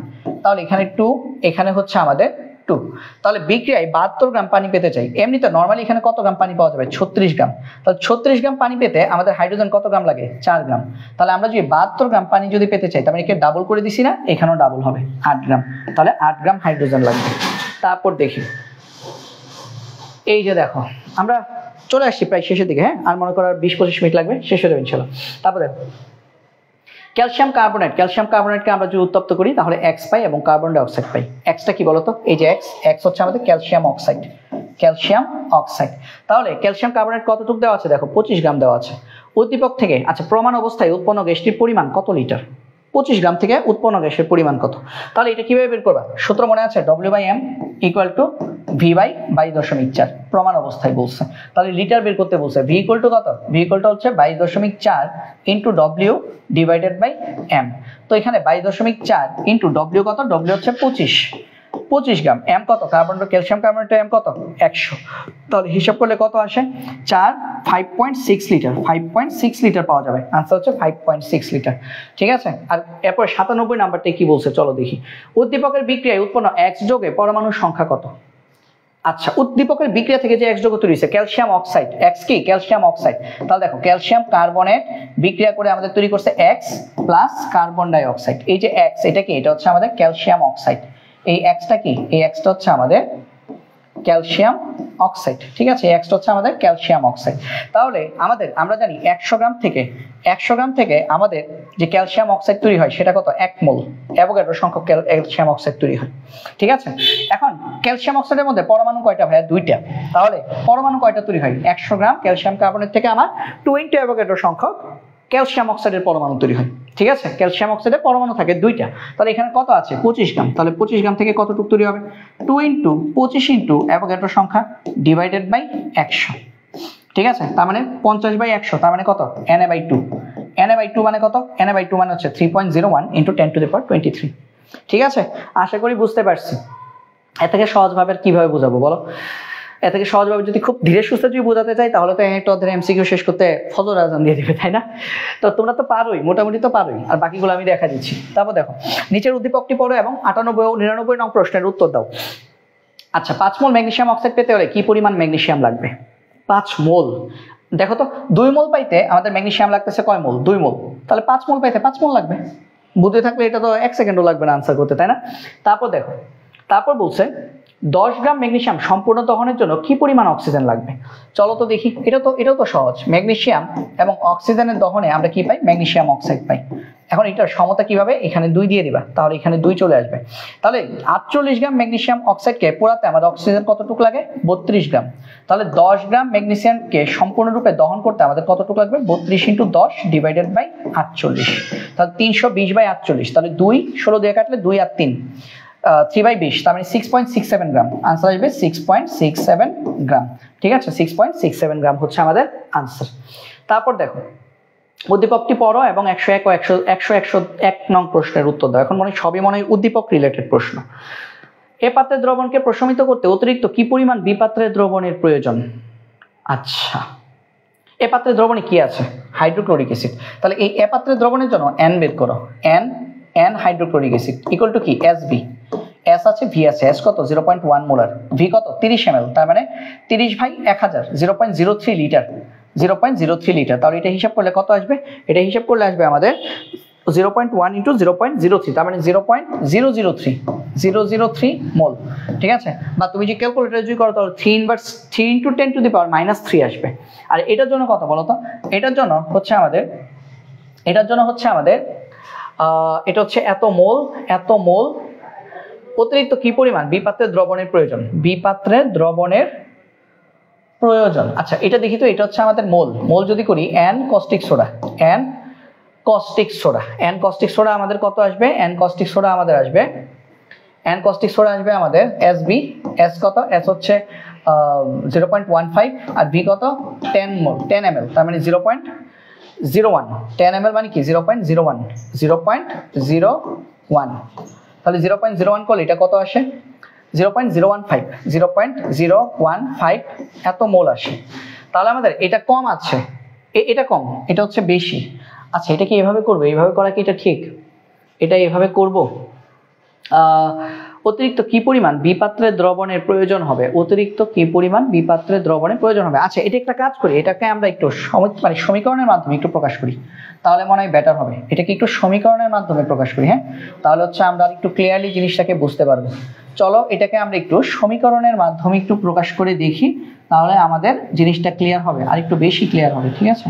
তাহলে এখানে 2, এখানে হচ্ছে আমাদের 2। তাহলে বিক্রিয়ায় 72 গ্রাম পানি পেতে চাই। এমনিতে নর্মালি এখানে কত গ্রাম পানি পাওয়া যাবে? 36 গ্রাম। তাহলে 36 গ্রাম পানি পেতে আমাদের হাইড্রোজেন কত গ্রাম লাগে? 4 গ্রাম। তাহলে আমরা যদি 72 গ্রাম পানি যদি পেতে চাই, তাহলে একে ডাবল করে দিছি না, এখানেও ডাবল হবে 8 গ্রাম। তাহলে 8 গ্রাম হাইড্রোজেন লাগবে। তারপর দেখি, এই যে দেখো আমরা চলে আসছি প্রায় শেষের দিকে, হ্যাঁ, আর মনে করো 20-25 মিনিট লাগবে, শেষ হয়ে যাবে ইনশাআল্লাহ। তারপর দেখো ক্যালসিয়াম কার্বনেটকে আমরা যদি উত্তপ্ত করি তাহলে X পাই এবং কার্বন ডাই অক্সাইড পাই। Xটা কি বলতো? এই যে X হচ্ছে আমাদের ক্যালসিয়াম অক্সাইড। তাহলে ক্যালসিয়াম কার্বনেট কতটুকু দেওয়া আছে? দেখো 25 গ্রাম দেওয়া আছে। উদ্দীপক থেকে, আচ্ছা, প্রমাণ অবস্থায় উৎপন্ন গ্যাসটির পরিমাণ কত লিটার? 25 গ্রাম থেকে উৎপন্ন গ্যাসের পরিমাণ কত? তাহলে এটা কিভাবে বের করবা? সূত্র মনে আছে? W/M = V/22.4। প্রমাণ অবস্থায় বলছে, তাহলে লিটার বের করতে বলছে। V = কত? V হচ্ছে 22.4 × W / M। তো এখানে 22.4 × W কত? W হচ্ছে 25 গ্রাম। M কত? ক্যালসিয়াম কার্বনেটের M কত? 100। তাহলে হিসাব করলে কত আসে? 5.6 লিটার। 5.6 লিটার পাওয়া যাবে। আনসার হচ্ছে 5.6 লিটার। ঠিক আছে। আর এরপর 97 নাম্বারটা কি বলছে চলো দেখি। উদ্দীপকের বিক্রিয়ায় উৎপন্ন X যোগে পরমাণুর সংখ্যা কত? আচ্ছা, উদ্দীপকের বিক্রিয়া থেকে যে X যৌগ তৈরি হয়েছে ক্যালসিয়াম অক্সাইড। X কি? Calcium oxide. তাহলে দেখো ক্যালসিয়াম কার্বনেট বিক্রিয়া করে আমাদের তৈরি করছে X প্লাস কার্বন ডাই অক্সাইড। এই যে X, এটা কি? এটা হচ্ছে আমাদের ক্যালসিয়াম অক্সাইড। এই Xটা কি? এই Xটা হচ্ছে আমাদের ক্যালসিয়াম অক্সাইড। ঠিক আছে, এই Xটা হচ্ছে আমাদের ক্যালসিয়াম অক্সাইড। তাহলে আমরা জানি 100 গ্রাম থেকে আমাদের যে ক্যালসিয়াম অক্সাইড তৈরি হয় সেটা কত? 1 মোল। অ্যাভোগাড্রো সংখ্যক ক্যালসিয়াম অক্সাইড তৈরি হয়। ঠিক আছে, এখন ক্যালসিয়াম অক্সাইডের মধ্যে পরমাণু কয়টা ভাইয়া? 2টা। তাহলে পরমাণু কয়টা তৈরি হয়? 100 গ্রাম ক্যালসিয়াম কার্বনেট থেকে আমার 20 অ্যাভোগাড্রো সংখ্যক ক্যালসিয়াম অক্সাইডের পরমাণু তৈরি হয়। ঠিক আছে, ক্যালসিয়াম অক্সাইডের পরমাণু থাকে 2টা। তাহলে এখানে কত আছে? 25 গ্রাম। তাহলে 25 গ্রাম থেকে কতটুকু তৈরি হবে? 2 × 25 × অ্যাভোগাড্রো সংখ্যা /100। ঠিক আছে, তার মানে 50/100, তার মানে কত? Na/2। Na/2 মানে কত? Na/2 মানে হচ্ছে 3.01 × 10⁻23। ঠিক আছে, আশা করি বুঝতে পারছি। এর থেকে সহজভাবে কিভাবে বোঝাবো বলো? এর থেকে সহজভাবে যদি খুব ধীরে সুস্থে যদি বোঝাতে চাই তাহলে তো একটা অধ্যায় এমসিকিউ শেষ করতে ফজর আজান দিয়ে দিবে, তাই না? তো তোমরা তো পারোই, মোটামুটি তো পারোই, আর বাকিগুলো আমি দেখা দিচ্ছি। তারপর দেখো নিচের উদ্দীপকটি পড়ো এবং 98 ও 99 নং প্রশ্নের উত্তর দাও। আচ্ছা, 5 মোল ম্যাগনেসিয়াম অক্সাইড পেতে হলে কি পরিমাণ ম্যাগনেসিয়াম লাগবে? 5 মোল। দেখো তো 2 মোল পাইতে আমাদের ম্যাগনেসিয়াম লাগতেছে কয় মোল? 2 মোল। তাহলে 5 মোল পাইতে 5 মোল লাগবে। বুঝতে থাকলে এটা তো 1 সেকেন্ডও লাগবে না আনসার করতে, তাই না? তারপর দেখো, তারপর বলছে 10 গ্রাম ম্যাগনেসিয়াম সম্পূর্ণ দহনের জন্য কি পরিমাণ অক্সিজেন লাগবে? চলো তো দেখি। এটাও তো সহজ। ম্যাগনেসিয়াম এবং অক্সিজেনের দহনে আমরা কি পাই? ম্যাগনেসিয়াম অক্সাইড পাই। এখন এটার সমতা কিভাবে? এখানে 2 দিয়ে দিবা, তাহলে এখানে 2 চলে আসবে। তাহলে 48 গ্রাম ম্যাগনেসিয়াম অক্সাইডকে পোড়াতে আমাদের অক্সিজেন কতটুকু লাগে? 32 গ্রাম। তাহলে 10 গ্রাম ম্যাগনেসিয়ামকে সম্পূর্ণরূপে দহন করতে আমাদের কতটুকু লাগবে? 32 × 10 / 48। তাহলে 320/48। তাহলে 2 16 দিয়ে কাটলে 2 আর 3 3/20, তার মানে 6.67 গ্রাম। আনসার আসবে 6.67 গ্রাম। ঠিক আছে, 6.67 গ্রাম হচ্ছে আমাদের আনসার। তারপর দেখো উদ্দীপকটি পড়ো এবং 101 ও 101 নং প্রশ্নের উত্তর দাও। এখন সবই মনে হয় উদ্দীপক রিলেটেড প্রশ্ন। এ পাত্রের দ্রবণকে প্রশমিত করতে অতিরিক্ত কি পরিমাণ বি পাত্রের দ্রবণের প্রয়োজন? আচ্ছা, এ পাত্রের দ্রবণে কি আছে? Hydrochloric acid. তাহলে এই এ পাত্রের দ্রবণের জন্য N বের করো। N hydrochloric acid equal to কি? SB। S আছে, V আছে। S কত? 0.1 মোলার। V কত? 30 ml, তার মানে 30/1000, 0.03 লিটার। 0.03 লিটার। তাহলে এটা হিসাব করলে কত আসবে? এটা হিসাব করলে আসবে আমাদের 0.1 × 0.03, তার মানে 0.003 মোল। ঠিক আছে, বা তুমি যে ক্যালকুলেটর যদি করো তাহলে 3 × 10⁻³ আসবে। আর এটার জন্য কত বলো তো? এটার জন্য হচ্ছে আমাদের এটা হচ্ছে এত মোল অতিরিক্ত কি পরিমাণ বি পাত্রের দ্রবণের প্রয়োজন? বি পাত্রের দ্রবণের প্রয়োজন। আচ্ছা, এটা দেখি তো। এটা হচ্ছে আমাদের মোল যদি করি N caustic soda, N caustic soda আমাদের কত আসবে? N কস্টিক সোডা আসবে আমাদের SB। S কত? S হচ্ছে 0.15 আর V কত? 10 ml, তার মানে 0.01। 10 ml মানে কি? 0.01। তাহলে 0.01 করলে এটা কত আসে? 0.015 এত মোল আসে। তাহলে আমাদের এটা কম আছে, এটা কম, এটা হচ্ছে বেশি। আচ্ছা, এটা কি এভাবে করবো? এইভাবে করা কি এটা ঠিক? এটা এভাবে করব? অতিরিক্ত কি পরিমাণ বিপাত্রে দ্রবণের প্রয়োজন হবে, অতিরিক্ত কি পরিমাণ বিপাত্রে দ্রবণের প্রয়োজন হবে। আচ্ছা এটা একটা কাজ করি, এটাকে আমরা একটু মানে সমীকরণের মাধ্যমে একটু প্রকাশ করি, তাহলে মনে হয় বেটার হবে। এটাকে একটু সমীকরণের মাধ্যমে প্রকাশ করি, হ্যাঁ, তাহলে হচ্ছে আমরা একটু ক্লিয়ারলি জিনিসটাকে বুঝতে পারবো। চলো এটাকে আমরা একটু সমীকরণের মাধ্যমে একটু প্রকাশ করে দেখি, তাহলে আমাদের জিনিসটা ক্লিয়ার হবে, আর একটু বেশি ক্লিয়ার হবে। ঠিক আছে,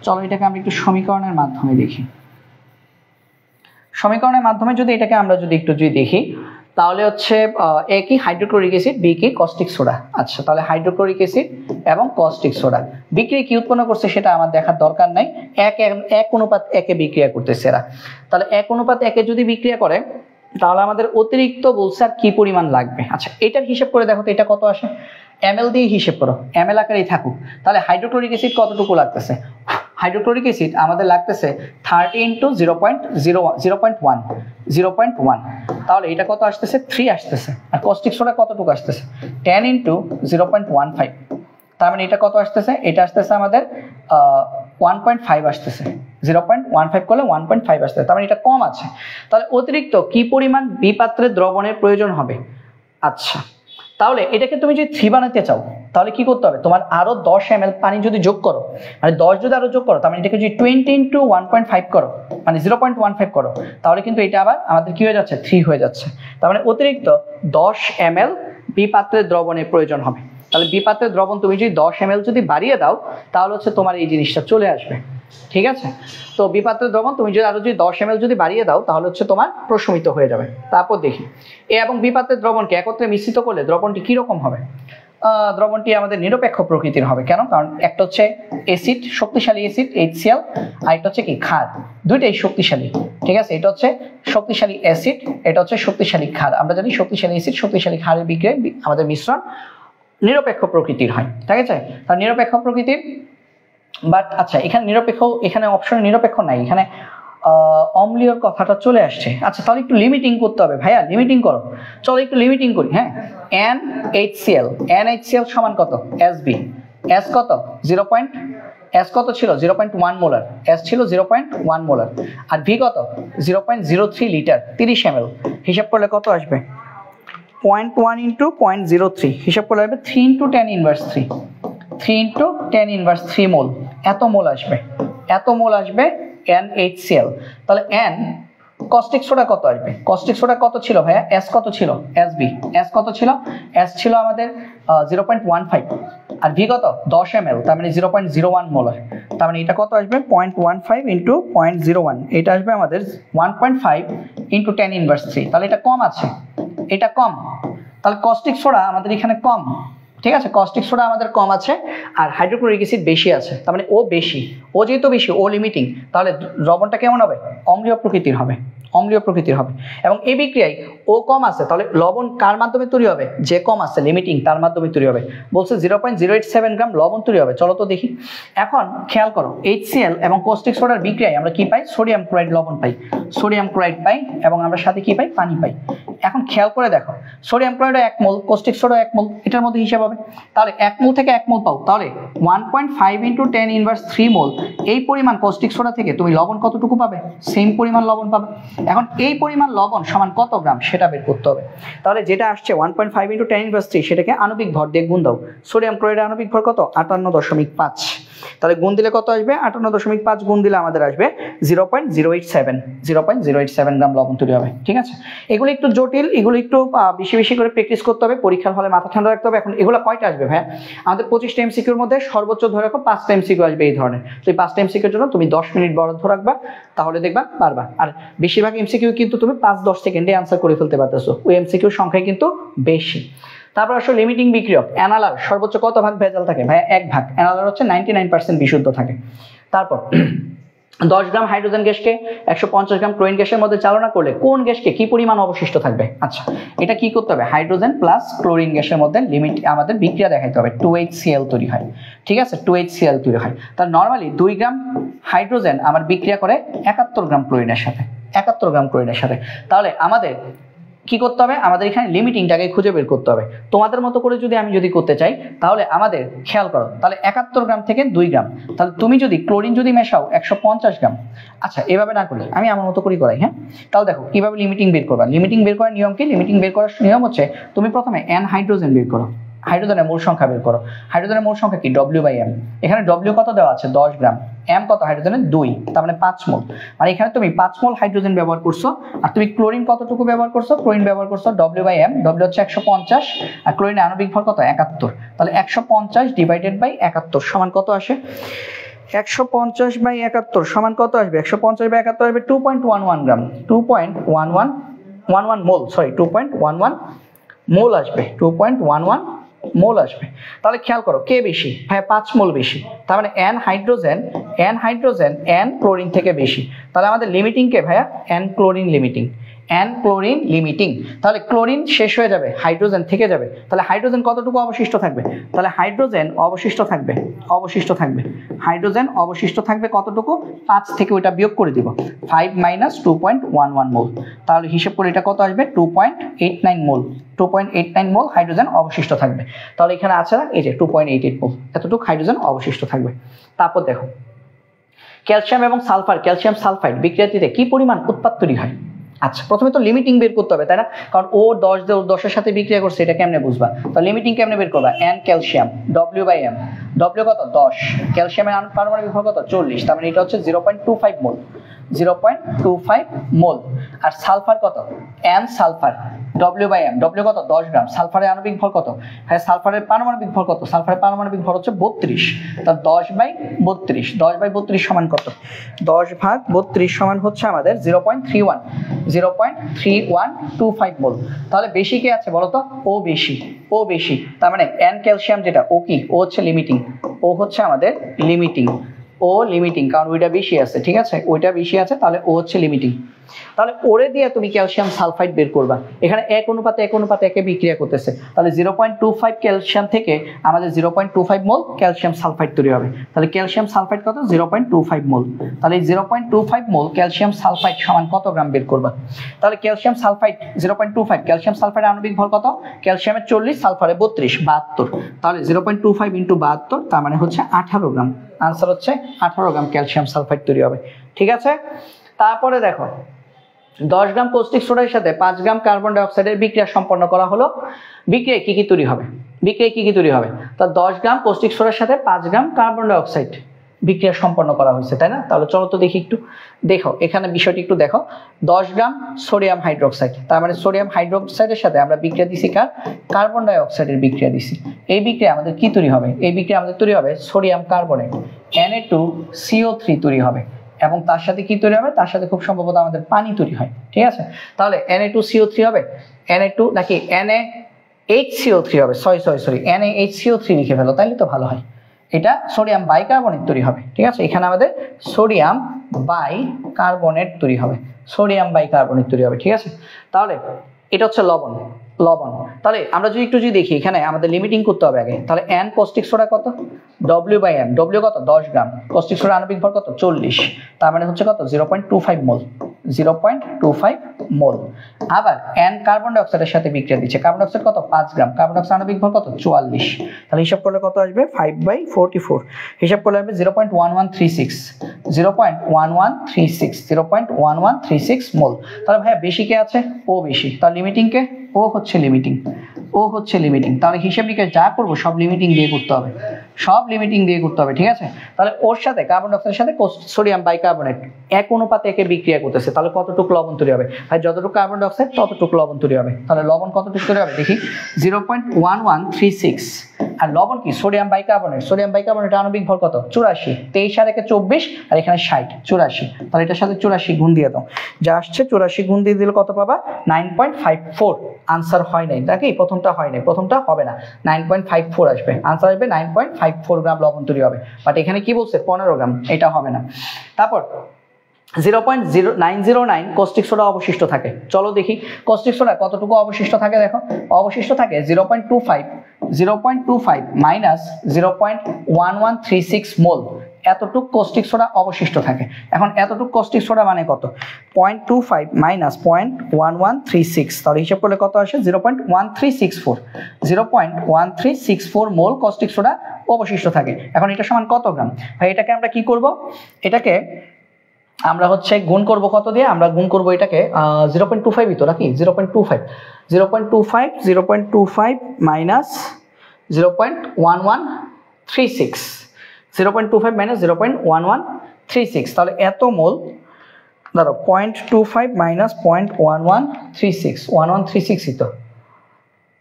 চলো এটাকে আমরা একটু সমীকরণের মাধ্যমে দেখি। সমীকরণের মাধ্যমে যদি এটাকে আমরা যদি একটু দেখি, তাহলে হচ্ছে এ কি হাইড্রোক্লোরিক অ্যাসিড, বি কি কস্টিক সোডা। আচ্ছা তাহলে হাইড্রোক্লোরিক অ্যাসিড এবং কস্টিক সোডা বিক্রিয়া কি উৎপন্ন করছে সেটা আমার দেখার দরকার নাই, এক অনুপাত একে বিক্রিয়া করতেছে এরা। তাহলে 1 অনুপাত 1 যদি বিক্রিয়া করে, তাহলে আমাদের অতিরিক্ত বলছে আর কি পরিমাণ লাগবে। আচ্ছা এটার হিসাব করে দেখো তো, এটা কত আসে, ml দিয়ে হিসাব করো, ml আকারেই থাকুক। তাহলে হাইড্রোক্লোরিক অ্যাসিড কতটুকু লাগতেছে, হাইড্রোক্লোরিক অ্যাসিড আমাদের লাগতেছে 30 × 0.1, তাহলে এটা কত আসতেছে, 3 আসতেছে। আর কস্টিক সোডা কতটুকু আসতেছে, 10 × 0.15, তার মানে এটা কত আসতেছে, এটা আসতেছে আমাদের 1.5 আসতেছে, 0.15 করলে 1.5 আসতেছে, তার মানে এটা কম আছে। তাহলে অতিরিক্ত কি পরিমাণ বিপাত্রে দ্রবণের প্রয়োজন হবে। আচ্ছা তাহলে এটাকে তুমি যদি 3 বানাতে চাও, তাহলে কি করতে হবে, তোমার আরো 10 ml পানি যদি যোগ করো, মানে 10 যদি আরো যোগ করো, তার মানে এটাকে যদি 20 × 1.5 করো, মানে 0.15 করো, তাহলে কিন্তু এটা আবার আমাদের কি হয়ে যাচ্ছে, 3 হয়ে যাচ্ছে। তার মানে অতিরিক্ত 10 ml বিপাত্রের দ্রবণের প্রয়োজন হবে। তাহলে বিপাত্রের দ্রবণ তুমি যদি 10 ml যদি বাড়িয়ে দাও, তাহলে হচ্ছে তোমার এই জিনিসটা চলে আসবে। ঠিক আছে, তো বিপাত্রের দ্রবণ তুমি যদি আরো যদি 10 ml যদি বাড়িয়ে দাও, তাহলে হচ্ছে তোমার প্রশমিত হয়ে যাবে। তারপর দেখি এ এবং বিপাত্রের দ্রবণকে একত্রে মিশ্রিত করলে দ্রবণটি কি রকম হবে। দ্রবণটি আমাদের নিরপেক্ষ প্রকৃতির হবে। কেন, কারণ একটা হচ্ছে অ্যাসিড, শক্তিশালী অ্যাসিড HCl, আর এটা হচ্ছে কি ক্ষার, দুইটাই শক্তিশালী। ঠিক আছে, এটা হচ্ছে শক্তিশালী অ্যাসিড, এটা হচ্ছে শক্তিশালী ক্ষার। আমরা জানি শক্তিশালী অ্যাসিড শক্তিশালী ক্ষারের বিক্রিয়ায় আমাদের মিশ্রণ নিরপেক্ষ প্রকৃতির হয়। ঠিক আছে, তার নিরপেক্ষ প্রকৃতির, বাট আচ্ছা এখানে নিরপেক্ষ, এখানে অপশনে নিরপেক্ষ নাই, এখানে অম্লীয়র কথাটা চলে আসছে। আচ্ছা তাহলে একটু লিমিটিং করতে হবে, ভাইয়া লিমিটিং করো, চলো একটু লিমিটিং করি। হ্যাঁ, NHCl সমান কত, SB, S কত 0. S কত ছিল 0.1 মোলার, S ছিল 0.1 মোলার, আর V কত 0.03 লিটার, 30 ml। হিসাব করলে কত আসবে, 0.1 × 0.03, হিসাব করলে আসবে 3 × 10⁻³ 3 × 10⁻³ মোল, এত মোল আসবে, এত মোল আসবে NHCl। তাহলে N কস্টিক সোডা কত আসবে, কস্টিক সোডা কত ছিল ভাইয়া, S কত ছিল, SB, S কত ছিল, S ছিল আমাদের 0.15, আর V কত 10 ml, তার মানে 0.01 মোলার। তার মানে এটা কত আসবে 0.15 × 0.01, এটা আসবে আমাদের 1.5 × 10⁻³। তাহলে এটা কম আছে, এটা কম, তাহলে কস্টিক সোডা আমাদের এখানে কম। ঠিক আছে, কস্টিক সোডা আমাদের কম আছে, আর হাইড্রোক্লোরিক অ্যাসিড বেশি আছে, তার মানে ও বেশি, ও যেহেতু বেশি, ও লিমিটিং, তাহলে দ্রবণটা কেমন হবে, অম্লীয় প্রকৃতির হবে, অম্লীয় প্রকৃতির হবে। এবং এই বিক্রিয়ায় ও কম আছে, তাহলে লবণ কার মাধ্যমে তৈরি হবে, যে কম আছে লিমিটিং তার মাধ্যমে তৈরি হবে। বলছে 0.087 গ্রাম লবণ তৈরি হবে। চলো তো দেখি। এখন খেয়াল করো, HCl এবং কস্টিক সোডার বিক্রিয়ায় আমরা কি পাই, সোডিয়াম ক্লোরাইড লবণ পাই, সোডিয়াম ক্লোরাইড পাই, এবং আমরা সাথে কি পাই, পানি পাই। এখন খেয়াল করে দেখো, সোডিয়াম ক্লোরাইড 1 মোল, কস্টিক সোডা 1 মোল, এটার মধ্যে হিসাব হবে। তাহলে 1 মোল থেকে 1 মোল পাও, তাহলে 1.5 × 10⁻³ মোল এই পরিমাণ কস্টিক সোডা থেকে তুমি লবণ কতটুকু পাবে, সেম পরিমাণ লবণ পাবে। এখন এই পরিমাণ লবণ সমান কত গ্রাম সেটা বের করতে হবে। তাহলে যেটা আসছে 1.5 × 10⁻³, সেটাকে আণবিক ভর দিয়ে গুণ দাও। সোডিয়াম ক্লোরাইডের আণবিক ভর কত, 58.5, তাহলে গুণ দিলে কত আসবে, 58.5 গুণ দিলে আমাদের আসবে 0.087 গ্রাম লবণ তৈরি হবে। ঠিক আছে, এগুলো একটু জটিল, এগুলো একটু বেশি বেশি করে প্র্যাকটিস করতে হবে, পরীক্ষার হলে মাথা ঠান্ডা রাখতে হবে। এখন এগুলো কয়টা আসবে ভাই, আমাদের 25টা MCQর মধ্যে সর্বোচ্চ ধরে রাখো 5টা MCQ আসবে এই ধরনের। তো এই 5টা MCQর জন্য তুমি 10 মিনিট বরাদ্দ রাখবা, তাহলে দেখবা পারবা। আর বেশিরভাগ MCQ কিন্তু তুমি 5-10 সেকেন্ডে অ্যান্সার করে ফেলতে পারতেছো, ওই MCQর সংখ্যা কিন্তু বেশি। তারপর আসলে লিমিটিং বিক্রিয়ক অ্যানালার সর্বোচ্চ কত ভাগ ভেজাল থাকে ভাই, 1 ভাগ। অ্যানালার হচ্ছে 99% বিশুদ্ধ থাকে। তারপর 10 গ্রাম হাইড্রোজেন গ্যাসকে 150 গ্রাম ক্লোরিন গ্যাসের মধ্যে চালনা করলে কোন গ্যাসকে কি পরিমাণ অবশিষ্ট থাকবে। আচ্ছা এটা কি করতে হবে, হাইড্রোজেন প্লাস ক্লোরিন গ্যাসের মধ্যে লিমিট আমাদের বিক্রিয়া দেখাইতে হবে, 2HCl তৈরি হয়। ঠিক আছে, 2HCl তৈরি হয়। তার নরমালি 2 গ্রাম হাইড্রোজেন আমার বিক্রিয়া করে 71 গ্রাম ক্লোরিনের সাথে, 71 গ্রাম ক্লোরিনের সাথে। তাহলে আমাদের কি করতে হবে, আমাদের এখানে লিমিটিংটাকে খুঁজে বের করতে হবে। তোমাদের মতো করে আমি যদি করতে চাই তাহলে আমাদের খেয়াল করো, তাহলে 71 গ্রাম থেকে 2 গ্রাম, তাহলে তুমি যদি ক্লোরিন যদি মেশাও 150 গ্রাম। আচ্ছা এভাবে না করি, আমি আমার মতো করে করাই। হ্যাঁ, তাহলে দেখো কিভাবে লিমিটিং বের করবা। লিমিটিং বের করার নিয়ম কি? লিমিটিং বের করার নিয়ম হচ্ছে তুমি প্রথমে n হাইড্রোজেন বের করো, হাইড্রোজেনের মোল সংখ্যা বের করো। হাইড্রোজেনের মোল সংখ্যা কি? W/m। এখানে W কত দেওয়া আছে? 10 গ্রাম। m কত? হাইড্রোজেনের 2, তার মানে 5 মোল। মানে এখানে তুমি 5 মোল হাইড্রোজেন ব্যবহার করছো, আর তুমি ক্লোরিন কতটুকু ব্যবহার করছো? ক্লোরিন ব্যবহার করছো W/m। W হচ্ছে 150, আর ক্লোরিনের আণবিক ভর কত? 71। তাহলে 150 ডিভাইডেড বাই 71 সমান কত আসে? 150/71 সমান কত আসবে? 150/71 আসবে 2.11 গ্রাম, 2.11 মোল, সরি 2.11 মোল আসবে, 2.11 মোল আসবে। তাহলে খেয়াল করো কে বেশি? ভাই 5 মোল বেশি, তার মানে n হাইড্রোজেন n ক্লোরিন থেকে বেশি। তাহলে আমাদের লিমিটিং কে ভাইয়া? n chlorine limiting, n chlorine limiting. তাহলে ক্লোরিন শেষ হয়ে যাবে, হাইড্রোজেন থেকে যাবে। তাহলে হাইড্রোজেন কতটুকু অবশিষ্ট থাকবে? তাহলে হাইড্রোজেন অবশিষ্ট থাকবে হাইড্রোজেন অবশিষ্ট থাকবে কতটুকু? 5 থেকে ওইটা বিয়োগ করে দিব, 5 - 2.11 মোল। তাহলে হিসাব করে এটা কত আসবে? 2.89 মোল। 2.89 মোল হাইড্রোজেন অবশিষ্ট থাকবে। তাহলে এখানে আছে না, এই যে 2.88 মোল, এতটুকু হাইড্রোজেন অবশিষ্ট থাকবে। তারপর দেখো ক্যালসিয়াম এবং সালফার, ক্যালসিয়াম সালফাইড বিক্রিয়াটিতে কি পরিমাণ উৎপাদ তৈরি হয়? আচ্ছা প্রথমে তো লিমিটিং বের করতে হবে, তাই না? কারণ ও 10 এর সাথে বিক্রিয়া করছে, এটা কেমনে বুঝবা? তো লিমিটিং কেমনে বের করবা? n ক্যালসিয়াম W/m, W কত? 10, ক্যালসিয়ামের পারমাণবিক ভর কত? 40, তার মানে এটা হচ্ছে 0.25 মোল, 0.25 মোল। আর সালফার কত? n সালফার W/m, W কত? 10 গ্রাম। সালফারের আণবিক ভর কত? হ্যাঁ সালফারের পারমাণবিক ভর কত? সালফারের পারমাণবিক ভর হচ্ছে 32, তা 10/32, 10/32 সমান কত? 10/32 সমান হচ্ছে আমাদের 0.3125 মোল। তাহলে বেশি কে আছে বলো তো? ও বেশি, তার মানে n ক্যালসিয়াম যেটা, ও কি? ও হচ্ছে লিমিটিং, ও হচ্ছে আমাদের লিমিটিং, কারণ ওইটা বেশি আছে, ঠিক আছে? ওইটা বেশি আছে, তাহলে ও হচ্ছে লিমিটিং। তাহলে ওরে দিয়ে তুমি ক্যালসিয়াম সালফাইড বের করবা। এখানে 1:1 বিক্রিয়া করতেছে, তাহলে 0.25 ক্যালসিয়াম থেকে আমাদের 0.25 মোল ক্যালসিয়াম সালফাইড তৈরি হবে। তাহলে ক্যালসিয়াম সালফাইড কত? 0.25 মোল। তাহলে এই 0.25 মোল ক্যালসিয়াম সালফাইড সমান কত গ্রাম বের করবা? তাহলে ক্যালসিয়াম সালফাইড 0.25, ক্যালসিয়াম সালফাইড আণবিক ভর কত? ক্যালসিয়ামের 40, সালফারের 32, 72। তাহলে 0.25 × 72, তার মানে হচ্ছে 18 গ্রাম। আনসার হচ্ছে 18 গ্রাম ক্যালসিয়াম সালফাইড তৈরি হবে, ঠিক আছে? তারপরে দেখো 10 গ্রাম কস্টিক সোডার সাথে 5 গ্রাম কার্বন ডাই অক্সাইডের বিক্রিয়া সম্পন্ন করা হলো। বিক্রিয়ায় কি কি তৈরি হবে? তা 10 গ্রাম কস্টিক সোডার সাথে 5 গ্রাম কার্বন ডাই অক্সাইড বিক্রিয়া সম্পন্ন করা হয়েছে, তাই না? তাহলে চলো তো দেখি, একটু দেখো এখানে বিষয়টি একটু দেখো। 10 গ্রাম সোডিয়াম হাইড্রোক্সাইড, তার মানে সোডিয়াম হাইড্রোক্সাইডের সাথে আমরা বিক্রিয়া দিছি কার্বন ডাই অক্সাইডের বিক্রিয়া দিছি। এই বিক্রিয়া আমাদের কি তৈরি হবে? এই বিক্রিয়া আমাদের তৈরি হবে সোডিয়াম কার্বনেট, Na2CO3 তৈরি হবে, এবং তার সাথে কি তৈরি হবে? তার সাথে খুব সম্ভবত আমাদের পানি তৈরি হয়, ঠিক আছে? তাহলে Na2CO3 হবে, Na2 নাকি NaHCO3 হবে? সরি NaHCO3 লিখে ফেলো, তাইলে তো ভালো হয়। এটা সোডিয়াম বাইকার্বনেট তৈরি হবে, ঠিক আছে? এখানে আমাদের সোডিয়াম বাইকার্বনেট তৈরি হবে, ঠিক আছে? তাহলে এটা হচ্ছে লবণ। তাহলে আমরা যদি দেখি, এখানে আমাদের লিমিটিং করতে হবে আগে। তাহলে n কস্টিক সোডা কত? W/m, W কত? 10 গ্রাম। কস্টিক সোডা আণবিক ভর কত? 40, তার মানে হচ্ছে কত? 0.25 মোল, 0.25 মোল। আবার n কার্বন ডাই অক্সাইডের সাথে বিক্রিয়া দিচ্ছে, কার্বন ডাই অক্সাইড কত? 5 গ্রাম। কার্বন ডাই অক্সাইড আণবিক ভর কত? 44, তাহলে হিসাব করলে কত আসবে? 5/44, হিসাব করলে আসবে 0.1136 মোল। তাহলে ভাইয়া বেশি কে আছে? ও বেশি, তাহলে লিমিটিং কে? ও হচ্ছে লিমিটিং। তাহলে হিসাব নিকাশ যা করবো সব লিমিটিং দিয়ে করতে হবে, ঠিক আছে? তাহলে ওর সাথে কার্বন ডাই অক্সাইডের সাথে সোডিয়াম বাইকার্বনেট 1:1 বিক্রিয়া করতেছে, তাহলে কতটুকু লবণ তৈরি হবে? ভাই যতটুকু কার্বন ডাই অক্সাইড ততটুকু লবণ তৈরি হবে। তাহলে লবণ কতটুকু তৈরি হবে দেখি? 0.1136। আর লবণ কি? সোডিয়াম বাইকার্বনেট আণবিক ভর কত? 84, 23 আর 1 24, আর এখানে 60, 84। তাহলে এটার সাথে 84 গুণ দিয়ে দাও, যা আসছে 84 গুণ দিয়ে দিলে কত পাবা? 9.54। আনসার হয় নাই নাকি? প্রথমটা হয় নাই, প্রথমটা হবে না, 9.54 আসবে। আনসার আসবে 9.54 গ্রাম লবণ তৈরি হবে। বাট এখানে কি বলছে? 15 গ্রাম, এটা হবে না। তারপর 0.0909 কস্টিক সোডা অবশিষ্ট থাকে। চলো দেখি কস্টিক সোডা কতটুকু অবশিষ্ট থাকে। দেখো অবশিষ্ট থাকে 0.25 - 0.1136 মোল। এতটুক কস্টিক সোডা অবশিষ্ট থাকে। এখন এতটুক কস্টিক সোডা মানে কত, 0.25 মাইনাস 0.1136, তাহলে হিসাব করলে কত আসে 0.1364, 0.1364 মোল কস্টিক সোডা অবশিষ্ট থাকে। এখন এটা সমান কত গ্রাম ভাই? এটাকে আমরা কি করব, এটাকে আমরা হচ্ছে গুণ করব কত দিয়ে, আমরা গুণ করব এটাকে 0.25 তো নাকি, 0.25 মাইনাস 0.1136, 0.25 মাইনাস 0.1136, তাহলে এত মোল, ধরো 0.25 মাইনাস 0.1136, 1136 তো,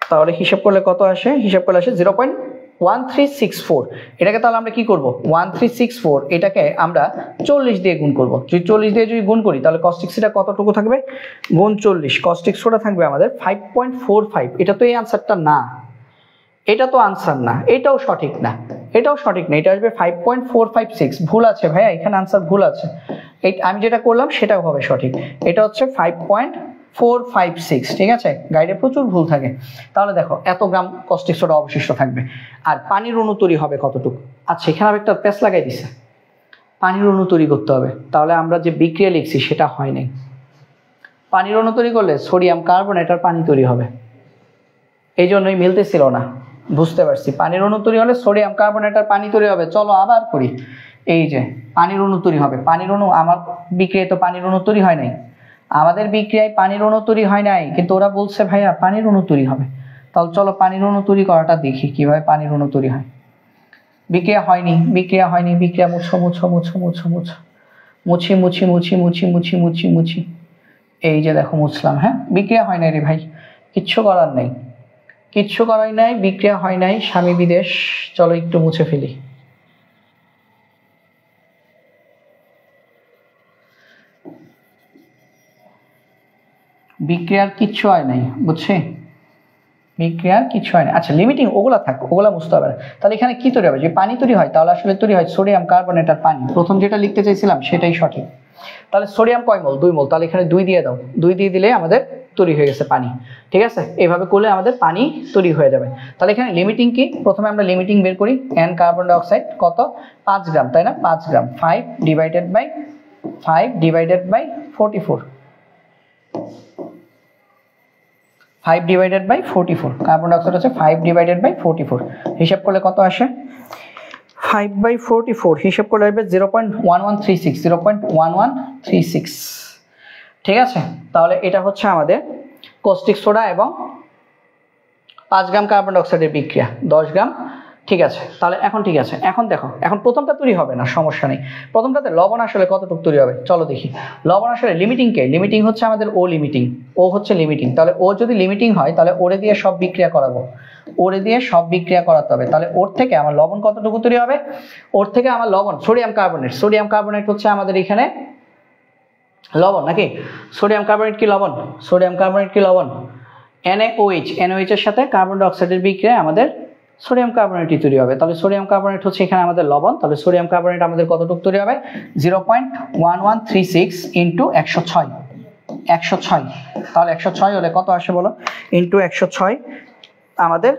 তাহলে হিসাব করলে কত আসে, হিসাব করলে আসে 0.1364। এটাকে তাহলে আমরা কি করব, 1364 এটাকে আমরা 40 দিয়ে গুণ করব। যদি 40 দিয়ে যদি গুণ করি তাহলে কস্টিক সোডা কতটুকু থাকবে, গুণ 40, কস্টিক সোডা থাকবে আমাদের 5.45। এটা তো এই আনসারটা না, এটা তো আনসার না, এটাও সঠিক না, এটাও সঠিক না, এটা আসবে 5.456, ভুল আছে ভাইয়া, এখানে আনসার ভুল আছে। আমি যেটা করলাম সেটাও হবে সঠিক, এটা হচ্ছে 5.456, ঠিক আছে, গাইডে প্রচুর ভুল থাকে। তাহলে দেখো এত গ্রাম কস্টিক সোডা অবশিষ্ট থাকবে, আর পানির অণু তৈরি হবে কতটুকু। আচ্ছা এখানে আমি একটা প্যাচ লাগাই দিছে, পানির অণু তৈরি করতে হবে, তাহলে আমরা যে বিক্রিয়া লিখছি সেটা হয় নাই। পানির অণু তৈরি করলে সোডিয়াম কার্বনেট আর পানি তৈরি হবে, এই জন্যই মিলতেছিল না, বুঝতে পারছি। পানির অণু তৈরি হলে সোডিয়াম কার্বনেট আর পানি তৈরি হবে। চলো আবার করি, এই যে পানির অণু তৈরি হবে, পানির অণু, আমার বিক্রিয়ায় তো পানির অণু তৈরি হয় নাই, আমাদের বিক্রিয়ায় পানির অণু তৈরি হয় নাই, কিন্তু ওরা বলছে ভাইয়া পানির অণু তৈরি হবে। তাহলে চলো পানির অণু তৈরি করাটা দেখি কিভাবে পানির অণু তৈরি হয়। বিক্রিয়া হয়নি, বিক্রিয়া হয়নি, বিক্রিয়া মুছো মুছো মুছো মুছো মুছো, মুছি মুছি মুছি মুছি মুছি মুছি মুছি, এই যে দেখো মুছলাম। হ্যাঁ বিক্রিয়া হয় নাই রে ভাই, কিচ্ছু করার নেই, কিচ্ছু করাই নাই, বিক্রিয়া হয় নাই, স্বামী বিদেশ। চলো একটু মুছে ফেলি। বিক্রিয়ার কিচ্ছু হয় নাই, বুঝছি, বিক্রিয়ার কিছু হয় না। আচ্ছা লিমিটিং ওগুলা থাক, ওগুলা বুঝতে হবে না। তাহলে এখানে কি তৈরি হবে, যে পানি তৈরি হয়, তাহলে আসলে তৈরি হয় সোডিয়াম কার্বনেট আর পানি। প্রথম যেটা লিখতে চাইছিলাম সেটাই সঠিক। তাহলে সোডিয়াম কয় মোল, 2 মোল, তাহলে এখানে 2 দিয়ে দাও, 2 দিয়ে দিলে আমাদের তৈরি হয়ে গেছে পানি। ঠিক আছে, এইভাবে করলে আমাদের পানি তৈরি হয়ে যাবে। তাহলে এখানে লিমিটিং কি, প্রথমে আমরা লিমিটিং বের করি। এন কার্বন ডাই অক্সাইড কত, 5 গ্রাম, তাই না, 5 গ্রাম, 5 divided by 44, 5 divided by 44, carbon ডাই অক্সাইড হচ্ছে 5 ডিভাইডেড বাই 44, হিসাব করলে কত আসে, 5/44, হিসাব করলে আসবে 0.1136, 0.1136। ঠিক আছে, তাহলে এটা হচ্ছে আমাদের কস্টিক সোডা এবং 5 গ্রাম কার্বন ডাই অক্সাইডের বিক্রিয়া, 10 গ্রাম। ঠিক আছে, তাহলে এখন ঠিক আছে, এখন দেখো, এখন প্রথমটা তৈরি হবে না, সমস্যা নেই। প্রথমটাতে লবণ আসলে কতটুকু তৈরি হবে, চলো দেখি। লবণ আসলে লিমিটিং কে, লিমিটিং হচ্ছে আমাদের ও লিমিটিং, ও হচ্ছে লিমিটিং। তাহলে ও যদি লিমিটিং হয় তাহলে ওরে দিয়ে সব বিক্রিয়া করাবো, ওরে দিয়ে সব বিক্রিয়া করাতে হবে। তাহলে ওর থেকে আমার লবণ কতটুকু তৈরি হবে, ওর থেকে আমার লবণ সোডিয়াম কার্বনেট, সোডিয়াম কার্বনেট হচ্ছে আমাদের এখানে লবণ নাকি, সোডিয়াম কার্বনেট কি লবণ, সোডিয়াম কার্বনেট কি লবণ, NaOH, NaOH এর সাথে কার্বন ডাই অক্সাইডের বিক্রিয়ায় আমাদের সোডিয়াম কার্বনেটই তৈরি হবে। তাহলে সোডিয়াম কার্বনেট হচ্ছে এখানে আমাদের লবণ, তাহলে সোডিয়াম কার্বনেট আমাদের কতটুকু তৈরি হবে, 0.1136 ইন্টু 106, 106, তাহলে 106 হলে কত আসে বলো, ইন্টু 106 আমাদের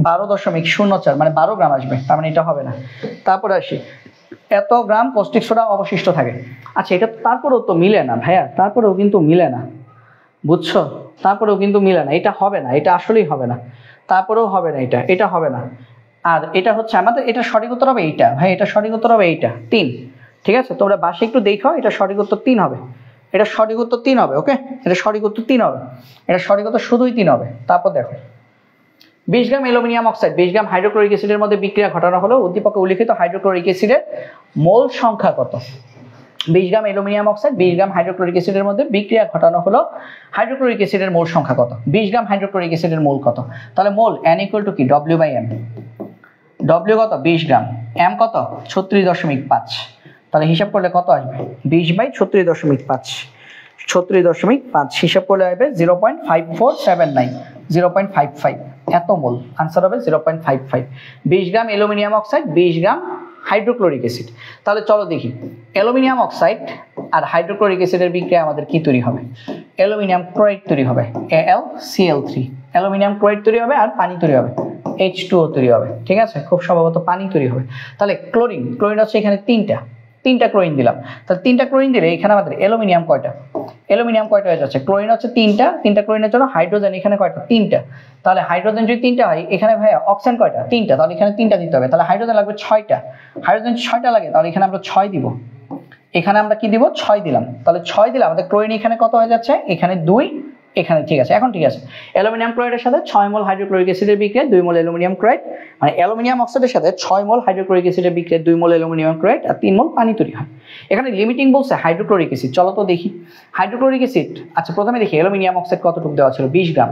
12.04, মানে 12 গ্রাম আসবে, তার মানে এটা হবে না। তারপরে আসি, এত গ্রাম কস্টিক সোডা অবশিষ্ট থাকে। আচ্ছা এটা তারপরেও তো মিলে না ভাইয়া, তারপরেও কিন্তু মিলে না, বুঝছো, তারপরেও কিন্তু মিলে না, এটা হবে না, এটা আসলেই হবে না, তারপরেও হবে না, এটা হবে না। আর এটা হচ্ছে আমাদের, এটা সঠিক উত্তর হবে এইটা ভাই, এটা সঠিক উত্তর হবে এইটা 3। ঠিক আছে, তোমরা বাসে একটু দেখো, এটা সঠিক উত্তর 3 হবে, এটা সঠিক উত্তর 3 হবে। ওকে, এটা সঠিক উত্তর 3 হবে, এটা সঠিক উত্তর শুধুই 3 হবে। তারপর দেখো, 20 গ্রাম অ্যালুমিনিয়াম অক্সাইড 20 গ্রাম হাইড্রোক্লোরিক অ্যাসিডের মধ্যে বিক্রিয়া ঘটানো হলো, উদ্দীপকে উল্লিখিত হাইড্রোক্লোরিক অ্যাসিডের মোল সংখ্যা কত। 20 গ্রাম অ্যালুমিনিয়াম অক্সাইড 20 গ্রাম হাইড্রোক্লোরিক অ্যাসিডের মধ্যে বিক্রিয়া ঘটানো হলো, হাইড্রোক্লোরিক অ্যাসিডের মোল সংখ্যা কত, 20 গ্রাম হাইড্রোক্লোরিক অ্যাসিডের মোল কত। তাহলে মোল N ইকুয়াল টু কি, W/M, W কত 20 গ্রাম, M কত 36.5, তাহলে হিসাব করলে কত আসবে, 20/36.5, 36.5 হিসাব করলে আসবে 0.5479, 0.55, এত মোল, আনসার হবে 0.55। 20 গ্রাম অ্যালুমিনিয়াম অক্সাইড 20 গ্রাম হাইড্রোক্লোরিক অ্যাসিড। তাহলে চলো দেখি, অ্যালুমিনিয়াম অক্সাইড আর হাইড্রোক্লোরিক অ্যাসিডের বিক্রিয়া আমাদের কি তৈরি হবে, অ্যালুমিনিয়াম ক্লোরাইড তৈরি হবে, AlCl3, অ্যালুমিনিয়াম ক্লোরাইড তৈরি হবে আর পানি তৈরি হবে, H2O তৈরি হবে, ঠিক আছে, খুব সম্ভবত পানি তৈরি হবে। তাহলে ক্লোরিন, ক্লোরিন হচ্ছে এখানে তিনটা ক্লোরিন দিলাম, তাহলে তিনটা ক্লোরিন দিলে এখানে আমাদের অ্যালুমিনিয়াম কয়টা, অ্যালুমিনিয়াম কয়টা হয়ে যাচ্ছে, ক্লোরিন হচ্ছে তিনটা ক্লোরিনের জন্য হাইড্রোজেন এখানে কয়টা, তিনটা, তাহলে হাইড্রোজেন যদি তিনটা হয় এখানে ভাইয়া অক্সিজেন কয়টা, তিনটা, তাহলে এখানে তিনটা দিতে হবে, তাহলে হাইড্রোজেন লাগবে 6টা, হাইড্রোজেন 6টা লাগে, তাহলে এখানে আমরা 6 দিব, এখানে আমরা কি দিব 6 দিলাম, তাহলে 6 দিলে আমাদের ক্লোরিন এখানে কত হয়ে যাচ্ছে, এখানে 2, এখানে ঠিক আছে, এখন ঠিক আছে। অ্যালুমিনিয়াম ক্লোরাইডের সাথে 6 মোল হাইড্রোক্লোরিক অ্যাসিডের বিক্রিয়ায় 2 মোল অ্যালুমিনিয়াম ক্লোরাইড, মানে অ্যালুমিনিয়াম অক্সাইডের সাথে 6 মোল হাইড্রোক্লোরিক অ্যাসিডের বিক্রিয়ায় 2 মোল অ্যালুমিনিয়াম ক্লোরাইড আর 3 মোল পানি তৈরি হয়। এখানে লিমিটিং বলছে হাইড্রোক্লোরিক অ্যাসিড, চলো তো দেখি হাইড্রোক্লোরিক অ্যাসিড। আচ্ছা প্রথমে দেখি অ্যালুমিনিয়াম অক্সাইড কতটুকু দেওয়া ছিল, 20 গ্রাম,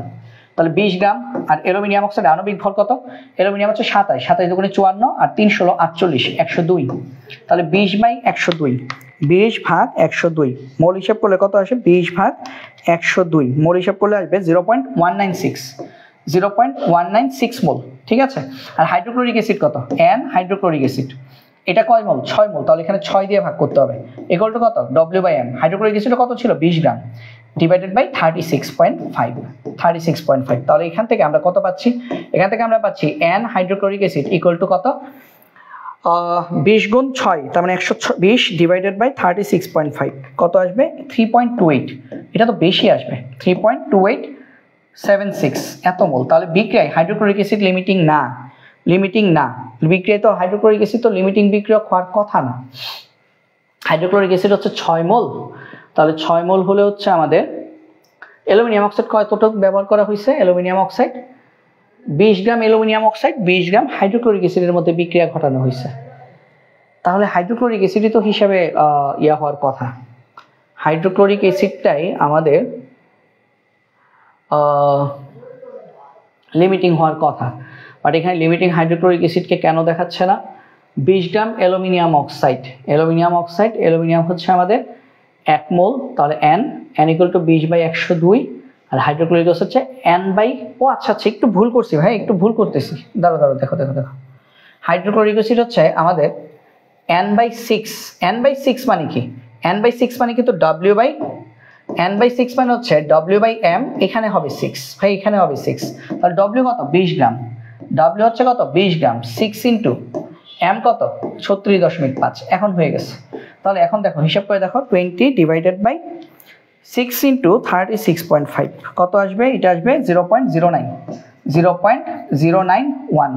তাহলে 20 গ্রাম, আর অ্যালুমিনিয়াম অক্সাইড আণবিক ভর কত, অ্যালুমিনিয়াম হচ্ছে 27, 27 দুগুণে 54 আর 3 16 48, 102, তাহলে 20/102, 20 ভাগ 102 মোল হিসাব করলে কত আসে, 20 ভাগ 102 মোল হিসাব করলে আসবে 0.196 মোল, ঠিক আছে। আর হাইড্রোক্লোরিক অ্যাসিড কত, N হাইড্রোক্লোরিক অ্যাসিড, এটা কয় মোল, 6 মোল, তাহলে এখানে 6 দিয়ে ভাগ করতে হবে, ইকুয়াল টু কত, W/M, হাইড্রোক্লোরিক অ্যাসিড কত ছিল, 20 গ্রাম, ডিভাইডেড বাই 36.5, তাহলে এখান থেকে আমরা কত পাচ্ছি, এখান থেকে আমরা পাচ্ছি N hydrochloric acid equal to কত, 20 গুণ 6, তার মানে 120 ডিভাইডেড বাই 36.5 কত আসবে, 3.28, এটা তো বেশি আসবে, 3.2876 এত মোল। তাহলে বিক্রিয়ায় হাইড্রোক্লোরিক অ্যাসিড লিমিটিং না, বিক্রিয়ায় তো হাইড্রোক্লোরিক অ্যাসিড তো লিমিটিং বিক্রিয়া হওয়ার কথা না। হাইড্রোক্লোরিক অ্যাসিড হচ্ছে 6 মোল, তাহলে 6 মোল হলে হচ্ছে আমাদের অ্যালুমিনিয়াম অক্সাইড কতটুকু ব্যবহার করা হয়েছে, অ্যালুমিনিয়াম অক্সাইড 20 গ্রাম, অ্যালুমিনিয়াম অক্সাইড 20 গ্রাম হাইড্রোক্লোরিক অ্যাসিডের মধ্যে বিক্রিয়া ঘটানো হয়েছে। তাহলে হাইড্রোক্লোরিক অ্যাসিডই তো হিসাবে হওয়ার কথা, হাইড্রোক্লোরিক অ্যাসিডটাই আমাদের লিমিটিং হওয়ার কথা, বাট এখানে লিমিটিং হাইড্রোক্লোরিক অ্যাসিডকে কেন দেখাচ্ছে না, 20 গ্রাম অ্যালুমিনিয়াম অক্সাইড, অ্যালুমিনিয়াম হচ্ছে আমাদের 1 মোল, তাহলে N ইকুয়াল টু 20/102, আর হাইড্রোক্লোরিক অ্যাসিড হচ্ছে ও আচ্ছা একটু ভুল করছি ভাই, একটু ভুল করতেছি, দাঁড়াও দেখো, হাইড্রোক্লোরিক অ্যাসিড হচ্ছে আমাদের N/6 মানে কি, N/6 মানে কিন্তু N/6 মানে হচ্ছে W/M, এখানে হবে 6 ভাই, এখানে হবে 6, তাহলে W কত, 20 গ্রাম, W হচ্ছে কত, 20 গ্রাম, 6 ইন্টু M কত, 36.5, এখন হয়ে গেছে। তাহলে এখন দেখো হিসাব করে দেখো, 20 ডিভাইডেড বাই 6 ইন্টু 36.5 কত আসবে, এটা আসবে 0.091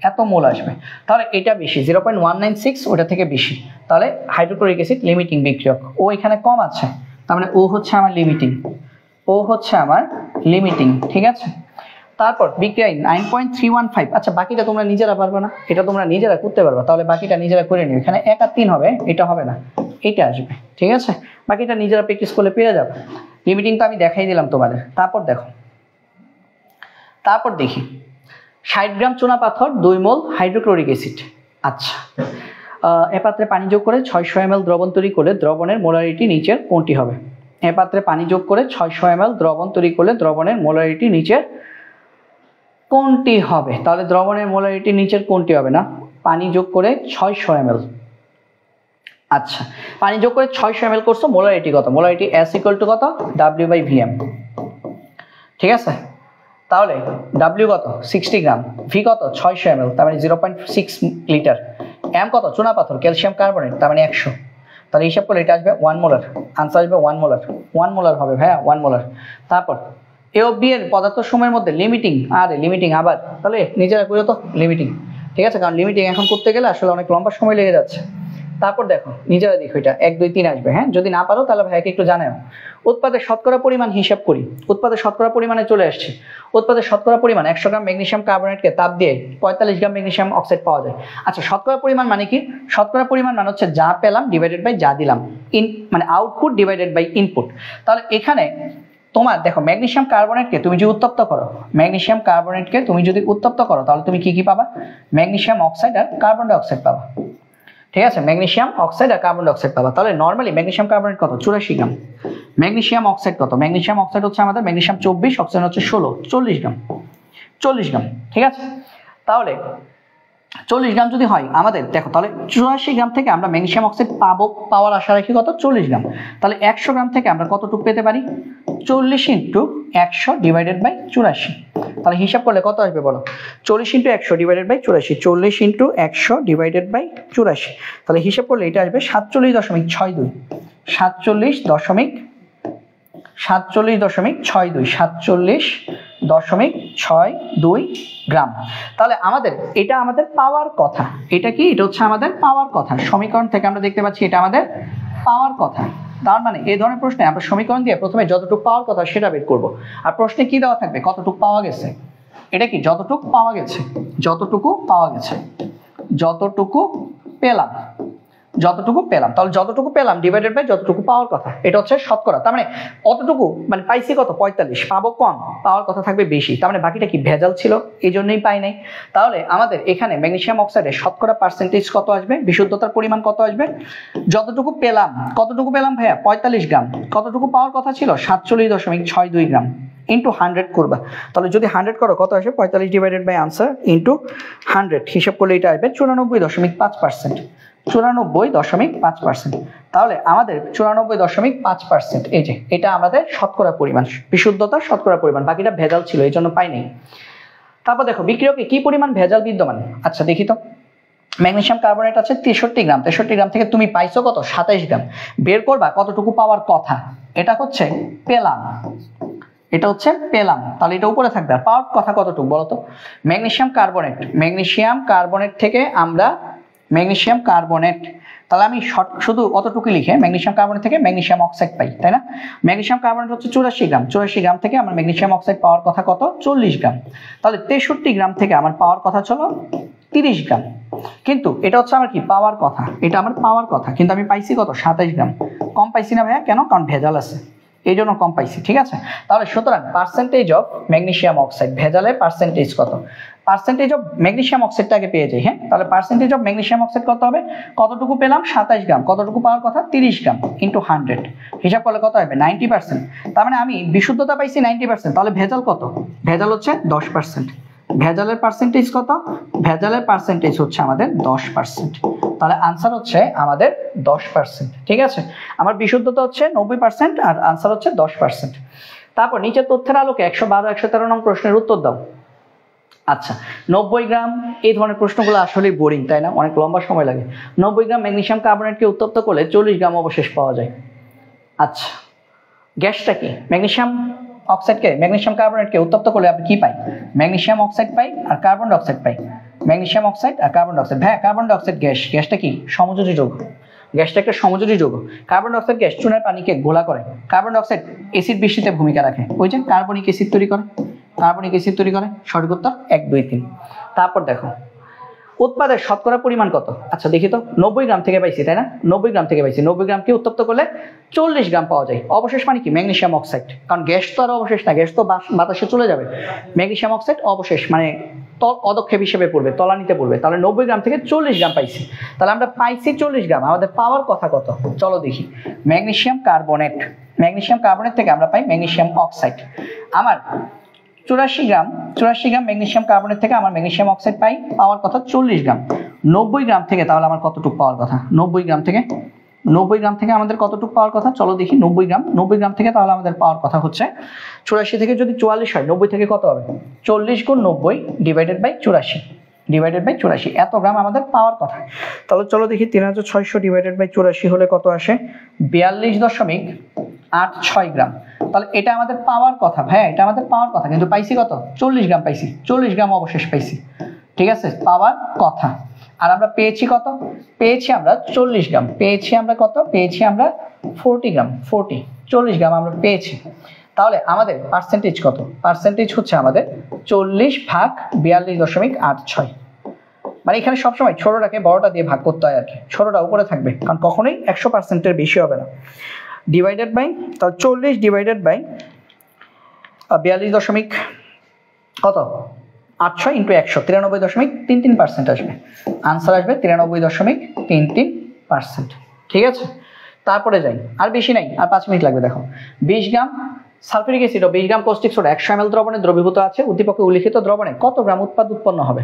এত মোল আসবে, তাহলে এটা বেশি, 0.196 ওটা থেকে বেশি, তাহলে হাইড্রোক্লোরিক অ্যাসিড লিমিটিং বিক্রিয়ক, ও এখানে কম আছে, তার মানে ও হচ্ছে আমার লিমিটিং, ঠিক আছে। তারপর বিক্রিয়ায় 9.315, আচ্ছা বাকিটা তোমরা নিজেরা পারবে না, এটা তোমরা নিজেরা করতে পারবে, তাহলে বাকিটা নিজেরা করে নিও, এখানে 1 আর 3 হবে, এটা হবে না, এটা আসবে, ঠিক আছে, বাকিটা নিজেরা প্র্যাকটিস করলে পেয়ে যাবে, লিমিটিং তো আমি দেখাই দিলাম তোমাদের। তারপর দেখি 60 গ্রাম চুনা পাথর 2 মোল হাইড্রোক্লোরিক অ্যাসিড। আচ্ছা এ পাত্রে পানি যোগ করে 600 ml দ্রবণ তৈরি করলে দ্রবণের মোলারিটি নিচের কোনটি হবে, এ পাত্রে পানি যোগ করে 600 ml দ্রবণ তৈরি করলে দ্রবণের মোলারিটি নিচের কোনটি হবে, তাহলে দ্রবণের মোলারিটি নিচের কোনটি হবে না, পানি যোগ করে 600 ml, আচ্ছা পানি যোগ করে 600 ml করছো, মোলারিটি কত, মোলারিটি S ইকুয়াল টু কত, W/VM, ঠিক আছে, তাহলে W কত, 60 গ্রাম, V কত, 600 ml, তার মানে 0.6 লিটার, M কত, চুনা পাথর ক্যালসিয়াম কার্বনেট, তার মানে 100, তাহলে হিসাব করলে এটা আসবে 1 মোলার, আনসার আসবে 1 মোলার হবে ভাইয়া, 1 মোলার। তারপর A ও B এর পদার্থ সময়ের মধ্যে লিমিটিং আবার, তাহলে নিজেরা করে তো লিমিটিং, ঠিক আছে, কারণ লিমিটিং এখন করতে গেলে আসলে অনেক লম্বা সময় লেগে যাচ্ছে। তারপর দেখো নিজেরা দেখো, এটা 1 2 3 আসবে, হ্যাঁ যদি না পারো তাহলে ভাইকে একটু জানাও। উৎপাদের শতকরা পরিমাণ হিসাব করি, উৎপাদের শতকরা পরিমাণে চলে আসছে, উৎপাদের শতকরা পরিমাণ 100 গ্রাম ম্যাগনেসিয়াম কার্বনেটকে তাপ দিয়ে 45 গ্রাম ম্যাগনেসিয়াম অক্সাইড পাওয়া যায়। আচ্ছা শতকরা পরিমাণ মানে কি, শতকরা পরিমাণ মানে হচ্ছে যা পেলাম ডিভাইডেড বাই যা দিলাম, মানে আউটপুট ডিভাইডেড বাই ইনপুট। তাহলে এখানে তোমার দেখো ম্যাগনেসিয়াম কার্বনেটকে তুমি যদি উত্তপ্ত করো, তাহলে তুমি কি পাবা, ম্যাগনেসিয়াম অক্সাইড আর কার্বন ডাই অক্সাইড পাবা, ঠিক আছে, ম্যাগনেসিয়াম অক্সাইড আর কার্বন ডাই অক্সাইড পাবা। তাহলে নরমালি ম্যাগনেসিয়াম কার্বনেট কত, 84 গ্রাম, ম্যাগনেসিয়াম অক্সাইড কত, ম্যাগনেসিয়াম অক্সাইড হচ্ছে আমাদের ম্যাগনেসিয়াম 24, অক্সিজেন হচ্ছে 16, 40 গ্রাম, ঠিক আছে। তাহলে 40 গ্রাম যদি হয় আমাদের, দেখো তাহলে 84 গ্রাম থেকে আমরা ম্যাগনেসিয়াম অক্সাইড পাওয়ার আশা রাখি কত, 40 গ্রাম। তাহলে 100 গ্রাম থেকে আমরা কতটুকু পেতে পারি, 40 ইন্টু 100 ডিভাইডেড বাই 84। তাহলে হিসাব করলে কত আসবে বলো, 40 into 100 divided by 84, 40 into 100 divided by 84। তাহলে হিসাব করলে এটা আসবে 47.62, 47.62 গ্রাম। তাহলে আমাদের এটা আমাদের পাওয়ার কথা, এটা কি, এটা হচ্ছে আমাদের পাওয়ার কথা। সমীকরণ থেকে আমরা দেখতে পাচ্ছি এটা আমাদের পাওয়ার কথা। তার মানে এই ধরনের প্রশ্নে আমরা সমীকরণ দিয়ে প্রথমে যতটুকু পাওয়ার কথা সেটা বের করব। আর প্রশ্নে কি দেওয়া থাকবে, কতটুকু পাওয়া গেছে, এটা কি যতটুকু পাওয়া গেছে, যতটুকু পেলাম, তাহলে যতটুকু পেলাম ডিভাইডেড বাই যতটুকু পাওয়ার কথা, এটা হচ্ছে শতকরা। তার মানে অতটুকু মানে পাইছি কত, 45, পাবো কম, পাওয়ার কথা থাকবে বেশি, তার মানে বাকিটা কি ভেজাল ছিল, এই জন্যই পাই নাই। তাহলে আমাদের এখানে ম্যাগনেসিয়াম অক্সাইডের শতকরা পার্সেন্টেজ কত আসবে, বিশুদ্ধতার পরিমাণ কত আসবে, যতটুকু পেলাম, কতটুকু পেলাম ভাইয়া, 45 গ্রাম, কতটুকু পাওয়ার কথা ছিল, 47.62 গ্রাম, ইন্টু 100 করবা। তাহলে যদি 100 করো কত আসবে, 45 ডিভাইডেড বাই আনসার ইন্টু 100, হিসাব করলে এটা আসবে 94.5%, 94.5%। তাহলে আমাদের 94.5%, এই যে এটা আমাদের শতকরা পরিমাণ, বিশুদ্ধতা শতকরা পরিমাণ, বাকিটা ভেজাল ছিল এই জন্য পাইনি। তারপর দেখো বিক্রিয়কে কি পরিমাণ ভেজাল বিদ্যমান, আচ্ছা দেখি তো। ম্যাগনেসিয়াম কার্বনেট আছে 63 গ্রাম, 63 গ্রাম থেকে তুমি পাইছো কত, 27 গ্রাম। বের করবা কতটুকু পাওয়ার কথা, এটা হচ্ছে পেলাম, এটা হচ্ছে পেলাম, তাহলে এটা উপরে থাকবে। আর পাওয়ার কথা কতটুকু বলো তো, ম্যাগনেসিয়াম কার্বনেট থেকে আমরা ম্যাগনেসিয়াম কার্বনেট, তাহলে আমি শুধু অতটুকু লিখে ম্যাগনেসিয়াম কার্বনেট থেকে ম্যাগনেসিয়াম অক্সাইড পাই, তাই না। ম্যাগনেসিয়াম কার্বনেট হচ্ছে 84 গ্রাম, 84 গ্রাম থেকে আমার ম্যাগনেসিয়াম অক্সাইড পাওয়ার কথা কত, 40 গ্রাম। তাহলে 63 গ্রাম থেকে আমার পাওয়ার কথা চলো 30 গ্রাম। কিন্তু এটা হচ্ছে আমার কি পাওয়ার কথা, এটা আমার পাওয়ার কথা, কিন্তু আমি পাইছি কত, 27 গ্রাম। কম পাইছি না ভাইয়া, কেন, কারণ ভেজাল আছে, এই জন্য কম পাইছি, ঠিক আছে। তাহলে সুতরাং পার্সেন্টেজ অফ ম্যাগনেসিয়াম অক্সাইড, ভেজালের পার্সেন্টেজ কত, পার্সেন্টেজ অফ ম্যাগনেসিয়াম অক্সাইডটাকে পেয়ে যাই। হ্যাঁ, তাহলে পার্সেন্টেজ অফ ম্যাগনেসিয়াম অক্সাইড কত হবে, কতটুকু পেলাম, 27 গ্রাম, কতটুকু পাওয়ার কথা, 30 গ্রাম, ইন্টু 100, হিসাব করলে কত হবে, 90%। তার মানে আমি বিশুদ্ধতা পাইছি 90%, তাহলে ভেজাল কত, ভেজাল হচ্ছে 10%। ভেজালের পার্সেন্টেজ কত, ভেজালের পার্সেন্টেজ হচ্ছে আমাদের 10%। তাহলে আনসার হচ্ছে আমাদের 10%, ঠিক আছে। আমার বিশুদ্ধতা হচ্ছে 90% আর আনসার হচ্ছে 10%। তারপর নিচের তথ্যের আলোকে 112, 113 নং প্রশ্নের উত্তর দাও। আচ্ছা, 90 গ্রাম, এই ধরনের প্রশ্নগুলো আসলে বোরিং, তাই না, অনেক লম্বা সময় লাগে। 90 গ্রাম ম্যাগনেসিয়াম কার্বনেটকে উত্তপ্ত করলে 40 গ্রাম অবশেষ পাওয়া যায়। আচ্ছা, গ্যাসটা কি, ম্যাগনেসিয়াম অক্সাইডকে, ম্যাগনেসিয়াম কার্বনেটকে উত্তপ্ত করলে আপনি কি পাই, ম্যাগনেসিয়াম অক্সাইড পাই আর কার্বন ডাই অক্সাইড পাই, ম্যাগনেসিয়াম অক্সাইড আর কার্বন ডাই অক্সাইড। ভাই কার্বন ডাই অক্সাইড গ্যাস, গ্যাসটা কি, সমযোজী যৌগ, গ্যাসটা একটা সমযোজী যৌগ। কার্বন ডাই অক্সাইড গ্যাস চুনার পানিকে ঘোলা করে, কার্বন ডাই অক্সাইড অ্যাসিড বৃষ্টিতে ভূমিকা রাখে, ওই যে কার্বনিক অ্যাসিড তৈরি করে, কার্বনিক অ্যাসিড তৈরি করে। সঠিক উত্তর 1, 2, 3। তারপর দেখো উৎপাদের শতকরা পরিমাণ কত, আচ্ছা দেখি তো। 90 গ্রাম থেকে পাইছি, তাই না, 90 গ্রাম থেকে পাইছি, 90 গ্রামকে উত্তপ্ত করলে 40 গ্রাম পাওয়া যায়। অবশেষ মানে কি, ম্যাগনেসিয়াম অক্সাইড, কারণ গ্যাস তো আর অবশেষ না, গ্যাস তো বাতাসে চলে যাবে। ম্যাগনেসিয়াম অক্সাইড অবশেষ মানে অদক্ষেপ হিসেবে পড়বে, তলানিতে পড়বে। তাহলে 90 গ্রাম থেকে 40 গ্রাম পাইছি, তাহলে আমরা পাইছি 40 গ্রাম। আমাদের পাওয়ার কথা কত, চলো দেখি। ম্যাগনেসিয়াম কার্বনেট থেকে আমরা পাই ম্যাগনেসিয়াম অক্সাইড। আমার 84 গ্রাম ম্যাগনেসিয়াম কার্বনেট থেকে আমার ম্যাগনেসিয়াম অক্সাইড পাই, পাওয়ার কথা 40 গ্রাম। 90 গ্রাম থেকে তাহলে আমার কতটুকু পাওয়ার কথা, 90 গ্রাম থেকে আমাদের কতটুকু পাওয়ার কথা, চলো দেখি। 90 গ্রাম থেকে তাহলে আমাদের পাওয়ার কথা হচ্ছে 84 থেকে যদি 44 হয়, 90 থেকে কত হবে, 40 গুণ 90 ডিভাইডেড বাই 84, এত গ্রাম আমাদের পাওয়ার কথা। তাহলে চলো দেখি 3600 ডিভাইডেড বাই 84 হলে কত আসে, 42.86 গ্রাম। তাহলে এটা আমাদের পাওয়ার কথা, ভাইয়া এটা আমাদের পাওয়ার কথা, কিন্তু পাইছি কত, 40 গ্রাম পাইছি, 40 গ্রাম অবশেষ পাইছি, ঠিক আছে, পাওয়ার কথা। আর আমরা পেয়েছি কত, পেয়েছি আমরা 40 গ্রাম, পেয়েছি আমরা কত, পেয়েছি আমরা 40 গ্রাম, 40 গ্রাম আমরা পেয়েছি। তাহলে আমাদের পার্সেন্টেজ কত, পার্সেন্টেজ হচ্ছে আমাদের 40 ভাগ 42.86। মানে এখানে সবসময় ছোটটাকে বড়টা দিয়ে ভাগ করতে হয় আর কি, ছোটটা উপরে থাকবে, কারণ কখনোই 100%-এর বেশি হবে না। ডিভাইডেড বাই, তাহলে 40 ডিভাইডেড বাই 42 কত 86 ইন্টু 100, 93.33% আসবে। আনসার আসবে 93.33%, ঠিক আছে। তারপরে যাই, আর বেশি নাই, আর 5 মিনিট লাগবে। দেখো 20 গ্রাম সালফিউরিক অ্যাসিড ও 20 গ্রাম কস্টিক সোডা 100 ml দ্রবণে দ্রবীভূত আছে, উদ্দীপকে উল্লিখিত দ্রবণে কত গ্রাম উৎপাদ উৎপন্ন হবে?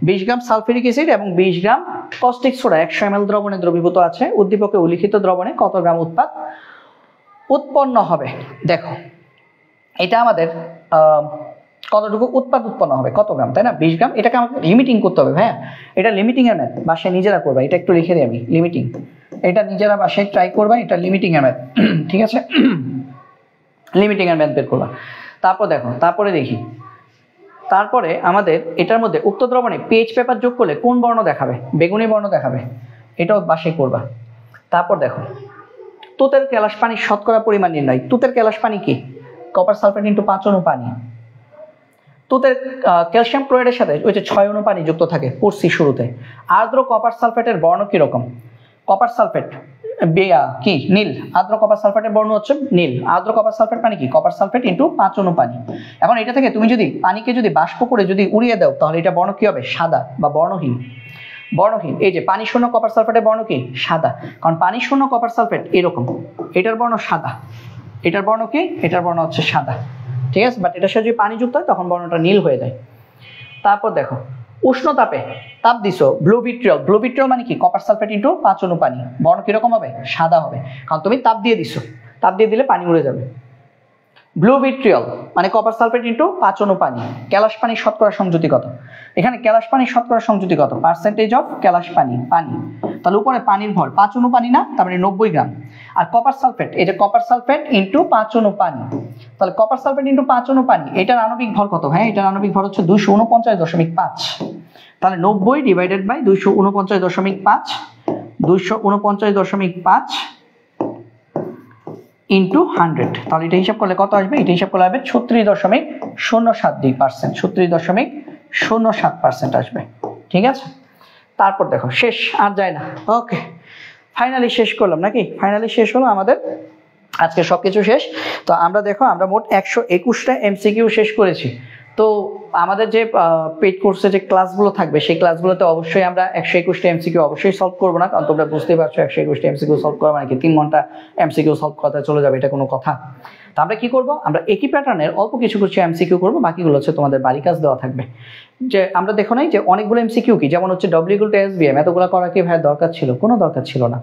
20 গ্রাম সালফিউরিক অ্যাসিড এবং 20 গ্রাম কস্টিক সোডা 100 ml দ্রবণে দ্রবীভূত আছে, উদ্দীপকে উল্লিখিত দ্রবণে কত গ্রাম উৎপাদ উৎপন্ন হবে? দেখো এটা আমাদের কতটুকু উৎপাদ উৎপন্ন হবে, কত গ্রাম, তাই না? 20 গ্রাম। এটাকে আমাকে লিমিটিং করতে হবে ভাইয়া, এটা লিমিটিং এর ম্যাথ, বাসায় নিজেরা করবা, এটা একটু লিখে দিই আমি, লিমিটিং, এটা নিজেরা বাসায় ট্রাই করবা, এটা লিমিটিং এর ম্যাথ, ঠিক আছে? লিমিটিং এর ম্যাথ বের করবা। তারপর দেখো, তারপরে দেখি, তারপরে আমাদের এটার মধ্যে উক্ত দ্রবণে পিএইচ পেপার যোগ করলে কোন বর্ণ দেখাবে? বেগুনি বর্ণ দেখাবে, এটাও বাসায় করবা। তারপর দেখো, তুতের কেলাস পানির শতকরা পরিমাণ নির্ণয়। তুতের কেলাস পানি কি? কপার সালফেট ইন্টু 5 অণু পানি। তুতের ক্যালসিয়াম ক্লোরাইডের সাথে ওই যে 6 অণু পানি যুক্ত থাকে, পড়ছি শুরুতে। আর্দ্র কপার সালফেটের বর্ণ কিরকম? কপার সালফেট কি? নীল। আর্দ্র কপার সালফেটের বর্ণ হচ্ছে নীল। আর্দ্র কপার সালফেট পানি কি? কপার সালফেট ইন্টু 5 অণু পানি। এখন এটা থেকে তুমি যদি পানিকে যদি বাষ্প করে যদি উড়িয়ে দাও, তাহলে এটা বর্ণ কি হবে? সাদা বা বর্ণহীন। বর্ণহীন। এই যে পানি শূন্য কপার সালফেটের বর্ণ কি? সাদা, কারণ পানি শূন্য কপার সালফেট এরকম, এটার বর্ণ সাদা, এটার বর্ণ কি? এটার বর্ণ হচ্ছে সাদা, ঠিক আছে? বাট এটার সাথে যদি পানি যুক্ত হয় তখন বর্ণটা নীল হয়ে যায়। তারপর দেখো, উষ্ণ তাপে তাপ দিছো, ব্লু ভিট্রিয়ল। ব্লু ভিট্রিয়ল মানে কি? কপার সালফেট ইন্টু 5 অণু পানি। বর্ণ কিরকম হবে? সাদা হবে, কারণ তুমি তাপ দিয়ে দিছো, তাপ দিয়ে দিলে পানি উড়ে যাবে। ব্লু ভিট্রিয়ল মানে কপার সালফেট ইন্টু 5 অণু পানি। ক্যালাস পানির শতকরা সংযুতি কত? এখানে ক্যালাস পানির শতকরা সংযুতি কত? পার্সেন্টেজ অফ ক্যালাস পানি, পানি, তাহলে উপরে পানির ভর 5 অণু পানি না, তার মানে 90 গ্রাম। আর কপার সালফেট, এই যে কপার সালফেট ইন্টু 5 অণু পানি, তাহলে কপার সালফেট ইন্টু 5 অণু পানি, এটার আণবিক ভর কত? হ্যাঁ, এটার আণবিক ভর হচ্ছে 249.5। তাহলে 90 ডিভাইডেড বাই 249.5, 249.5 ইন্টু 100, তাহলে এটা হিসাব করলে কত আসবে? এটা হিসাব করলে আসবে 36.072%, 36.07% আসবে, ঠিক আছে? তারপর দেখো, শেষ আর যায় না। ওকে, ফাইনালি শেষ করলাম নাকি? ফাইনালি শেষ হলো আমাদের আজকে সবকিছু শেষ। তো আমরা দেখো, আমরা মোট 121টা এমসিকিউ শেষ করেছি। তো আমাদের যে পেইড কোর্সে যে ক্লাসগুলো থাকবে, সেই ক্লাসগুলোতে অবশ্যই আমরা 121টা এমসিকিউ অবশ্যই সলভ করবো না, কারণ তোমরা বুঝতেই পারছো 121টা এমসিকিউ সলভ করা মানে কি 3 ঘন্টা এমসিকিউ সলভ করতে চলে যাবে, এটা কোনো কথা? তো আমরা কি করব? আমরা একই প্যাটার্নের অল্প কিছু কিছু এমসিকিউ করবো, বাকিগুলো হচ্ছে তোমাদের বাড়ি কাজ দেওয়া থাকবে। যে আমরা দেখো নাই যে অনেকগুলো এমসিকিউ কি, যেমন হচ্ছে W=SBM, এতগুলো করা কি ভাই দরকার ছিল? কোনো দরকার ছিল না,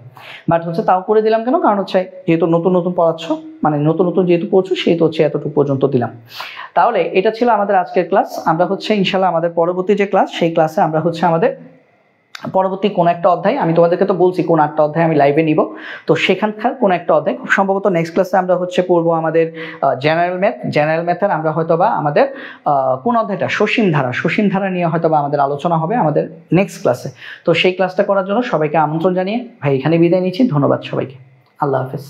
বাট হচ্ছে তাও করে দিলাম। কেন? কারণ হচ্ছে যেহেতু নতুন নতুন পড়াচ্ছ, মানে নতুন নতুন যেহেতু পড়ছো, সেহেতু হচ্ছে এতটুকু পর্যন্ত দিলাম। তাহলে এটা ছিল আমাদের আজকের ক্লাস। আমরা হচ্ছে ইনশাল্লাহ আমাদের পরবর্তী যে ক্লাস, সেই ক্লাসে আমরা হচ্ছে আমাদের পরবর্তী কোন একটা অধ্যায়, আমি তোমাদেরকে তো বলছি কোন 8টা অধ্যায় আমি লাইভে নিব, তো সেখানকার কোন একটা অধ্যায় খুব সম্ভবত নেক্সট ক্লাসে আমরা হচ্ছে পড়বো আমাদের জেনারেল ম্যাথ। জেনারেল ম্যাথের আমরা হয়তোবা আমাদের কোন অধ্যায়টা, সসীম ধারা নিয়ে হয়তোবা আমাদের আলোচনা হবে আমাদের নেক্সট ক্লাসে। তো সেই ক্লাসটা করার জন্য সবাইকে আমন্ত্রণ জানিয়ে ভাই এখানে বিদায় নিচ্ছি। ধন্যবাদ সবাইকে, আল্লাহ হাফেজ।